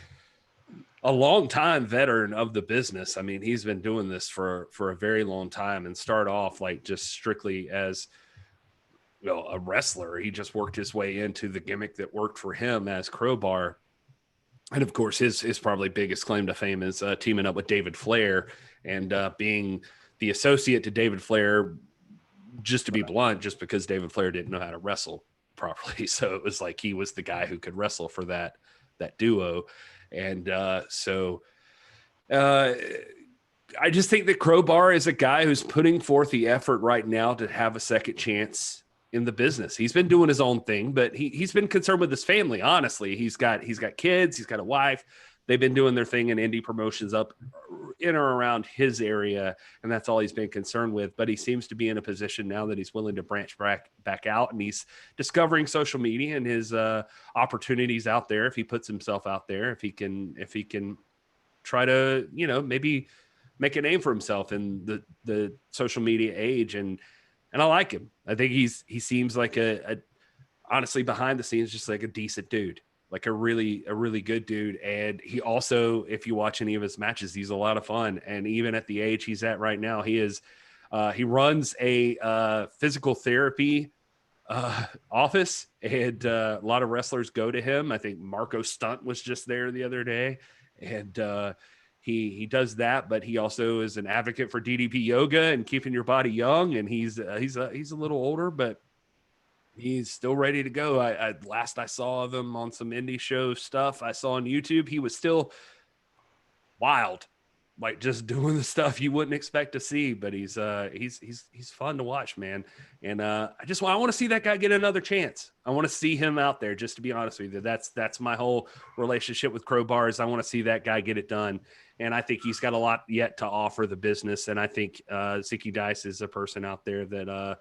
a long time veteran of the business. I mean, he's been doing this for a very long time, and start off like just strictly as a wrestler. He just worked his way into the gimmick that worked for him as Crowbar. And of course, his probably biggest claim to fame is teaming up with David Flair and being the associate to David Flair, just to be blunt, just because David Flair didn't know how to wrestle properly. So it was like he was the guy who could wrestle for that duo. And I just think that Crowbar is a guy who's putting forth the effort right now to have a second chance in the business. He's been doing his own thing, but he's been concerned with his family. Honestly, he's got kids, he's got a wife. They've been doing their thing in indie promotions up in or around his area, and that's all he's been concerned with. But he seems to be in a position now that he's willing to branch back out, and he's discovering social media and his opportunities out there. If he puts himself out there, if he can try to maybe make a name for himself in the social media age, and I like him. I think he seems like a honestly behind the scenes just like a decent dude. Like a really good dude. And he also, if you watch any of his matches, he's a lot of fun. And even at the age he's at right now, he runs a physical therapy office, and a lot of wrestlers go to him. I think Marco Stunt was just there the other day, and he does that, but he also is an advocate for DDP yoga and keeping your body young. And he's a little older, but he's still ready to go. Last I saw of him on some indie show stuff I saw on YouTube, he was still wild, like just doing the stuff you wouldn't expect to see. But he's fun to watch, man. And I want to see that guy get another chance. I want to see him out there. Just to be honest with you, that's my whole relationship with Crowbar. Is I want to see that guy get it done. And I think he's got a lot yet to offer the business. And I think Zicky Dice is a person out there that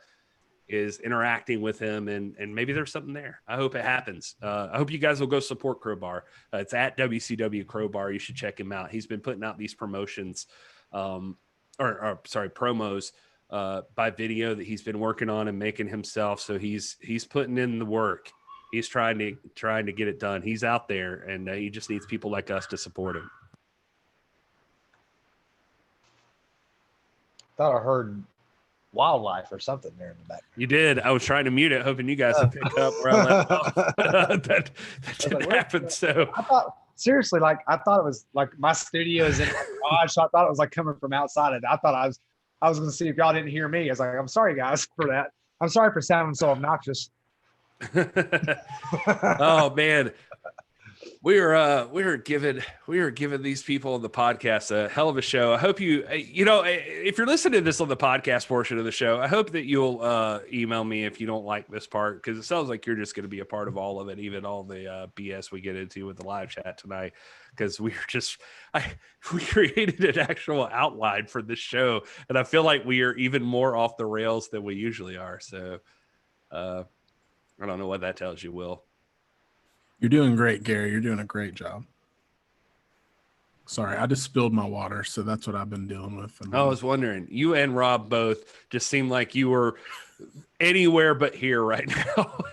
is interacting with him, and maybe there's something there. I hope it happens. I hope you guys will go support Crowbar. It's at WCW Crowbar. You should check him out. He's been putting out these promotions, promos by video that he's been working on and making himself. So he's putting in the work. He's trying to get it done. He's out there, and he just needs people like us to support him. Thought I heard wildlife or something there in the back. You did. I was trying to mute it, hoping you guys would pick up where I left off. that didn't happen. So I thought, seriously, like I thought it was like my studio is in my garage, so I thought it was like coming from outside. And I thought I was going to see if y'all didn't hear me. I was like, I'm sorry guys for that. I'm sorry for sounding so obnoxious. Oh man. We are giving these people on the podcast a hell of a show. I hope if you're listening to this on the podcast portion of the show, I hope that you'll email me if you don't like this part, because it sounds like you're just going to be a part of all of it, even all the BS we get into with the live chat tonight, because we created an actual outline for this show, and I feel like we are even more off the rails than we usually are. So I don't know what that tells you, Will. You're doing great, Gary. You're doing a great job. Sorry, I just spilled my water, so that's what I've been dealing with. I was wondering, you and Rob both just seem like you were anywhere but here right now.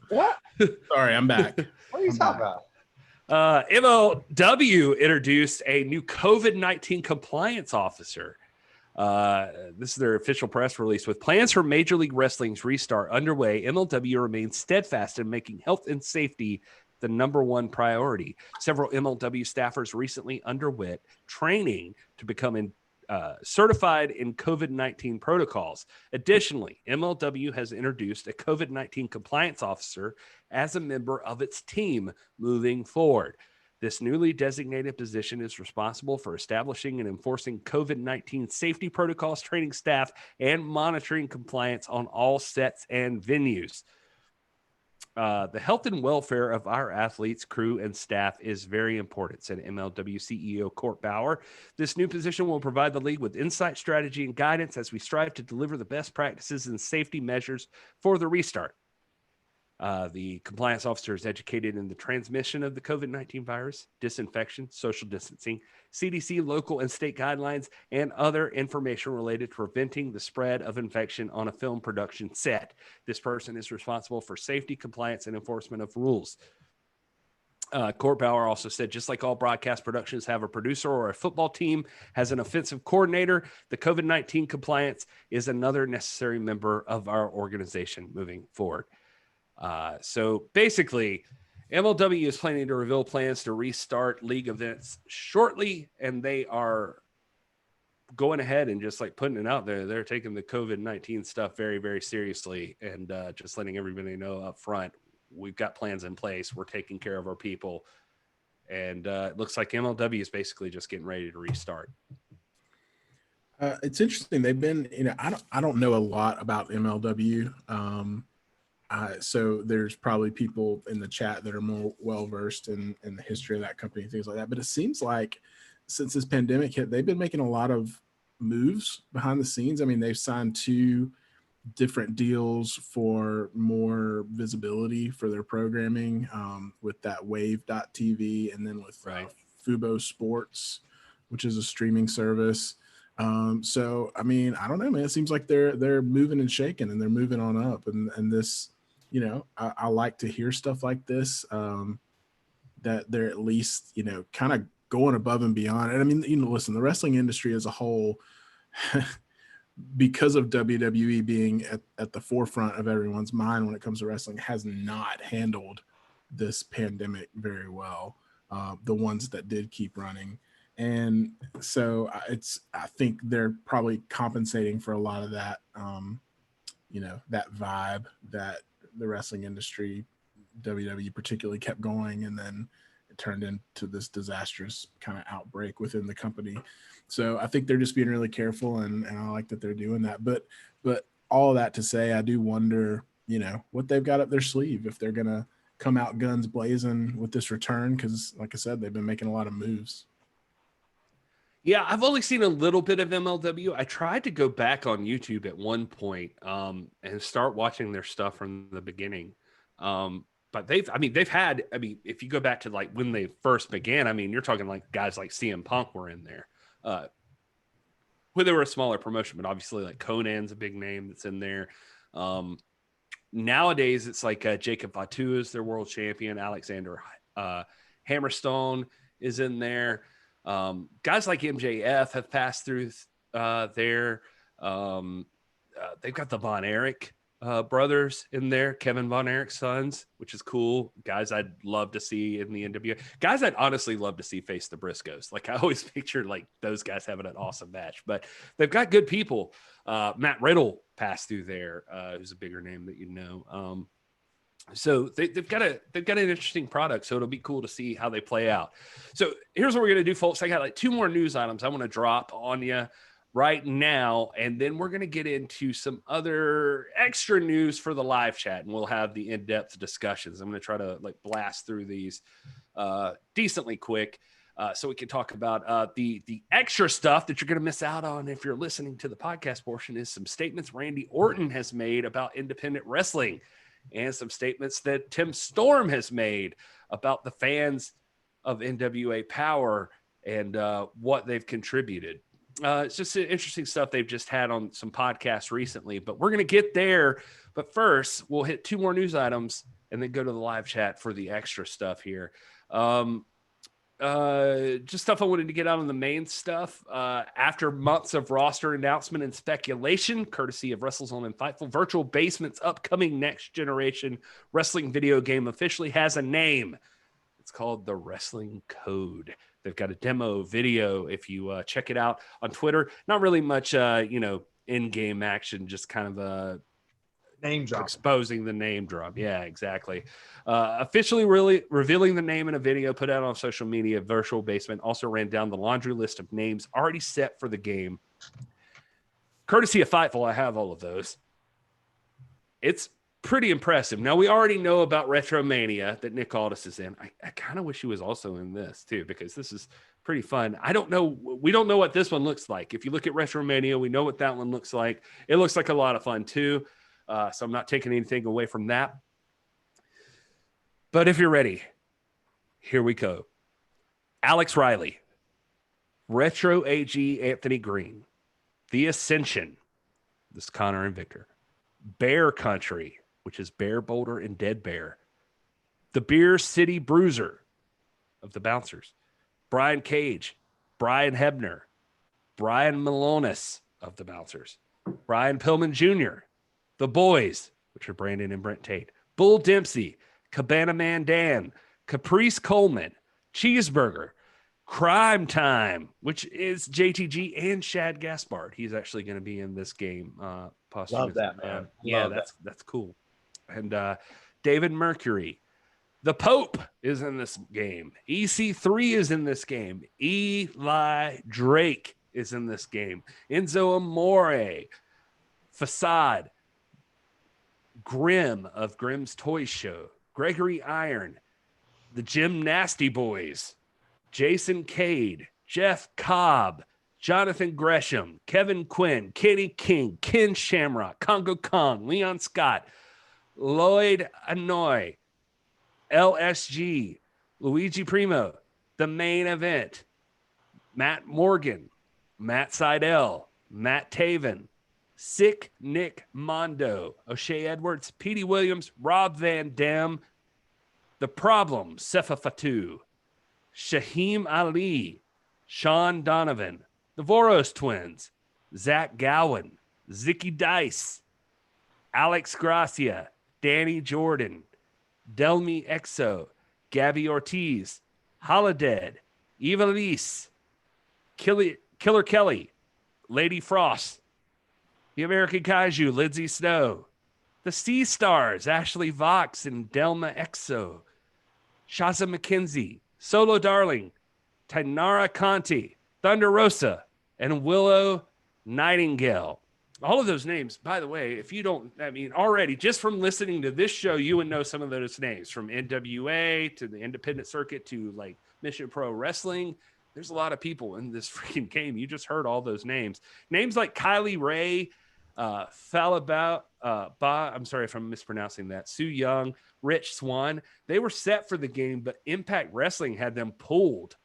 What? Sorry, I'm back. What are you talking about? MLW introduced a new COVID-19 compliance officer. This is their official press release. With plans for Major League Wrestling's restart underway, MLW remains steadfast in making health and safety the number one priority. Several MLW staffers recently underwent training to become certified in COVID-19 protocols. Additionally, MLW has introduced a COVID-19 compliance officer as a member of its team moving forward. This newly designated position is responsible for establishing and enforcing COVID-19 safety protocols, training staff, and monitoring compliance on all sets and venues. The health and welfare of our athletes, crew, and staff is very important, said MLW CEO Court Bauer. This new position will provide the league with insight, strategy, and guidance as we strive to deliver the best practices and safety measures for the restart. The compliance officer is educated in the transmission of the COVID-19 virus, disinfection, social distancing, CDC local and state guidelines, and other information related to preventing the spread of infection on a film production set. This person is responsible for safety, compliance, and enforcement of rules. Court Bauer also said, just like all broadcast productions have a producer or a football team has an offensive coordinator, the COVID-19 compliance is another necessary member of our organization moving forward. So basically, MLW is planning to reveal plans to restart league events shortly, and they are going ahead and just like putting it out there. They're taking the COVID-19 stuff very, very seriously, and just letting everybody know up front, we've got plans in place. We're taking care of our people, and it looks like MLW is basically just getting ready to restart. It's interesting. They've been, I don't know a lot about MLW. So there's probably people in the chat that are more well-versed in the history of that company and things like that. But it seems like since this pandemic hit, they've been making a lot of moves behind the scenes. I mean, they've signed 2 different deals for more visibility for their programming with that wave.tv and then with Fubo Sports, which is a streaming service. So, I mean, I don't know, man. It seems like they're moving and shaking and they're moving on up. And this, I like to hear stuff like this, that they're at least, kind of going above and beyond. And I mean, listen, the wrestling industry as a whole, because of WWE being at the forefront of everyone's mind when it comes to wrestling, has not handled this pandemic very well. The ones that did keep running. And so I think they're probably compensating for a lot of that, that vibe that the wrestling industry, WWE particularly, kept going, and then it turned into this disastrous kind of outbreak within the company. So I think they're just being really careful, and I like that they're doing that. But all of that to say, I do wonder, what they've got up their sleeve, if they're going to come out guns blazing with this return, because like I said, they've been making a lot of moves. Yeah, I've only seen a little bit of MLW. I tried to go back on YouTube at one point and start watching their stuff from the beginning. But they've had, if you go back to like when they first began, you're talking like guys like CM Punk were in there. When they were a smaller promotion, but obviously like Conan's a big name that's in there. Nowadays, it's like Jacob Fatu is their world champion. Alexander Hammerstone is in there. Guys like MJF have passed through there. They've got the Von Erich brothers in there, Kevin Von Erich's sons, which is cool. Guys I'd love to see in the NWA. Guys I'd honestly love to see face the Briscoes. Like, I always pictured like those guys having an awesome match, but they've got good people. Matt Riddle passed through there, who's a bigger name that so they've got an interesting product, so it'll be cool to see how they play out. So here's what we're going to do, folks. I got like 2 more news items I want to drop on you right now, and then we're going to get into some other extra news for the live chat, and we'll have the in-depth discussions. I'm going to try to like blast through these decently quick so we can talk about the extra stuff that you're going to miss out on if you're listening to the podcast portion is some statements Randy Orton has made about independent wrestling, and some statements that Tim Storm has made about the fans of NWA Power and what they've contributed. It's just interesting stuff they've just had on some podcasts recently, but we're going to get there. But first, we'll hit 2 more news items and then go to the live chat for the extra stuff here. Just stuff I wanted to get out on the main stuff. After months of roster announcement and speculation, courtesy of WrestleZone and Fightful, Virtual Basement's upcoming next generation wrestling video game officially has a name. It's called The Wrestling Code. They've got a demo video if you check it out on Twitter. Not really much, in-game action, just kind of a name drop, exposing the name drop. Yeah, exactly. Officially really revealing the name in a video put out on social media. Virtual Basement also ran down the laundry list of names already set for the game. Courtesy of Fightful, I have all of those. It's pretty impressive. Now, we already know about Retromania that Nick Aldis is in. I kind of wish he was also in this too, because this is pretty fun. I don't know. We don't know what this one looks like. If you look at Retromania, we know what that one looks like. It looks like a lot of fun too. So I'm not taking anything away from that. But if you're ready, here we go. Alex Riley, Retro AG Anthony Green, The Ascension, this is Connor and Victor, Bear Country, which is Bear Boulder and Dead Bear, the Beer City Bruiser of the Bouncers, Brian Cage, Brian Hebner, Brian Malonis of the Bouncers, Brian Pillman Jr., The Boys, which are Brandon and Brent Tate, Bull Dempsey, Cabana Man Dan, Caprice Coleman, Cheeseburger, Crime Time, which is JTG and Shad Gaspard. He's actually going to be in this game. Love that, man. Yeah, that's cool. And David Mercury. The Pope is in this game. EC3 is in this game. Eli Drake is in this game. Enzo Amore, Facade, Grimm of Grimm's Toy Show, Gregory Iron, the Jim Nasty Boys, Jason Cade, Jeff Cobb, Jonathan Gresham, Kevin Quinn, Kenny King, Ken Shamrock, Congo Kong, Leon Scott, Lloyd Anoy, LSG, Luigi Primo, The Main Event, Matt Morgan, Matt Seidel, Matt Taven, Sick Nick Mondo, O'Shea Edwards, Petey Williams, Rob Van Dam, The Problem, Sefa Fatu, Shaheem Ali, Sean Donovan, the Voros Twins, Zach Gowen, Zicky Dice, Alex Gracia, Danny Jordan, Delmi Exo, Gabby Ortiz, Holodead, Eva Lise, Killer Kelly, Lady Frost, the American Kaiju, Lindsay Snow, the Sea Stars, Ashley Vox and Delma Exo, Shaza McKenzie, Solo Darling, Tainara Conti, Thunder Rosa, and Willow Nightingale. All of those names, by the way, if you don't, already just from listening to this show, you would know some of those names, from NWA to the independent circuit to like Mission Pro Wrestling. There's a lot of people in this freaking game. You just heard all those names. Names like Kylie Ray, Falaba, I'm sorry if I'm mispronouncing that, Sue Young, Rich Swan. They were set for the game, but Impact Wrestling had them pulled.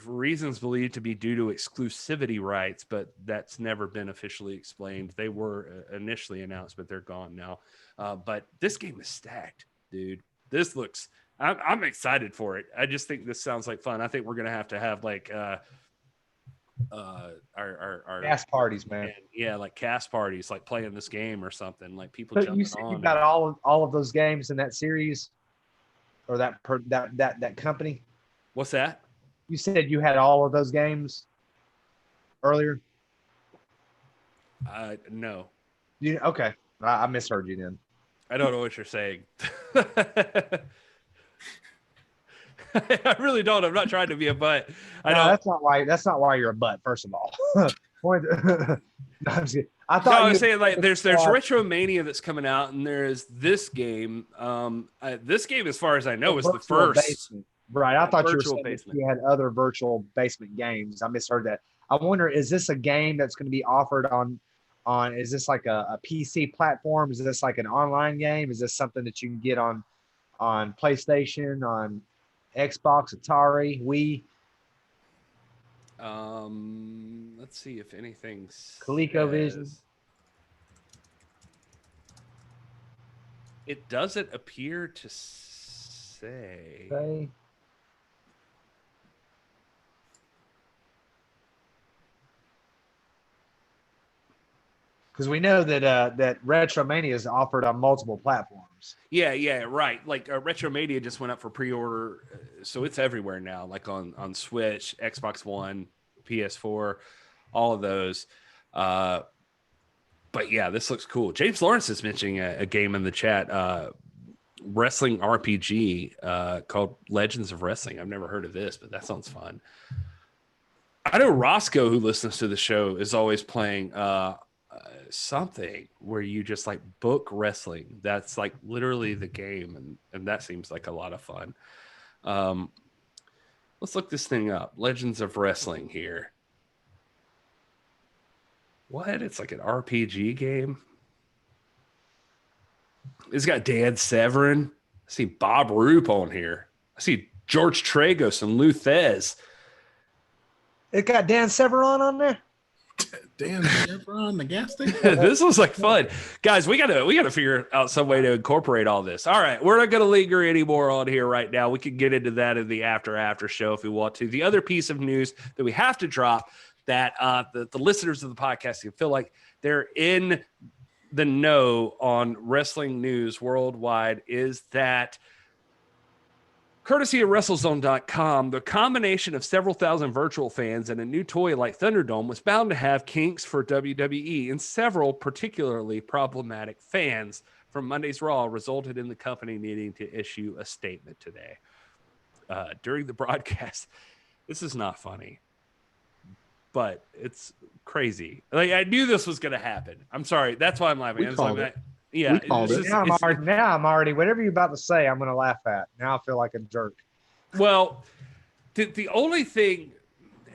Reasons believed to be due to exclusivity rights, but that's never been officially explained. They were initially announced, but they're gone now. But this game is stacked, dude. This looks, I'm excited for it. I just think this sounds like fun. I think we're going to have like, our cast parties, man. Yeah, like cast parties, like playing this game or something, like people So jumping you said on. you got all of those games in that series, or that company. What's that? You said you had all of those games earlier. No. Okay? I misheard you then. I don't know what you're saying. I really don't. I'm not trying to be a butt. That's not why you're a butt. First of all, no, I'm just kidding. I was saying like there's Retromania that's coming out, and there's this game. This game, as far as I know, is the first. Basement. Right. I thought you were saying basement. You had other virtual basement games. I misheard that. I wonder, is this a game that's going to be offered on? Is this like a PC platform? Is this like an online game? Is this something that you can get on PlayStation, Xbox, Atari, Wii. Let's see if anything. ColecoVision. It doesn't appear to say. Okay. Because we know that that Retromania is offered on multiple platforms. Yeah, right. Like Retromania just went up for pre-order, so it's everywhere now. Like on Switch, Xbox One, PS4, all of those. But yeah, this looks cool. James Lawrence is mentioning a game in the chat, wrestling RPG called Legends of Wrestling. I've never heard of this, but that sounds fun. I know Roscoe, who listens to the show, is always playing something where you just like book wrestling. That's like literally the game, and that seems like a lot of fun. Let's look this thing up. Legends of Wrestling here. What? It's like an RPG game. It's got Dan Severin. I see Bob Roop on here. I see George Tragos and Lou Thez. It got Dan Severin on there. Dan Severin, the gas station. This was like fun, guys. We gotta figure out some way to incorporate all this. All right, we're not gonna linger anymore on here right now. We can get into that in the after show if we want to. The other piece of news that we have to drop that the listeners of the podcast can feel like they're in the know on wrestling news worldwide is that, courtesy of WrestleZone.com, the combination of several thousand virtual fans and a new toy like Thunderdome was bound to have kinks for WWE, and several particularly problematic fans from Monday's Raw resulted in the company needing to issue a statement today. During the broadcast, this is not funny, but it's crazy. Like, I knew this was going to happen. I'm sorry. That's why I'm laughing. We called it. Yeah, We called it. Now I'm already, whatever you're about to say, I'm going to laugh at. Now I feel like a jerk. Well, the only thing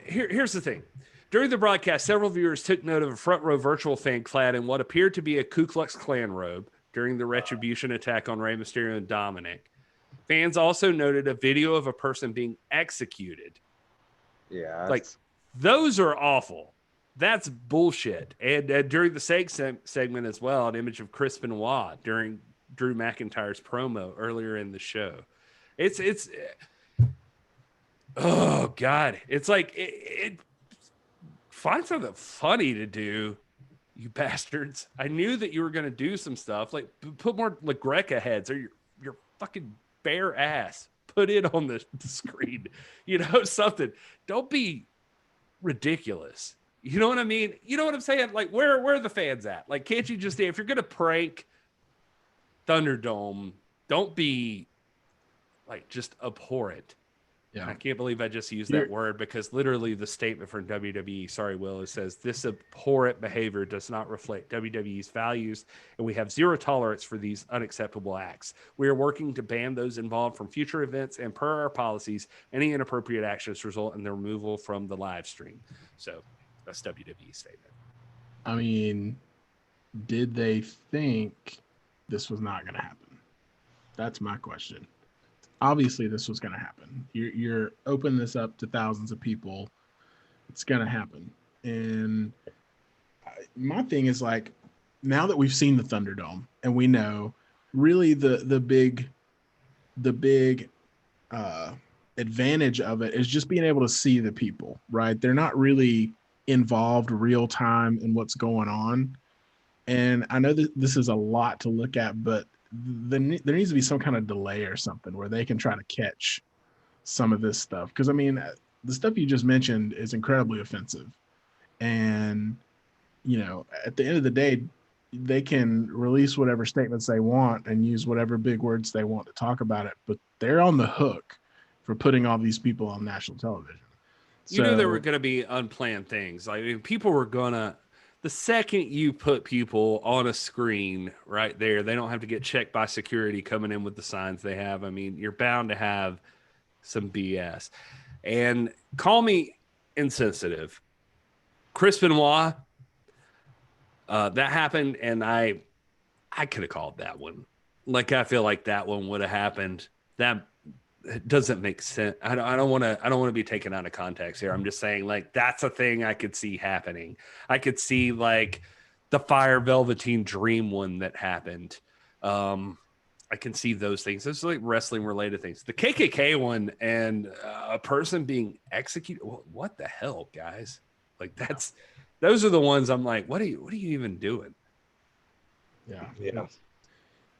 here's the thing. During the broadcast, several viewers took note of a front row virtual fan clad in what appeared to be a Ku Klux Klan robe during the Retribution attack on Rey Mysterio and Dominic. Fans also noted a video of a person being executed. Yeah. Like, those are awful. That's bullshit. And during the segment as well, an image of Chris Benoit during Drew McIntyre's promo earlier in the show. It's oh God. It's like, it find something funny to do, you bastards. I knew that you were going to do some stuff, like put more LaGreca heads or your fucking bare ass. Put it on the screen, something. Don't be ridiculous. You know what I mean? You know what I'm saying? Like, where are the fans at? Like, can't you just, if you're going to prank Thunderdome, don't be like just abhorrent. Yeah. I can't believe I just used that word, because literally the statement from WWE, sorry, Will, it says this abhorrent behavior does not reflect WWE's values, and we have zero tolerance for these unacceptable acts. We are working to ban those involved from future events, and per our policies, any inappropriate actions result in the removal from the live stream. So that's WWE's statement. I mean, did they think this was not going to happen? That's my question. Obviously, this was going to happen. You're opening this up to thousands of people. It's going to happen. And my thing is, like, now that we've seen the Thunderdome and we know really the big advantage of it is just being able to see the people, right? They're not really involved real time in what's going on. And I know that this is a lot to look at, but there needs to be some kind of delay or something where they can try to catch some of this stuff. Because, I mean, the stuff you just mentioned is incredibly offensive. And, at the end of the day, they can release whatever statements they want and use whatever big words they want to talk about it. But they're on the hook for putting all these people on national television. You knew there were going to be unplanned things. I mean, people were going to, the second you put people on a screen right there, they don't have to get checked by security coming in with the signs they have. I mean, you're bound to have some BS. And call me insensitive. Chris Benoit, that happened, and I could have called that one. Like, I feel like that one would have happened. That it doesn't make sense. I don't want to be taken out of context here. I'm just saying, like, that's a thing I could see happening. I could see like the Fire Velveteen Dream one that happened. I can see those things. Those are like wrestling related things. The KKK one and a person being executed. What the hell, guys? Like those are the ones I'm like, what are you even doing? Yeah.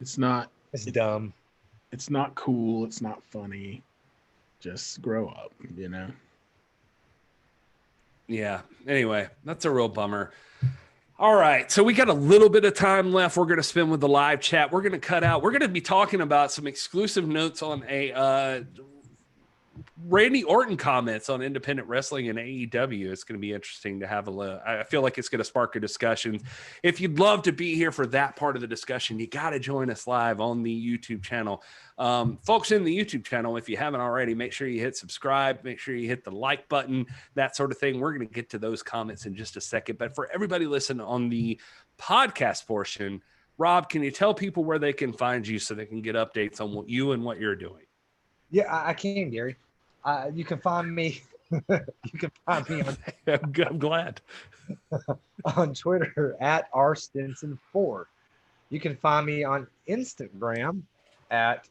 It's dumb. It's not cool. It's not funny. Just grow up, you know? Yeah. Anyway, that's a real bummer. All right. So we got a little bit of time left. We're going to spend with the live chat. We're going to cut out. We're going to be talking about some exclusive notes on a Randy Orton comments on independent wrestling and AEW. It's going to be interesting to have I feel like it's going to spark a discussion. If you'd love to be here for that part of the discussion, you got to join us live on the YouTube channel. Folks in the YouTube channel, if you haven't already, make sure you hit subscribe, make sure you hit the like button, that sort of thing. We're going to get to those comments in just a second. But for everybody listening on the podcast portion, Rob, can you tell people where they can find you so they can get updates on what you're doing? Yeah, I can, Gary. You can find me. You can find me on. I'm glad. On Twitter at @rstinson4. You can find me on Instagram at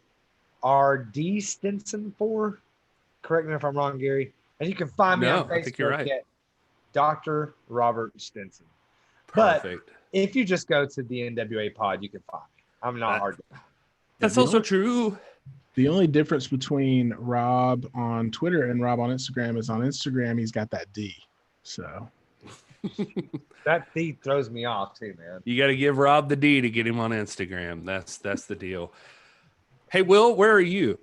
rdstinson4. Correct me if I'm wrong, Gary. And you can find me on Facebook I think you're right. at Dr. Robert Stinson. Perfect. But if you just go to the NWA pod, you can find me. I'm not hard to find. That's also true. The only difference between Rob on Twitter and Rob on Instagram is on Instagram, he's got that D. So that D throws me off too, man. You got to give Rob the D to get him on Instagram. That's the deal. Hey, Will, where are you?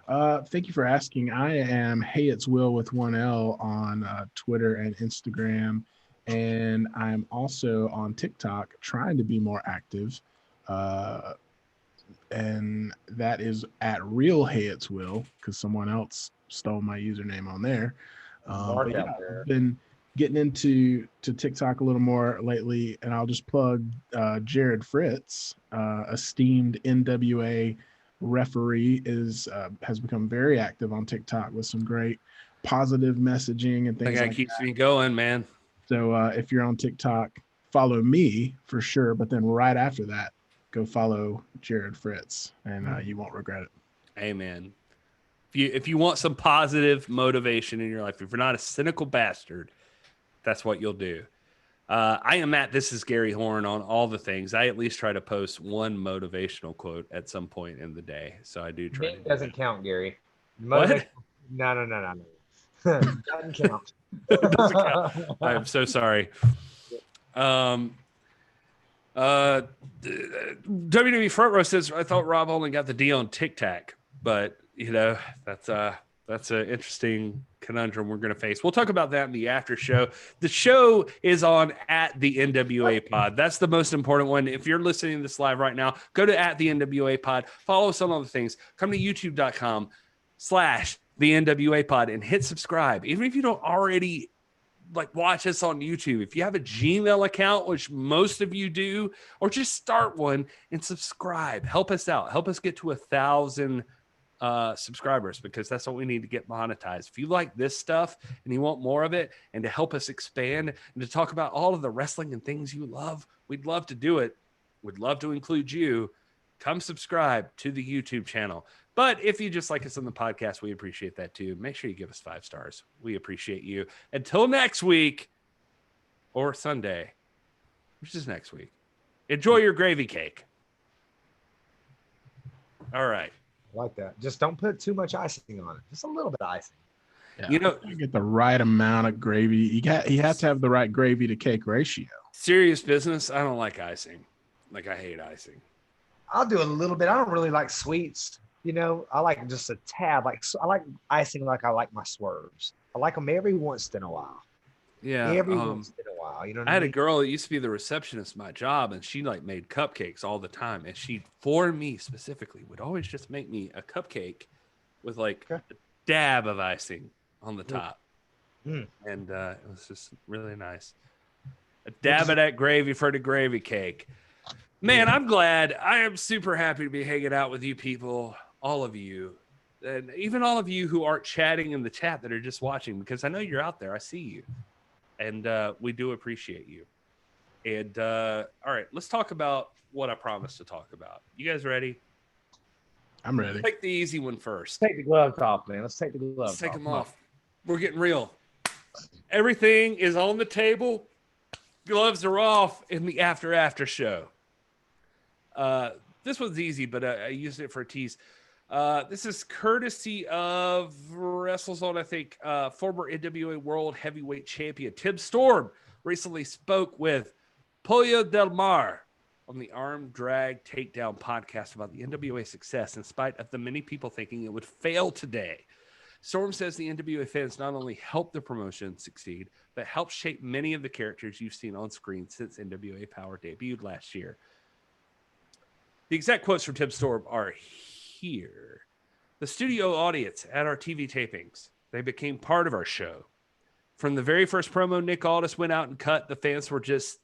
Thank you for asking. I am Hey It's Will with 1L on Twitter and Instagram. And I'm also on TikTok trying to be more active. And that is at Real Hey It's Will, because someone else stole my username on there. But yeah, I've been getting into TikTok a little more lately, and I'll just plug Jared Fritz, esteemed NWA referee, has become very active on TikTok with some great positive messaging and things that like keeps that. me going, man. So if you're on TikTok, follow me for sure, but then right after that, go follow Jared Fritz, and you won't regret it. Amen. If you want some positive motivation in your life, if you're not a cynical bastard, that's what you'll do. I am at This Is Gary Horn on all the things. I at least try to post one motivational quote at some point in the day. So I do try. It doesn't count, Gary. What? No. Doesn't count. Doesn't count. I'm so sorry. WWE Front Row says, I thought Rob only got the D on TikTok, but you know, that's an interesting conundrum we're going to face. We'll talk about that in the after show. The show is on at the NWA pod. That's the most important one. If you're listening to this live right now, go to at the NWA pod, follow us on all the things, come to youtube.com/the NWA pod and hit subscribe. Even if you don't already watch us on YouTube, if you have a Gmail account, which most of you do, or just start one and subscribe, help us out, help us get to 1,000 subscribers, because that's what we need to get monetized. If you like this stuff and you want more of it, and to help us expand and to talk about all of the wrestling and things you love, we'd love to do it. We'd love to include you. Come subscribe to the YouTube channel. But if you just like us on the podcast, we appreciate that too. Make sure you give us 5 stars. We appreciate you. Until next week, or Sunday, which is next week, enjoy your gravy cake. All right. I like that. Just don't put too much icing on it. Just a little bit of icing. Yeah, you know, you get the right amount of gravy. You have to have the right gravy to cake ratio. Serious business. I don't like icing. I hate icing. I'll do a little bit. I don't really like sweets. You know, I like just a tad. I like icing like I like my swerves. I like them every once in a while. Yeah. Every once in a while. You know what I had mean? a girl that used to be the receptionist at my job, and she made cupcakes all the time. And she, for me specifically, would always just make me a cupcake with a dab of icing on the top. And it was just really nice. A dab of that gravy for the gravy cake. Man, I'm glad. I am super happy to be hanging out with you people, all of you. and even all of you who aren't chatting in the chat that are just watching, because I know you're out there. I see you, and we do appreciate you. And all right, let's talk about what I promised to talk about. You guys ready? I'm ready. Take the easy one first. Take the gloves off, man. Let's take the gloves off. Let's take them off. We're getting real. Everything is on the table. Gloves are off in the after show. This one's easy, but I used it for a tease. This is courtesy of WrestleZone, I think. Former NWA World Heavyweight Champion Tim Storm recently spoke with Pollo Del Mar on the Arm Drag Takedown podcast about the NWA success in spite of the many people thinking it would fail today. Storm says the NWA fans not only helped the promotion succeed, but helped shape many of the characters you've seen on screen since NWA Power debuted last year. The exact quotes from Tim Storm are here. The studio audience at our TV tapings, they became part of our show. From the very first promo Nick Aldis went out and cut, the fans were just,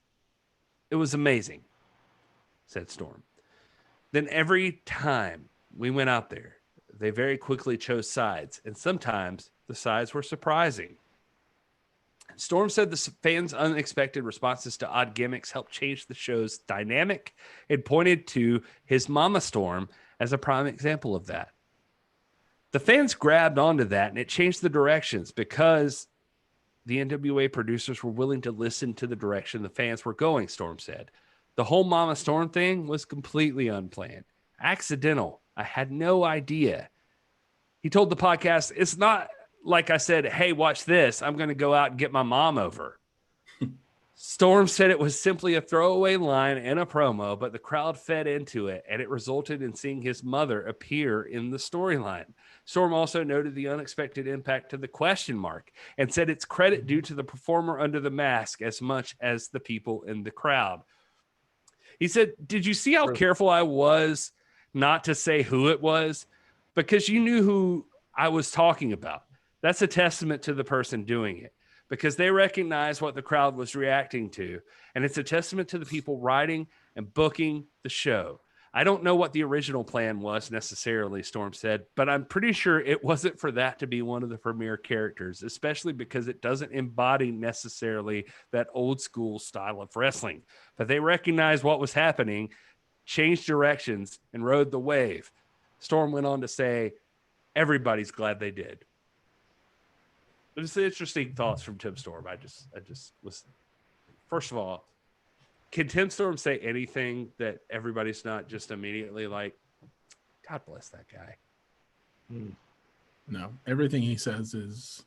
it was amazing, said Storm. Then every time we went out there, they very quickly chose sides, and sometimes the sides were surprising. Storm said the fans' unexpected responses to odd gimmicks helped change the show's dynamic and pointed to his Mama Storm as a prime example of that. The fans grabbed onto that, and it changed the directions because the NWA producers were willing to listen to the direction the fans were going, Storm said. The whole Mama Storm thing was completely unplanned, accidental. I had no idea. He told the podcast, it's not like I said, hey, watch this. I'm going to go out and get my mom over. Storm said it was simply a throwaway line in a promo, but the crowd fed into it, and it resulted in seeing his mother appear in the storyline. Storm also noted the unexpected impact to the question mark and said it's credit due to the performer under the mask as much as the people in the crowd. He said, did you see how careful I was not to say who it was? Because you knew who I was talking about. That's a testament to the person doing it because they recognize what the crowd was reacting to. And it's a testament to the people writing and booking the show. I don't know what the original plan was necessarily, Storm said, but I'm pretty sure it wasn't for that to be one of the premier characters, especially because it doesn't embody necessarily that old school style of wrestling. But they recognized what was happening, changed directions, and rode the wave. Storm went on to say, everybody's glad they did. It was interesting thoughts from Tim Storm. I just was, first of all, can Tim Storm say anything that everybody's not just immediately like, God bless that guy? No, everything he says is,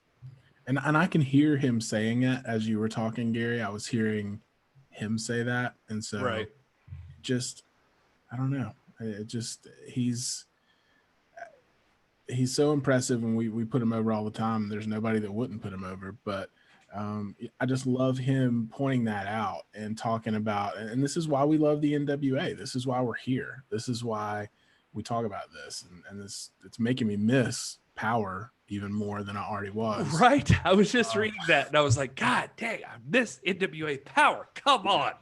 and I can hear him saying it as you were talking, Gary. I was hearing him say that. And so right. Just, I don't know. It just, he's so impressive, and we put him over all the time. There's nobody that wouldn't put him over, but I just love him pointing that out and talking about, and this is why we love the NWA. This is why we're here. This is why we talk about this, and it's making me miss Power even more than I already was. Right. I was just reading that, and I was like, God dang, I miss NWA Power. Come on.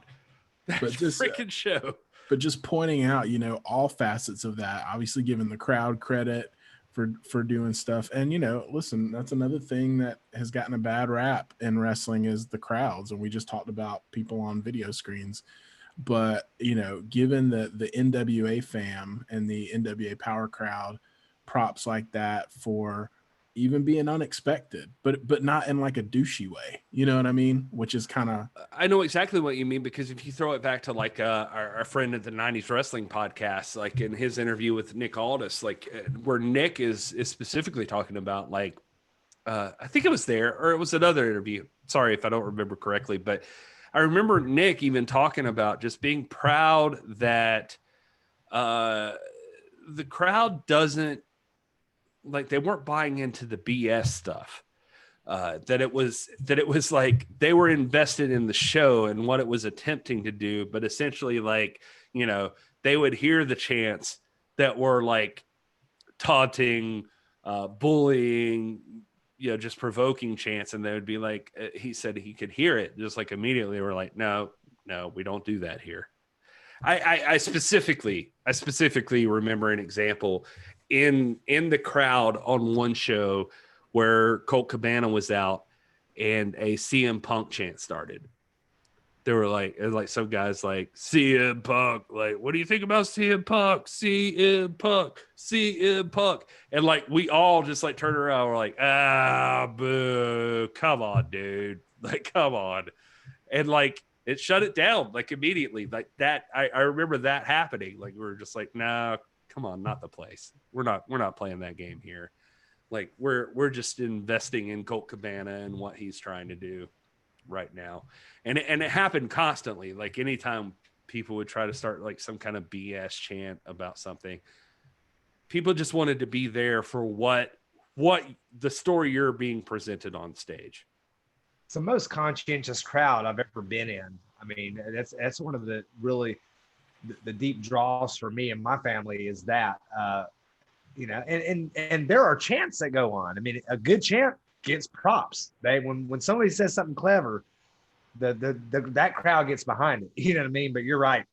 That freaking show. But just pointing out, all facets of that, obviously giving the crowd credit for doing stuff. And, listen, that's another thing that has gotten a bad rap in wrestling is the crowds. And we just talked about people on video screens. But, given the NWA fam and the NWA Power crowd props like that for even being unexpected, but not in like a douchey way, you know what I mean? Which is kind of, I know exactly what you mean, because if you throw it back to like our friend at the 90s Wrestling Podcast, like in his interview with Nick Aldis, like where Nick is specifically talking about like, I think it was there, or it was another interview. Sorry if I don't remember correctly, but I remember Nick even talking about just being proud that the crowd doesn't, like, they weren't buying into the BS stuff. That it was like they were invested in the show and what it was attempting to do, but essentially, like, they would hear the chants that were like taunting, bullying, just provoking chants, and they would be like, he said he could hear it, just like immediately. We're like, no, we don't do that here. I specifically remember an example in the crowd on one show where Colt Cabana was out and a CM Punk chant started. They were like some guys like CM Punk, like, what do you think about CM Punk? CM Punk, CM Punk. And like we all just like turned around, we're like, boo, come on, dude. Like, come on. And like it shut it down like immediately. Like that, I remember that happening. Like we were just like, nah, come on, not the place. We're not playing that game here. Like we're just investing in Colt Cabana and what he's trying to do right now. And it happened constantly. Like anytime people would try to start like some kind of BS chant about something, people just wanted to be there for what the story you're being presented on stage. It's the most conscientious crowd I've ever been in. I mean, that's one of the really the deep draws for me and my family is that, you know, and there are chants that go on. I mean, a good chant gets props. When somebody says something clever, that crowd gets behind it. You know what I mean? But you're right.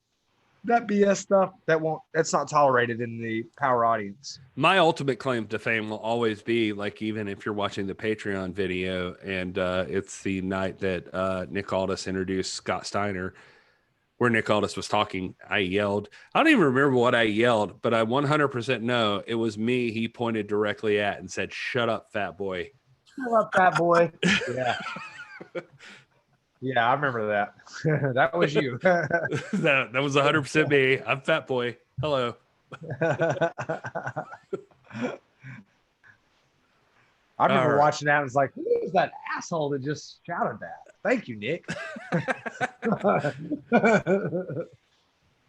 That BS stuff that's not tolerated in the power audience. My ultimate claim to fame will always be like, even if you're watching the Patreon video and it's the night that Nick Aldis introduced Scott Steiner, where Nick Aldis was talking, I yelled. I don't even remember what I yelled, but I 100% know it was me he pointed directly at and said, "Shut up, fat boy." Shut up, fat boy. Yeah. Yeah, I remember that. That was you. that was 100% me. I'm fat boy. Hello. I remember watching that and was like, who is that asshole that just shouted that? Thank you, Nick.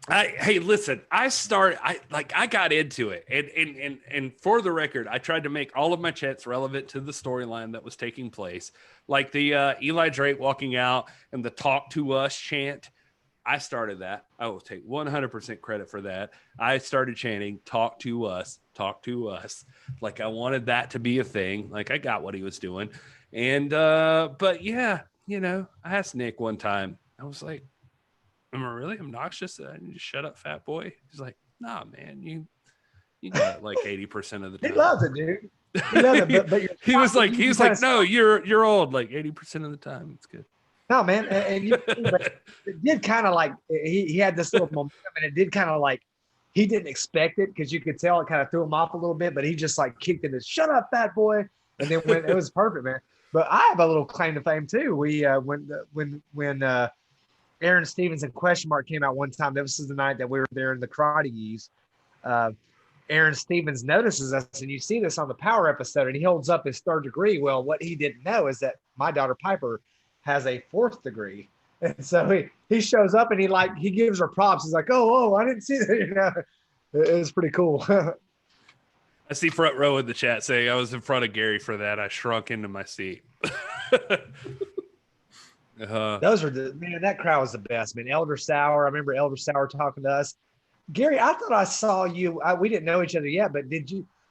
Hey, listen, I got into it. And for the record, I tried to make all of my chants relevant to the storyline that was taking place. Like the Eli Drake walking out and the "Talk to Us" chant. I started that. I will take 100% credit for that. I started chanting "Talk to us, talk to us." Like I wanted that to be a thing. Like I got what he was doing. And but yeah, you know, I asked Nick one time. I was like, "Am I really obnoxious that I need to shut up, fat boy?" He's like, "Nah, man, you got it like 80% of the time." He loves it, dude. He loves it, but he was like, "No, you're old like 80% of the time. It's good." No, man, and it did kind of like he had this little momentum, and it did kind of like he didn't expect it because you could tell it kind of threw him off a little bit, but he just like kicked in his "shut up, fat boy," and then it was perfect, man. But I have a little claim to fame too. We when Aaron Stevens and Question Mark came out one time. This was the night that we were there in the Karate Geese. Aaron Stevens notices us, and you see this on the Power episode, and he holds up his 3rd degree. Well, what he didn't know is that my daughter Piper has a 4th degree. And so he shows up and he gives her props. He's like, oh, I didn't see that. You know, it was pretty cool. I see front row in the chat saying I was in front of Gary for that. I shrunk into my seat. Those are that crowd was the best, man. Elder Sauer. I remember Elder Sauer talking to us. Gary, I thought I saw you. We didn't know each other yet, but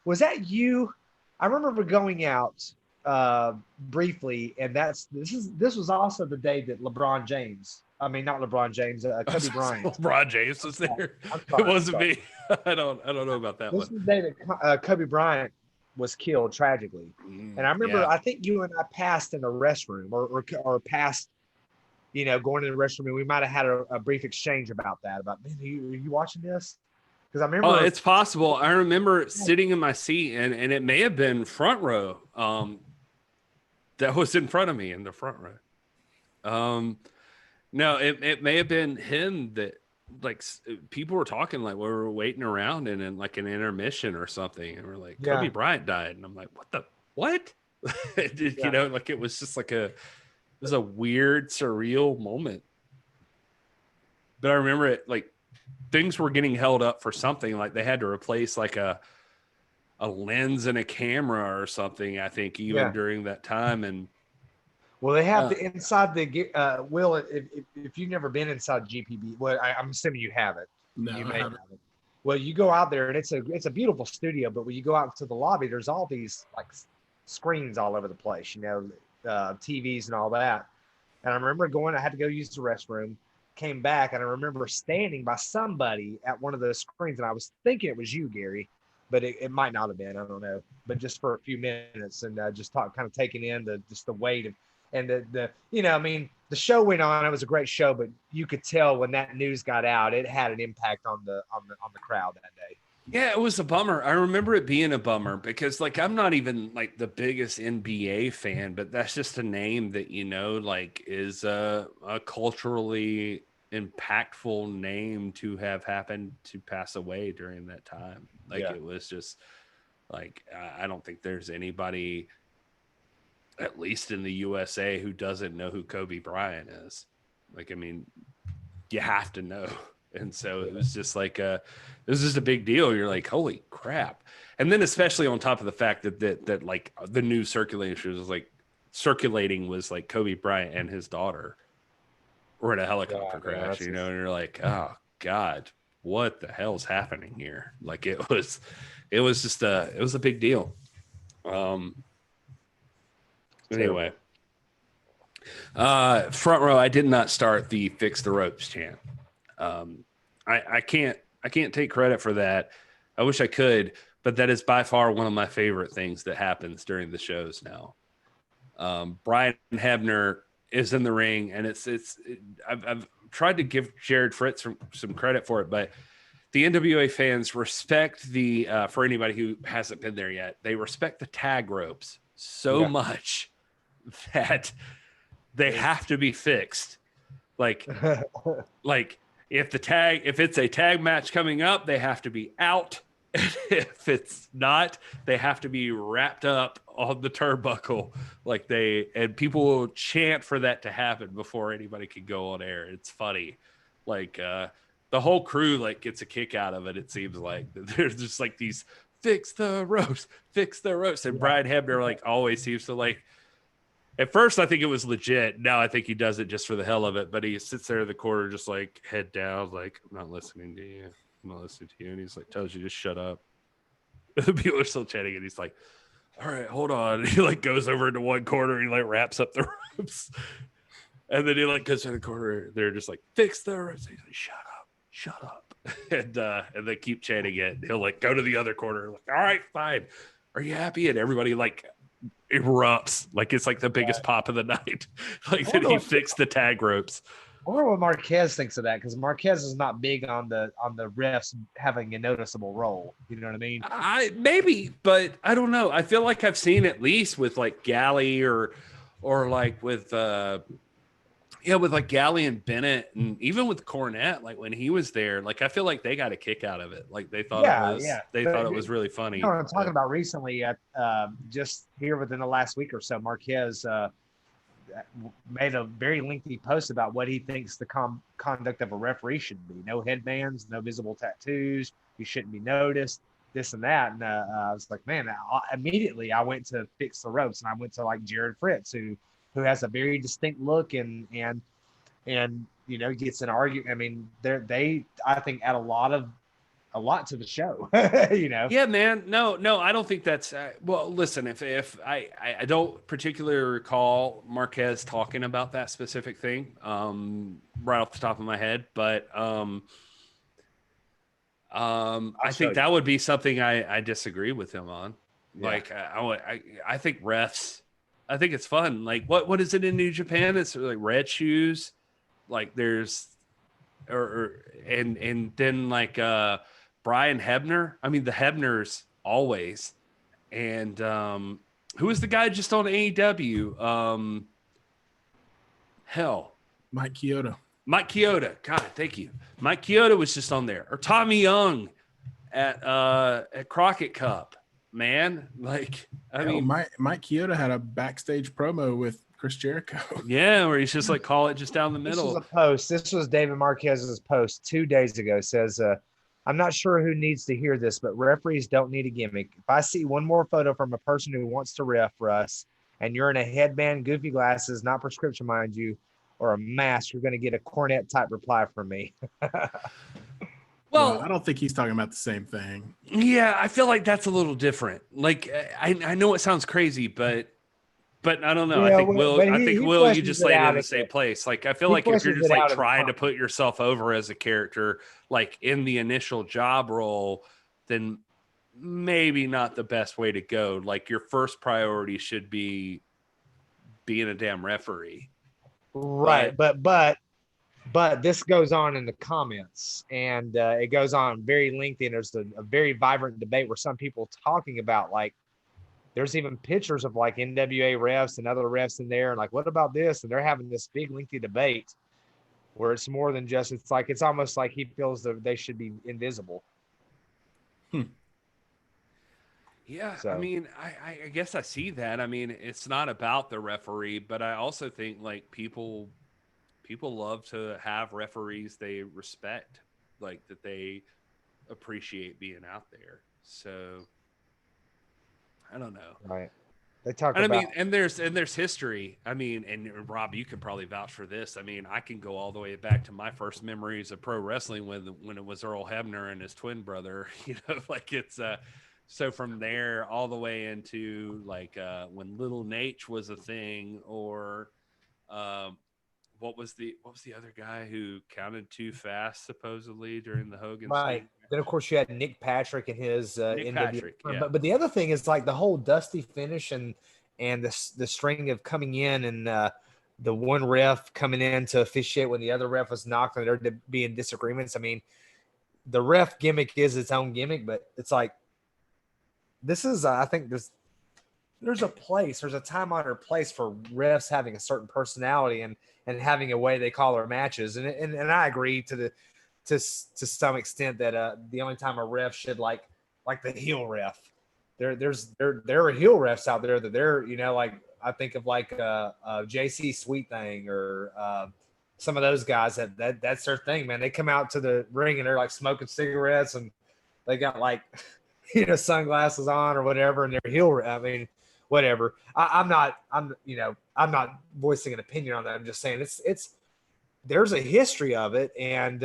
was that you? I remember going out briefly, and this was also the day that LeBron James. I mean, not LeBron James, Kobe Bryant. LeBron James was there. It wasn't me. I don't know about that one. This was the day that Kobe Bryant was killed tragically, and I remember I think you and I passed in the restroom or passed. You know, going to the restroom, and we might have had a brief exchange about that. About, man, are you watching this? Because I remember. Oh, it's possible. I remember sitting in my seat, and it may have been front row. That was in front of me in the front row. No, it may have been him that like people were talking like we were waiting around and in like an intermission or something, and we're like, Kobe Bryant died, and I'm like, what? You know, like it was just like it was a weird, surreal moment. But I remember it like things were getting held up for something. Like they had to replace like a lens and a camera or something, I think, even during that time. And well, they have the inside the Will. If you've never been inside GPB, well, I'm assuming you haven't. No, you I haven't. Well, you go out there and it's a beautiful studio, but when you go out to the lobby, there's all these like screens all over the place, you know, TVs and all that. And I remember I had to go use the restroom, came back, and I remember standing by somebody at one of those screens, and I was thinking it was you, Gary. but it might not have been. I don't know. But just for a few minutes and just kind of taking in the weight of, and the I mean, the show went on. It was a great show, but you could tell when that news got out, it had an impact on the crowd that day. Yeah, it was a bummer. I remember it being a bummer because, like, I'm not even like the biggest NBA fan, but that's just a name that, like, is a culturally impactful name to have happened to pass away during that time. Like, It was just like, I don't think there's anybody, at least in the USA, who doesn't know who Kobe Bryant is. Like, I mean, you have to know. And so it was just like it was just a big deal. You're like, holy crap. And then especially on top of the fact that like the news circulation was like circulating was like Kobe Bryant and his daughter were in a helicopter crash, and you're like, oh God, what the hell's happening here? Like it was just it was a big deal. Anyway, front row, I did not start the Fix the Ropes chant. I can't take credit for that. I wish I could, but that is by far one of my favorite things that happens during the shows now. Brian Hebner is in the ring, and I've tried to give Jared Fritz some credit for it, but the NWA fans respect for anybody who hasn't been there yet, they respect the tag ropes so much that they have to be fixed. Like if it's a tag match coming up, they have to be out. If it's not, they have to be wrapped up on the turnbuckle. And people will chant for that to happen before anybody can go on air. It's funny. Like the whole crew like gets a kick out of it. It seems like there's just like these fix the ropes. And Brian Hebner like always seems to like. At first, I think it was legit. Now I think he does it just for the hell of it. But he sits there in the corner, just like head down, like, I'm not listening to you. And he's like, tells you to shut up. The people are still chatting, and he's like, all right, hold on. And he like goes over into one corner, and he like wraps up the ropes. And then he like goes to the corner. They're just like, fix the ropes. He's like, shut up. And they keep chanting it. He'll like go to the other corner, like, all right, fine. Are you happy? And everybody like erupts like it's like the biggest pop of the night. Like that he fixed the tag ropes. I wonder what Marquez thinks of that, because Marquez is not big on the refs having a noticeable role. You know what I mean? Maybe, but I don't know. I feel like I've seen at least with like Galley or like with with like Galley and Bennett, and even with Cornette, like when he was there, like I feel like they got a kick out of it. Like they thought it was really funny. You know what I'm talking about recently just here within the last week or so, Marquez made a very lengthy post about what he thinks the conduct of a referee should be. No headbands, no visible tattoos. You shouldn't be noticed, this and that. And I was like, man, immediately I went to Fix the Ropes, and I went to like Jared Fritz, who has a very distinct look and gets an argument. I mean, I think add a lot to the show. Yeah, man. No, I don't think that's well, listen, if I don't particularly recall Marquez talking about that specific thing right off the top of my head, but I think that would be something I disagree with him on. Like I think refs, I think it's fun. Like what is it in New Japan? It's like red shoes. Like there's and then like Brian Hebner. I mean the Hebners always. And who was the guy just on AEW? Mike Chioda. Mike Chioda. God, thank you. Mike Chioda was just on there. Or Tommy Young at Crockett Cup. Man, like I mean, Mike Chioda had a backstage promo with Chris Jericho. Yeah, where he's just like, call it just down the middle. This was a post. This was David Marquez's post 2 days ago. Says, I'm not sure who needs to hear this, but referees don't need a gimmick. If I see one more photo from a person who wants to ref for us, and you're in a headband, goofy glasses, not prescription, mind you, or a mask, you're going to get a Cornette type reply from me. Well, I don't think he's talking about the same thing. Yeah, I feel like that's a little different. Like I know it sounds crazy, but I don't know. Yeah, I think Will, you just laid in the same place. Like I feel like if you're just like trying to put yourself over as a character, like in the initial job role, then maybe not the best way to go. Like your first priority should be being a damn referee. Right. But this goes on in the comments, and it goes on very lengthy, and there's a very vibrant debate where some people talking about, like, there's even pictures of like NWA refs and other refs in there, and like, what about this? And they're having this big lengthy debate where it's more than just, it's almost like he feels that they should be invisible. Yeah, so. I mean, I guess I see that. I mean, it's not about the referee, but I also think like people love to have referees they respect, like that they appreciate being out there. So I don't know. Right. They talk and about, I mean, and there's history. I mean, and Rob, you could probably vouch for this. I mean, I can go all the way back to my first memories of pro wrestling when it was Earl Hebner and his twin brother. You know, like it's so from there all the way into like when Little Nate was a thing, or what was the other guy who counted too fast supposedly during the Hogan right. Then of course you had Nick Patrick and his Nick Patrick, yeah. But the other thing is like the whole Dusty finish and the string of coming in and the one ref coming in to officiate when the other ref was knocked and there being disagreements. I mean, the ref gimmick is its own gimmick, but it's like, this is I think there's a time-honored place for refs having a certain personality and having a way they call their matches. And I agree to some extent that the only time a ref should like the heel ref, there are heel refs out there that they're, you know, like I think of like JC Sweet Thing or some of those guys that's their thing, man. They come out to the ring and they're like smoking cigarettes and they got like, you know, sunglasses on or whatever, and they're heel. I mean, whatever. I'm not voicing an opinion on that. I'm just saying there's a history of it, and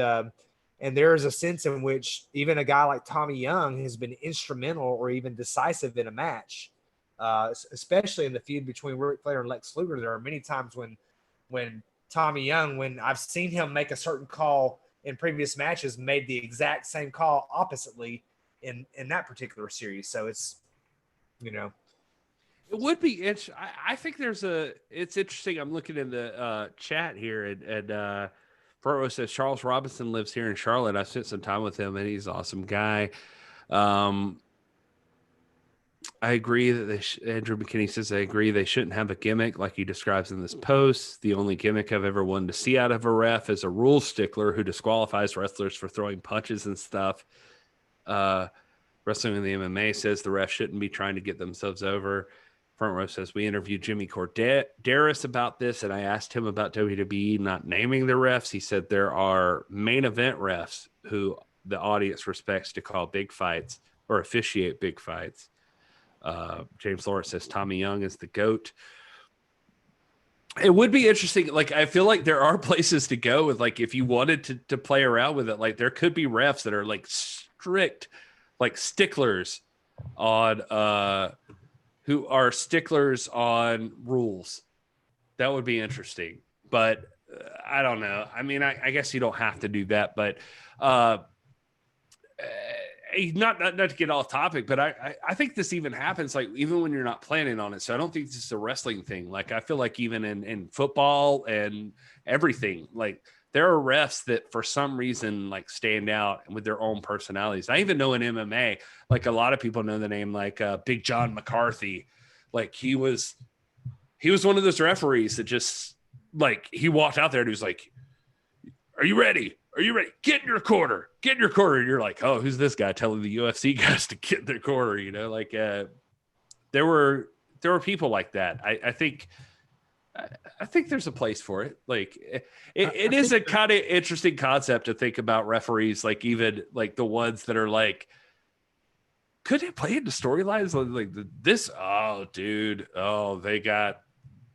there is a sense in which even a guy like Tommy Young has been instrumental or even decisive in a match, especially in the feud between Ric Flair and Lex Luger. There are many times when Tommy Young, when I've seen him make a certain call in previous matches, made the exact same call oppositely in that particular series. So it's, you know, it would be interesting. I think it's interesting. I'm looking in the chat here, and Furrow says Charles Robinson lives here in Charlotte. I spent some time with him, and he's an awesome guy. I agree that Andrew McKinney says, I agree they shouldn't have a gimmick like he describes in this post. The only gimmick I've ever wanted to see out of a ref is a rule stickler who disqualifies wrestlers for throwing punches and stuff. Wrestling in the MMA says the ref shouldn't be trying to get themselves over. Front Row says, we interviewed Jimmy Corderas about this, and I asked him about WWE not naming the refs. He said there are main event refs who the audience respects to call big fights or officiate big fights. James Lawrence says Tommy Young is the GOAT. It would be interesting. Like, I feel like there are places to go with, like, if you wanted to play around with it, like there could be refs that are like strict, like sticklers on, who are sticklers on rules. That would be interesting, but I don't know. I mean, I guess you don't have to do that, but not to get off topic, but I think this even happens like even when you're not planning on it. So I don't think this is a wrestling thing. Like I feel like even in football and everything, like there are refs that for some reason like stand out with their own personalities. I even know in MMA, like a lot of people know the name like Big John McCarthy. Like he was one of those referees that just like he walked out there and he was like, "Are you ready? Are you ready? Get in your corner. Get in your corner." And you're like, "Oh, who's this guy telling the UFC guys to get in their corner?" You know, like there were people like that. I think there's a place for it. Like it is a kind of interesting concept to think about referees, like even like the ones that are like, could they play into storylines like this? Oh, dude. Oh, they got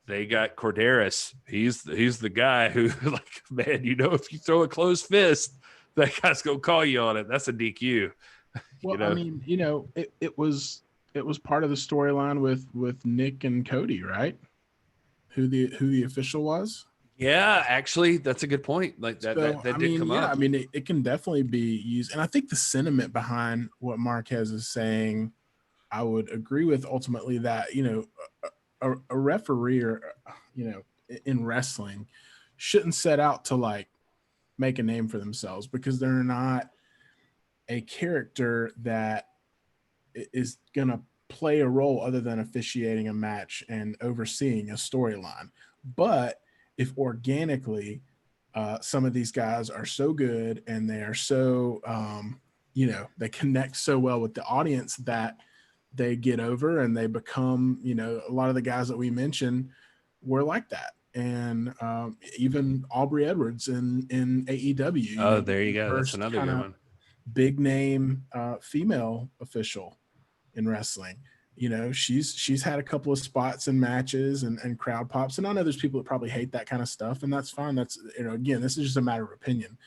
Corderas. He's the guy who like, man, you know, if you throw a closed fist, that guy's gonna call you on it. That's a DQ. Well, you know? I mean, you know, it was part of the storyline with Nick and Cody, right? Who the official was? Yeah, actually, that's a good point. Like that, So, that did come up. I mean, it can definitely be used. And I think the sentiment behind what Marquez is saying, I would agree with ultimately that, you know, a referee or, you know, in wrestling shouldn't set out to like make a name for themselves because they're not a character that is going to play a role other than officiating a match and overseeing a storyline. But if organically some of these guys are so good and they are so, you know, they connect so well with the audience that they get over and they become, you know, a lot of the guys that we mentioned were like that. And even Aubrey Edwards in AEW. Oh, there you go. That's First another kind good of one. big name female official in wrestling. You know, she's had a couple of spots in matches and crowd pops. And I know there's people that probably hate that kind of stuff, and that's fine. That's, you know, again, this is just a matter of opinion.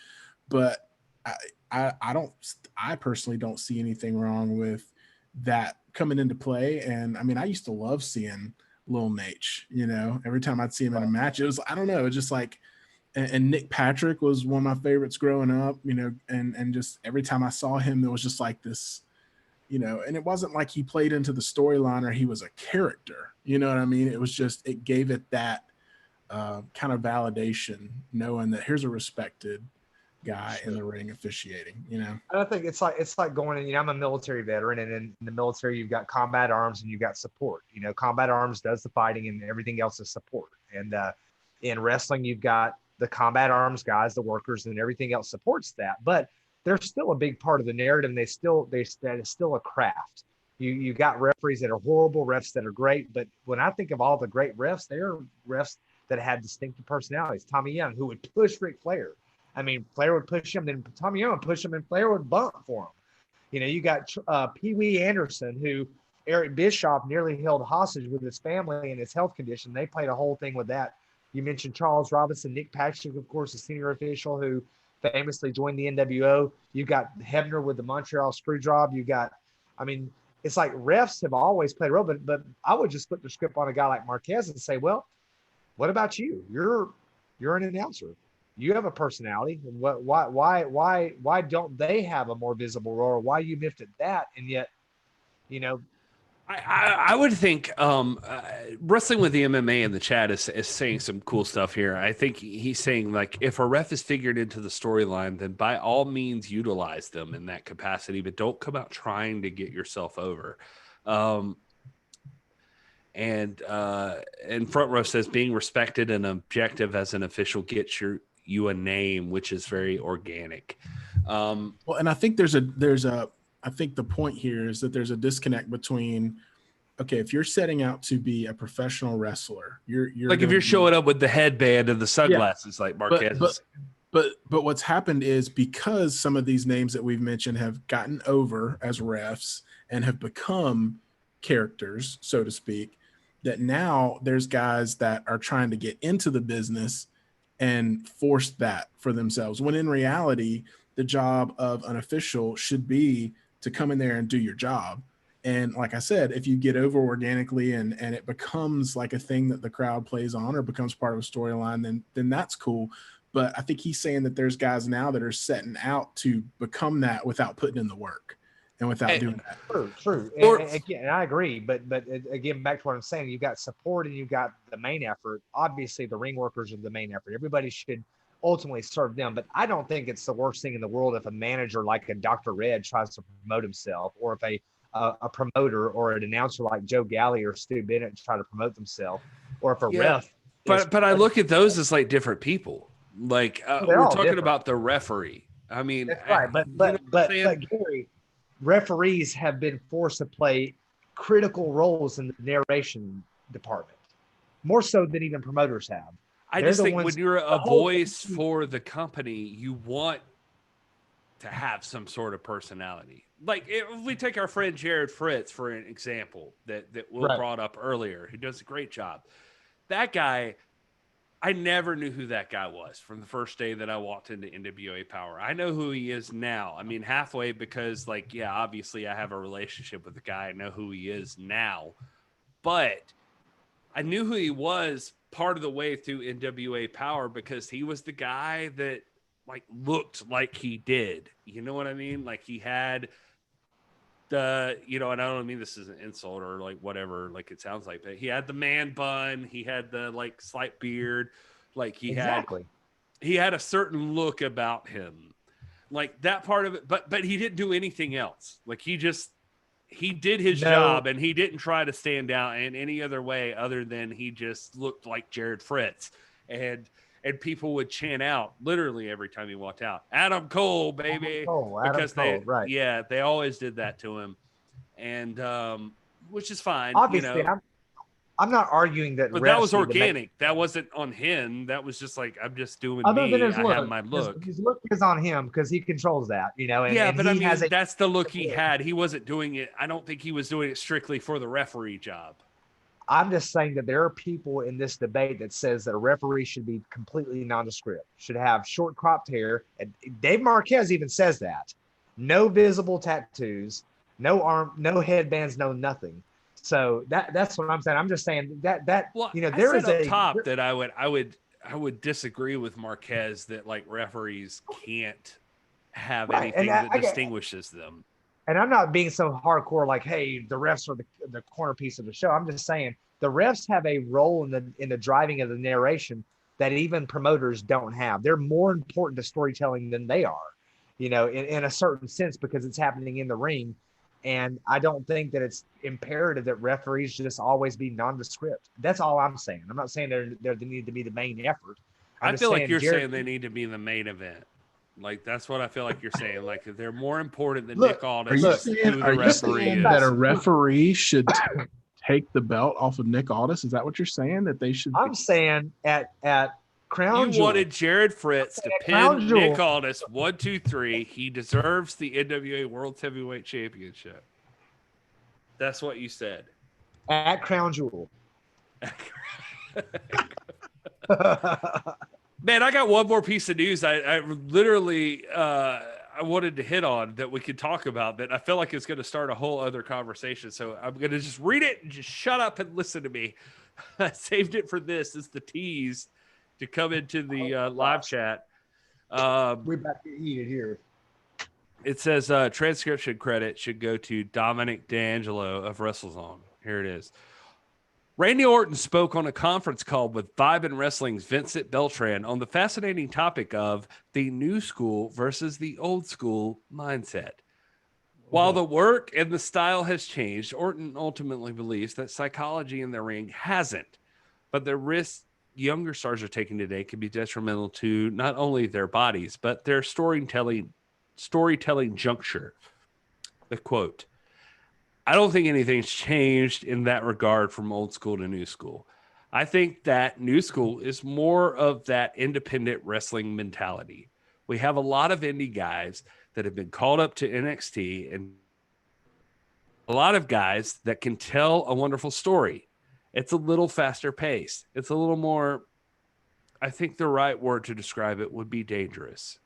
But I personally don't see anything wrong with that coming into play. And I mean, I used to love seeing Lil Nate, you know, every time I'd see him in a match, it was, I don't know, it was just like, and Nick Patrick was one of my favorites growing up, you know, and just every time I saw him, there was just like this, you know, and it wasn't like he played into the storyline or he was a character, you know what I mean? It was just, it gave it that kind of validation, knowing that here's a respected guy in the ring officiating, you know. And I think it's like going in, you know, I'm a military veteran, and in the military you've got combat arms and you've got support. You know, combat arms does the fighting and everything else is support. And in wrestling you've got the combat arms guys, the workers, and everything else supports that. But they're still a big part of the narrative, and that is still a craft. You got referees that are horrible, refs that are great, but when I think of all the great refs, they are refs that had distinctive personalities. Tommy Young, who would push Ric Flair. I mean, Flair would push him, then Tommy Young would push him, and Flair would bump for him. You know, you got Pee Wee Anderson, who Eric Bischoff nearly held hostage with his family and his health condition. They played a whole thing with that. You mentioned Charles Robinson, Nick Patrick, of course, a senior official who famously joined the NWO. You got Hebner with the Montreal Screwjob. You got, I mean, it's like refs have always played a role, but I would just flip the script on a guy like Marquez and say, well, what about you? You're an announcer. You have a personality. And why don't they have a more visible role? Or why you miffed at that? And yet, you know, I would think wrestling with the MMA in the chat is saying some cool stuff here. I think he's saying, like, if a ref is figured into the storyline, then by all means utilize them in that capacity, but don't come out trying to get yourself over. And Front Row says being respected and objective as an official gets you a name, which is very organic. Well, and I think I think the point here is that there's a disconnect between, okay, if you're setting out to be a professional wrestler, you're like, if you're showing up with the headband and the sunglasses, like Marquez. But what's happened is, because some of these names that we've mentioned have gotten over as refs and have become characters, so to speak, that now there's guys that are trying to get into the business and force that for themselves, when in reality, the job of an official should be to come in there and do your job. And like I said, if you get over organically and it becomes like a thing that the crowd plays on or becomes part of a storyline, then that's cool. But I think he's saying that there's guys now that are setting out to become that without putting in the work and without doing that. True. And again, I agree. But again, back to what I'm saying, you've got support and you've got the main effort. Obviously, the ring workers are the main effort. Everybody should ultimately serve them. But I don't think it's the worst thing in the world if a manager like a Dr. Red tries to promote himself, or if a promoter or an announcer like Joe Galley or Stu Bennett try to promote themselves, or if a ref. But I look at those as like different people. Like we're talking different about the referee. I mean, that's right. But Gary, referees have been forced to play critical roles in the narration department, more so than even promoters have. I just think when you're a voice for the company, you want to have some sort of personality. Like, if we take our friend Jared Fritz for an example that Will brought up earlier, who does a great job. That guy, I never knew who that guy was from the first day that I walked into NWA Power. I know who he is now. I mean, halfway, because, like, yeah, obviously I have a relationship with the guy. I know who he is now. But I knew who he was part of the way through NWA Power because he was the guy that like looked like he did. You know what I mean? Like he had the, you know, and I don't mean this as an insult or like whatever, like it sounds like, but he had the man bun, he had the like slight beard, like he had a certain look about him, like that part of it. But he didn't do anything else. Like he did his job, and he didn't try to stand out in any other way other than he just looked like Jared Fritz, and people would chant out literally every time he walked out, Adam Cole, baby. Because they always did that to him. And which is fine. Obviously, you know? I'm not arguing that, but that was organic. That wasn't on him. That was just like, I'm just doing other me. Than his I look. have my look. His look is on him because he controls that, you know. And, yeah, and but I mean, that's the look he had. He wasn't doing it. I don't think he was doing it strictly for the referee job. I'm just saying that there are people in this debate that says that a referee should be completely nondescript, should have short cropped hair. And Dave Marquez even says that. No visible tattoos, no arm, no headbands, no nothing. So that's what I'm saying. I'm just saying that well, you know, there is a top that I would disagree with Marquez that like referees can't have anything that distinguishes them. And I'm not being so hardcore like, hey, the refs are the corner piece of the show. I'm just saying the refs have a role in the driving of the narration that even promoters don't have. They're more important to storytelling than they are, you know, in a certain sense, because it's happening in the ring. And I don't think that it's imperative that referees just always be nondescript. That's all I'm saying. I'm not saying they need to be the main effort. I feel like you're saying they need to be the main event. Like that's what I feel like you're saying. Like they're more important than Nick Aldis. Are you saying that a referee should take the belt off of Nick Aldis? Is that what you're saying? That they should? I'm saying at Crown Jewel. You wanted Jared Fritz to pin Nick Aldis 1, 2, 3. He deserves the NWA World Heavyweight Championship. That's what you said. At Crown Jewel. Man, I got one more piece of news. I literally I wanted to hit on that we could talk about that I feel like it's going to start a whole other conversation. So I'm going to just read it and just shut up and listen to me. I saved it for this. It's the tease to come into the live chat. We're about to eat it here. It says transcription credit should go to Dominic D'Angelo of WrestleZone. Here it is. Randy Orton spoke on a conference call with Vibe and Wrestling's Vincent Beltran on the fascinating topic of the new school versus the old school mindset. While the work and the style has changed, Orton ultimately believes that psychology in the ring hasn't, but the risks younger stars are taking today can be detrimental to not only their bodies, but their storytelling juncture. The quote, I don't think anything's changed in that regard from old school to new school. I think that new school is more of that independent wrestling mentality. We have a lot of indie guys that have been called up to NXT and a lot of guys that can tell a wonderful story. It's a little faster paced. It's a little more, I think the right word to describe it would be dangerous.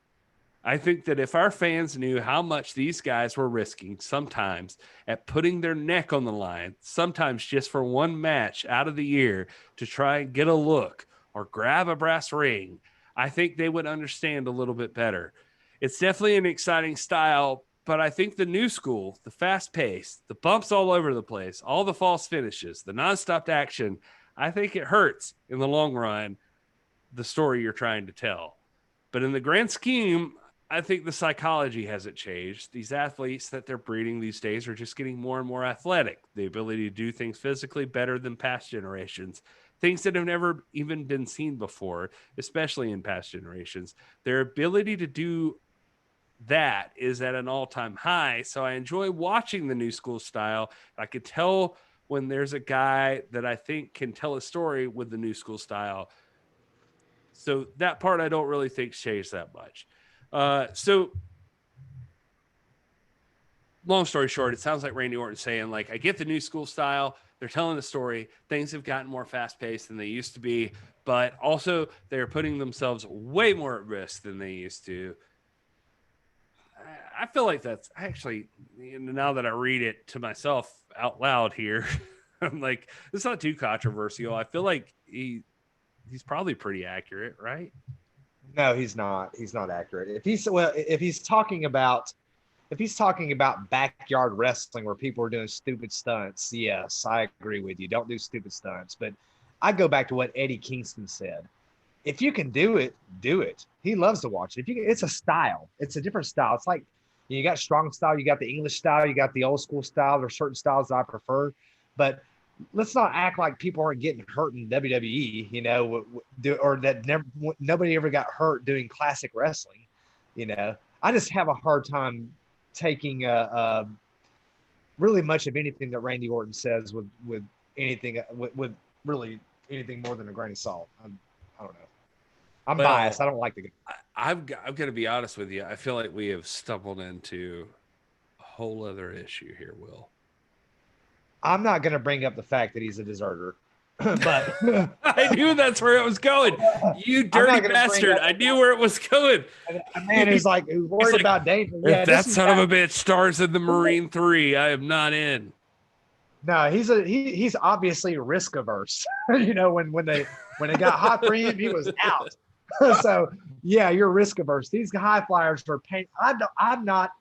I think that if our fans knew how much these guys were risking sometimes at putting their neck on the line, sometimes just for one match out of the year to try and get a look or grab a brass ring, I think they would understand a little bit better. It's definitely an exciting style, but I think the new school, the fast pace, the bumps all over the place, all the false finishes, the nonstop action, I think it hurts in the long run, the story you're trying to tell. But in the grand scheme, I think the psychology hasn't changed. These athletes that they're breeding these days are just getting more and more athletic. The ability to do things physically better than past generations. Things that have never even been seen before, especially in past generations. Their ability to do that is at an all-time high. So I enjoy watching the new school style. I could tell when there's a guy that I think can tell a story with the new school style. So that part I don't really think changed that much. So long story short, it sounds like Randy Orton saying, like, I get the new school style. They're telling the story. Things have gotten more fast paced than they used to be, but also they're putting themselves way more at risk than they used to. I feel like that's actually, now that I read it to myself out loud here, I'm like, it's not too controversial. I feel like he's probably pretty accurate, right? No, he's not. He's not accurate. If he's talking about backyard wrestling where people are doing stupid stunts, yes, I agree with you. Don't do stupid stunts. But I go back to what Eddie Kingston said. If you can do it, do it. He loves to watch it. It's a style. It's a different style. It's like you got strong style, you got the English style, you got the old school style. There's certain styles that I prefer, but let's not act like people aren't getting hurt in WWE, or that nobody ever got hurt doing classic wrestling. I just have a hard time taking really much of anything that Randy Orton says with anything with really anything more than a grain of salt. I don't know. I'm biased. I don't like the guy. I'm going to be honest with you. I feel like we have stumbled into a whole other issue here, Will. I'm not going to bring up the fact that he's a deserter, but I knew that's where it was going. You dirty bastard. I knew where it was going. A man who's worried about danger. If that son of a bitch stars in the Marine 3, I am not in. No, he's obviously risk averse. When it got hot for him, he was out. So yeah, you're risk averse. These high flyers are pain. I'm not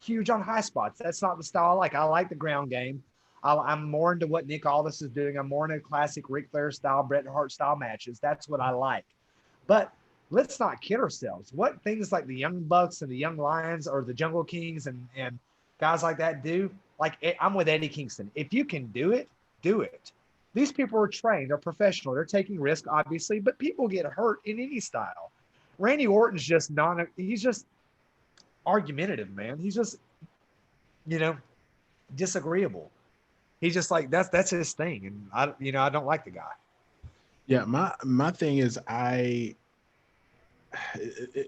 huge on high spots. That's not the style I like. I like the ground game. I'm more into what Nick Aldis is doing. I'm more into classic Ric Flair style, Bret Hart style matches. That's what I like. But let's not kid ourselves. What things like the Young Bucks and the Young Lions or the Jungle Kings and guys like that do, I'm with Eddie Kingston. If you can do it, do it. These people are trained. They're professional. They're taking risk, obviously, but people get hurt in any style. Randy Orton's he's just argumentative, man. He's just, disagreeable. He's just like, that's his thing. And I don't like the guy. Yeah. My thing is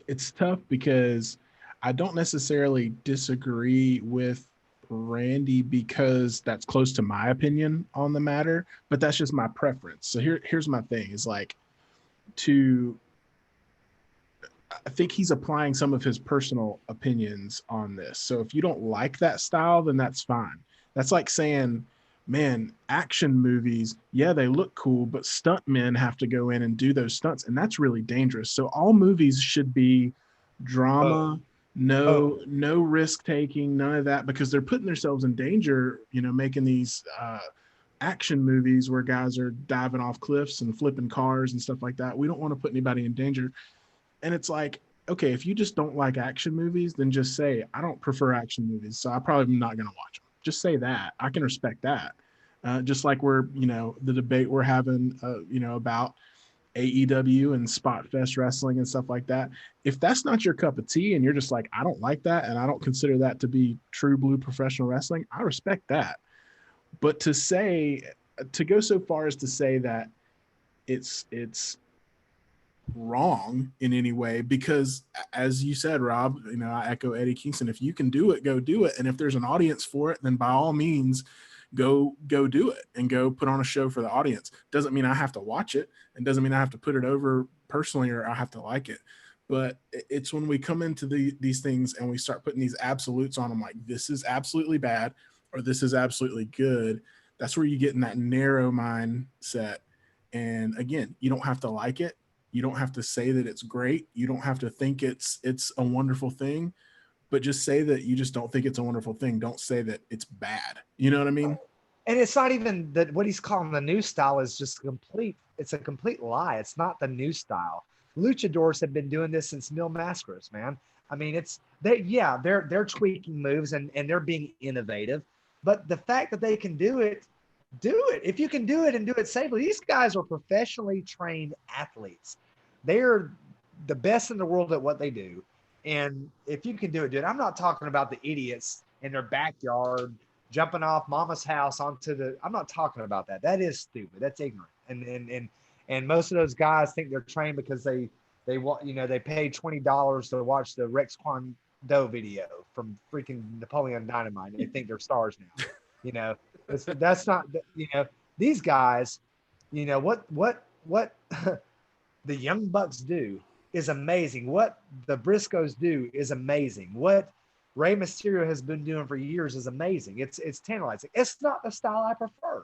it's tough because I don't necessarily disagree with Randy because that's close to my opinion on the matter, but that's just my preference. So here's my thing is I think he's applying some of his personal opinions on this. So if you don't like that style, then that's fine. That's like saying, man, action movies, yeah, they look cool, but stuntmen have to go in and do those stunts, and that's really dangerous. So all movies should be drama, no risk taking, none of that, because they're putting themselves in danger, making these action movies where guys are diving off cliffs and flipping cars and stuff like that. We don't want to put anybody in danger. And it's like, okay, if you just don't like action movies, then just say, I don't prefer action movies, so I probably am not going to watch them. Just say that. I can respect that. Just like the debate we're having, about AEW and Spot Fest wrestling and stuff like that. If that's not your cup of tea and you're just like, I don't like that and I don't consider that to be true blue professional wrestling, I respect that. But to go so far as to say that it's wrong in any way, because as you said, Rob, I echo Eddie Kingston. If you can do it, go do it. And if there's an audience for it, then by all means, go do it and go put on a show for the audience. Doesn't mean I have to watch it, and doesn't mean I have to put it over personally or I have to like it. But it's when we come into these things and we start putting these absolutes on them, like this is absolutely bad or this is absolutely good. That's where you get in that narrow mindset. And again, you don't have to like it. You don't have to say that it's great. You don't have to think it's a wonderful thing, but just say that you just don't think it's a wonderful thing. Don't say that it's bad. You know what I mean? And it's not even that what he's calling the new style is just it's a complete lie. It's not the new style. Luchadors have been doing this since Mil Mascaras, man. I mean, they're tweaking moves and they're being innovative, but the fact that they can do it. If you can do it and do it safely, these guys are professionally trained athletes. They're the best in the world at what they do. And if you can do it, dude, I'm not talking about the idiots in their backyard jumping off mama's house I'm not talking about that. That is stupid. That's ignorant. And most of those guys think they're trained because they paid $20 to watch the Rex Kwon Do video from freaking Napoleon Dynamite. And they think they're stars now, that's not, these guys, what the Young Bucks do is amazing. What the Briscoes do is amazing. What Rey Mysterio has been doing for years is amazing. It's tantalizing. It's not the style I prefer.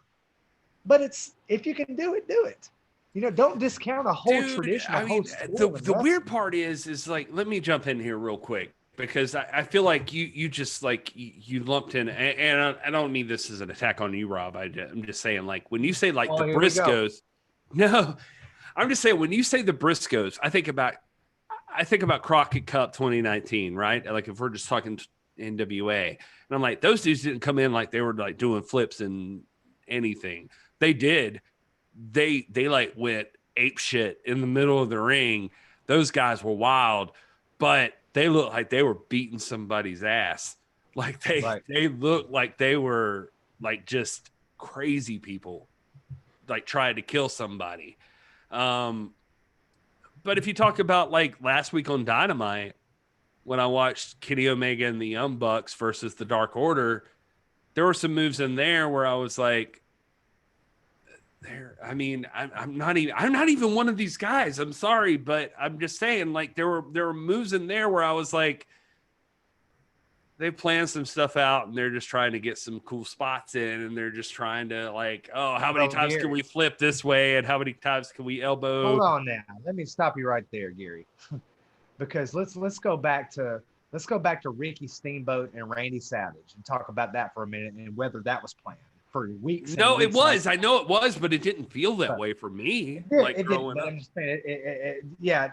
But it's if you can do it, do it. You know, don't discount a whole Dude, tradition. I mean, the weird part is like, let me jump in here real quick because I feel like you just like you lumped in, and I don't mean this as an attack on you, Rob. I'm just saying, like, when you say like the Briscoes, no, I'm just saying when you say the Briscoes, I think about Crockett Cup 2019, right? Like if we're just talking NWA, and I'm like, those dudes didn't come in like they were like doing flips and anything. They did. They like went ape shit in the middle of the ring. Those guys were wild, but they looked like they were beating somebody's ass. Like they looked like they were like just crazy people, like trying to kill somebody. But if you talk about like last week on Dynamite, when I watched Kenny Omega and the Young Bucks versus the Dark Order, there were some moves in there where I was like, I mean, I'm not even one of these guys. I'm sorry, but I'm just saying, like, there were moves in there where I was like, they planned some stuff out and they're just trying to get some cool spots in, and they're just trying to like, oh, how many times can we flip this way and how many times can we elbow? Hold on now. Let me stop you right there, Gary. Because let's go back to Ricky Steamboat and Randy Savage and talk about that for a minute and whether that was planned for weeks. No, it was. I know it was, but it didn't feel that way for me. Like growing up. Yeah.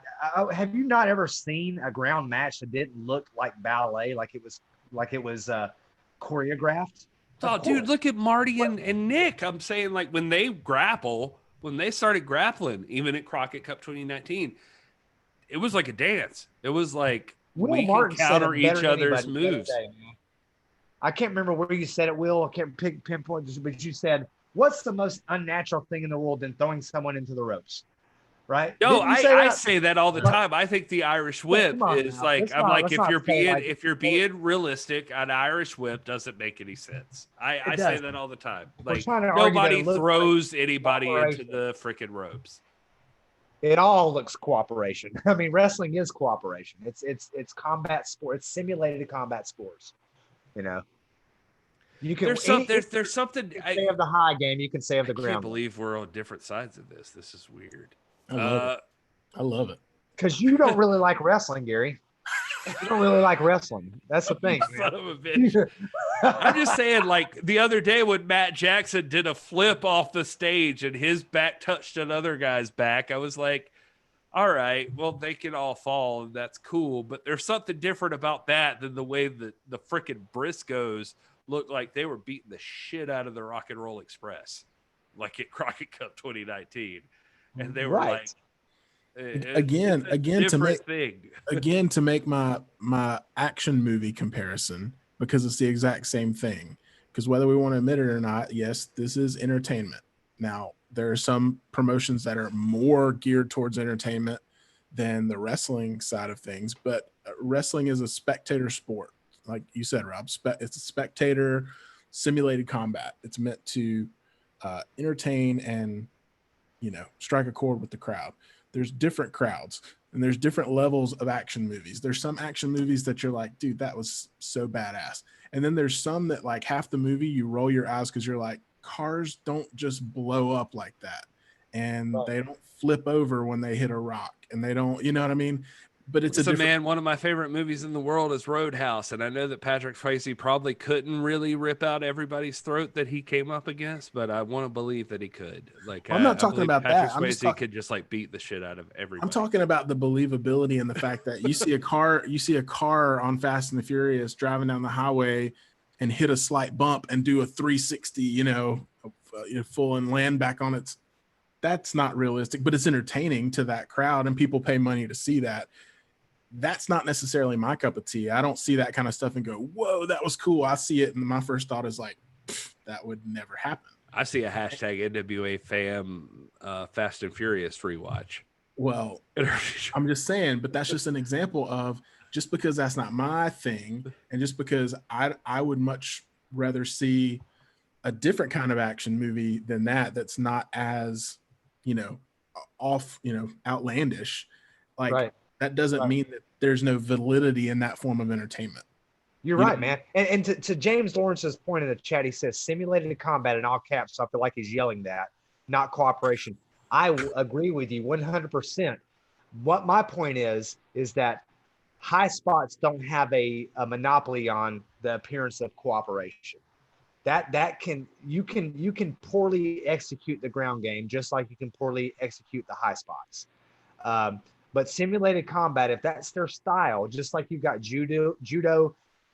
Have you not ever seen a ground match that didn't look like ballet, like it was choreographed? Oh, dude, look at Marty and Nick. I'm saying, like, when they started grappling, even at Crockett Cup 2019, it was like a dance. It was like we can counter each other's moves. I can't remember where you said it, Will. I can't pinpoint, but you said, what's the most unnatural thing in the world than throwing someone into the ropes? Right? No, I say that all the time. I think the Irish whip is like, I'm like, if you're being realistic, an Irish whip doesn't make any sense. I say that all the time. Like, nobody throws anybody into the freaking ropes. It all looks cooperation. I mean, wrestling is cooperation. It's combat sport. It's simulated combat sports. You know, you can. There's something. You can say of the high game. You can say of the ground. I can't believe we're on different sides of this. This is weird. I love it. Because you don't really like wrestling, Gary. You don't really like wrestling. That's the thing. Son of a bitch. I'm just saying, like the other day when Matt Jackson did a flip off the stage and his back touched another guy's back, I was like, all right, well, they can all fall and that's cool. But there's something different about that than the way that the freaking Briscoes looked like they were beating the shit out of the Rock and Roll Express, like at Crockett Cup 2019. And they were like, again to make my action movie comparison, because it's the exact same thing. Because whether we want to admit it or not, yes, this is entertainment. Now, there are some promotions that are more geared towards entertainment than the wrestling side of things, but wrestling is a spectator sport. Like you said, Rob, it's a spectator simulated combat. It's meant to entertain and, you know, strike a chord with the crowd. There's different crowds and there's different levels of action movies. There's some action movies that you're like, dude, that was so badass. And then there's some that like half the movie you roll your eyes because you're like, cars don't just blow up like that. And they don't flip over when they hit a rock, and they don't, you know what I mean? But it's man, one of my favorite movies in the world is Roadhouse. And I know that Patrick Swayze probably couldn't really rip out everybody's throat that he came up against, but I want to believe that he could. Like, I'm not talking about Patrick that. Swayze could just like beat the shit out of everybody. I'm talking about the believability and the fact that you see a car on Fast and the Furious driving down the highway and hit a slight bump and do a 360, you know, full and land back on its. That's not realistic, but it's entertaining to that crowd and people pay money to see that. That's not necessarily my cup of tea. I don't see that kind of stuff and go, whoa, that was cool. I see it. And my first thought is like, that would never happen. I see a hashtag NWA fam Fast and Furious free watch. Well, I'm just saying, but that's just an example of just because that's not my thing. And just because I would much rather see a different kind of action movie than that's not as, you know, outlandish. Like, that doesn't mean that there's no validity in that form of entertainment. You're right, man. And to James Lawrence's point in the chat, he says simulated combat in all caps. So I feel like he's yelling that, not cooperation. I agree with you 100%. What my point is that high spots don't have a monopoly on the appearance of cooperation. You can poorly execute the ground game just like you can poorly execute the high spots. But simulated combat, if that's their style, just like you've got judo,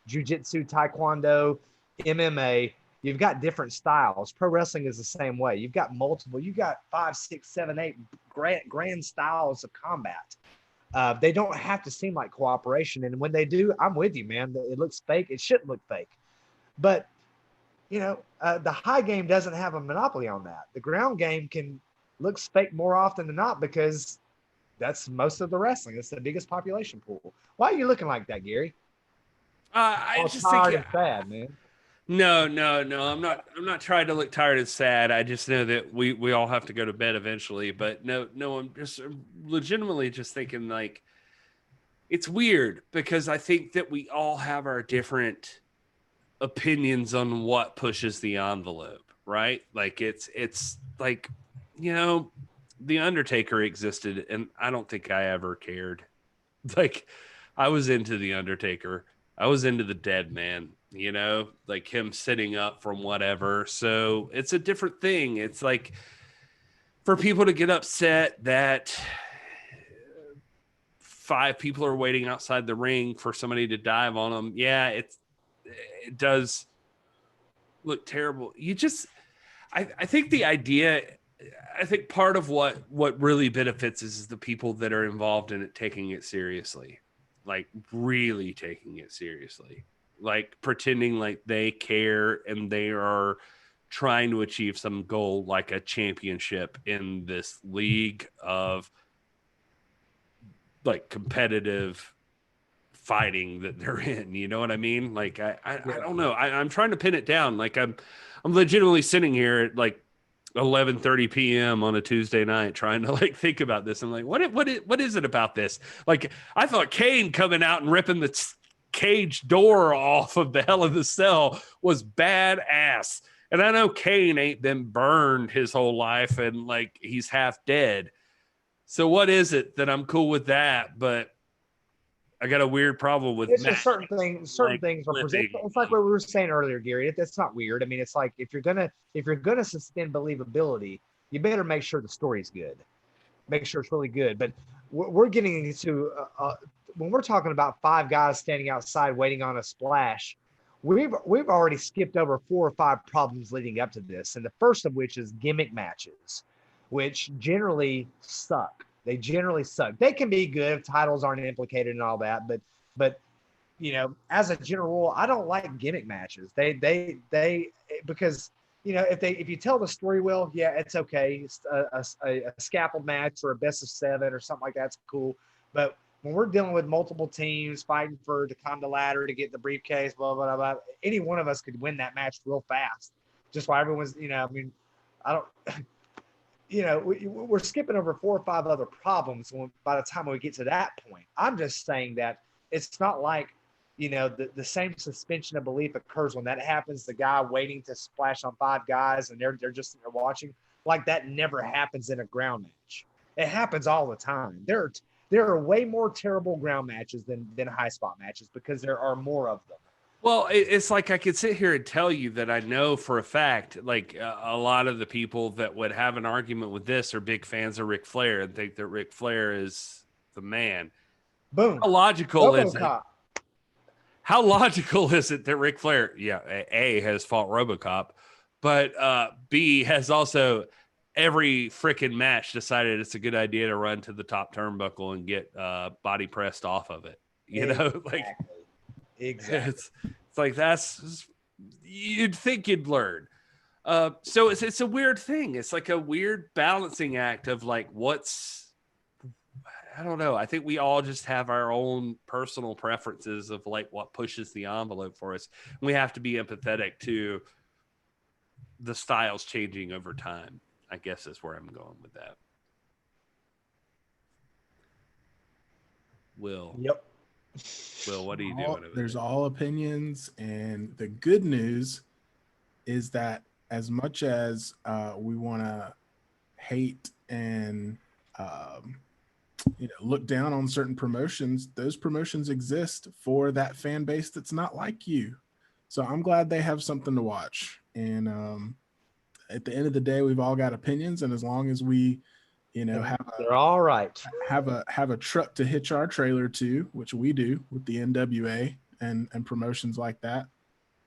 jiu-jitsu, taekwondo, MMA, you've got different styles. Pro wrestling is the same way. You've got 5, 6, 7, 8 grand styles of combat. They don't have to seem like cooperation. And when they do, I'm with you, man. It looks fake. It shouldn't look fake. But, the high game doesn't have a monopoly on that. The ground game looks fake more often than not because that's most of the wrestling. It's the biggest population pool. Why are you looking like that, Gary? I just tired think and sad, man. No. I'm not trying to look tired and sad. I just know that we all have to go to bed eventually. But no, I'm just legitimately just thinking like it's weird because I think that we all have our different opinions on what pushes the envelope, right? Like it's like, The Undertaker existed and I don't think I ever cared. Like I was into The Undertaker. I was into the dead man, like him sitting up from whatever. So it's a different thing. It's like for people to get upset that 5 people are waiting outside the ring for somebody to dive on them. Yeah, it does look terrible. I think the idea, I think part of what really benefits is the people that are involved in it taking it seriously. Like really taking it seriously, like pretending like they care and they are trying to achieve some goal, like a championship in this league of like competitive fighting that they're in. You know what I mean? Like, I don't know. I'm trying to pin it down. Like I'm legitimately sitting here at like 11:30 p.m. on a Tuesday night trying to like think about this. I'm like, what is it about this? Like, I thought Kane coming out and ripping the cage door off of the Hell in the Cell was badass. And I know Kane ain't been burned his whole life and like he's half dead. So what is it that I'm cool with that? But I got a weird problem with it's just certain things are presented. It's like what we were saying earlier, Gary. That's not weird. I mean, it's like if you're gonna suspend believability, you better make sure the story's good. Make sure it's really good. But we're getting into when we're talking about 5 guys standing outside waiting on a splash. We've already skipped over 4 or 5 problems leading up to this, and the first of which is gimmick matches, which generally suck. They generally suck. They can be good if titles aren't implicated and all that, but as a general rule, I don't like gimmick matches. They because if you tell the story well, yeah, it's okay. It's a scaffold match or a best of 7 or something like that's cool. But when we're dealing with multiple teams fighting to climb the ladder to get the briefcase, blah blah blah, any one of us could win that match real fast. Just why everyone's, I don't. We're skipping over 4 or 5 other problems by the time we get to that point. I'm just saying that it's not like, the same suspension of belief occurs when that happens. The guy waiting to splash on 5 guys and they're just watching. Like that never happens in a ground match. It happens all the time. There are way more terrible ground matches than high spot matches because there are more of them. Well, it's like I could sit here and tell you that I know for a fact, like a lot of the people that would have an argument with this are big fans of Ric Flair and think that Ric Flair is the man. Boom. How logical is it? How logical is it that Ric Flair, A, has fought RoboCop, but B, has also every freaking match decided it's a good idea to run to the top turnbuckle and get body pressed off of it. Exactly. It's like you'd think you'd learn. So it's a weird thing. It's like a weird balancing act of like I don't know. I think we all just have our own personal preferences of like what pushes the envelope for us. We have to be empathetic to the styles changing over time, I guess is where I'm going with that. Will. Yep. Will, what are you doing over There's there? all opinions, and the good news is that as much as we want to hate and look down on certain promotions, those promotions exist for that fan base that's not like you. So I'm glad they have something to watch. And at the end of the day, we've all got opinions, and as long as we, They're all right. have a truck to hitch our trailer to, which we do with the NWA and promotions like that,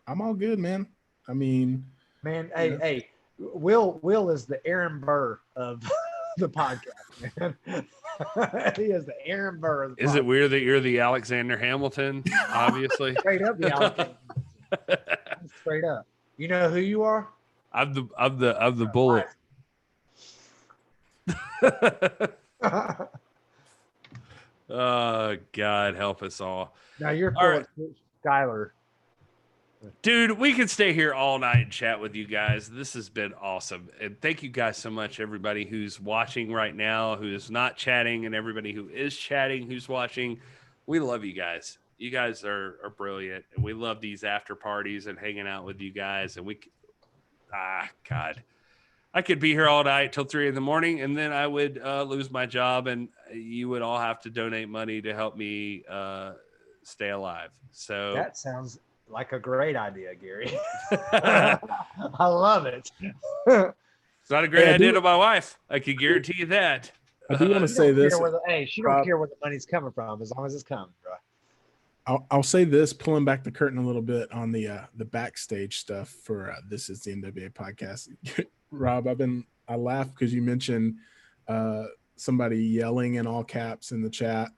I'm all good, man. I mean, Man, hey, Will is the Aaron Burr of the podcast, man. He is the Aaron Burr of the Is podcast. it weird that you're the Alexander Hamilton? Obviously, Straight up the Alabama. Straight up. You know who you are? I'm the bullet. Oh, God help us all. Now you're All right. Skyler. Dude, we could stay here all night and chat with you guys. This has been awesome. And thank you guys so much, everybody who's watching right now, who is not chatting, and everybody who is chatting, who's watching. We love you guys. You guys are brilliant. And we love these after parties and hanging out with you guys. And God. I could be here all night till 3 a.m, and then I would lose my job, and you would all have to donate money to help me stay alive. So that sounds like a great idea, Gary. I love it. It's not a great idea to my wife. I can guarantee you that. I do want to say this. She don't care where the money's coming from as long as it's coming, bro. I'll say this, pulling back the curtain a little bit on the backstage stuff for This Is the NWA podcast. Rob, I laughed because you mentioned somebody yelling in all caps in the chat.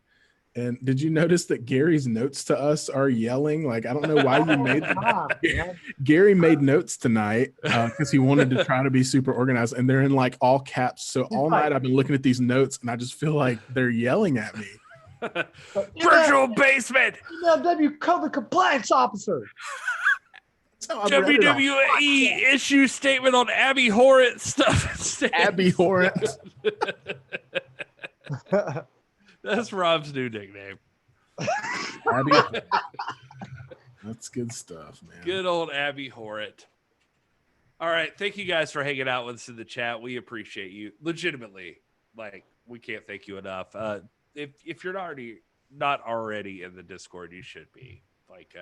And did you notice that Gary's notes to us are yelling? Like, I don't know why you made Gary made notes tonight because he wanted to try to be super organized, and they're in like all caps. So all night I've been looking at these notes, and I just feel like they're yelling at me. Virtual basement. MLW COVID compliance officer. WWE issue statement on Abbey Horrent stuff. Abbey Horrent. That's Rob's new nickname. That's good stuff, man. Good old Abbey Horrent. All right. Thank you guys for hanging out with us in the chat. We appreciate you. Legitimately. Like, we can't thank you enough. If you're not already in the Discord, you should be. Like,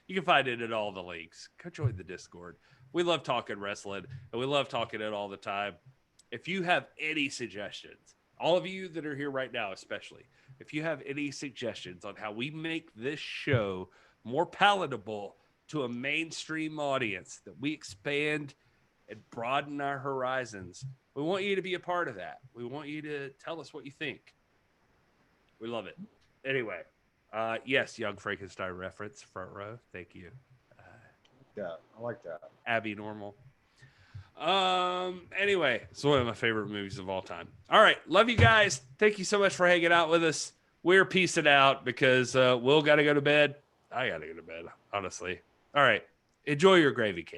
you can find it in all the links. Go join the Discord. We love talking wrestling, and we love talking it all the time. If you have any suggestions, all of you that are here right now, especially, if you have any suggestions on how we make this show more palatable to a mainstream audience, that we expand and broaden our horizons, we want you to be a part of that. We want you to tell us what you think. We love it. Anyway, yes, Young Frankenstein reference, front row. Thank you. Yeah, I like that. Abby Normal. Anyway, it's one of my favorite movies of all time. All right. Love you guys. Thank you so much for hanging out with us. We're peacing out because Will got to go to bed. I got to go to bed, honestly. All right. Enjoy your gravy cake.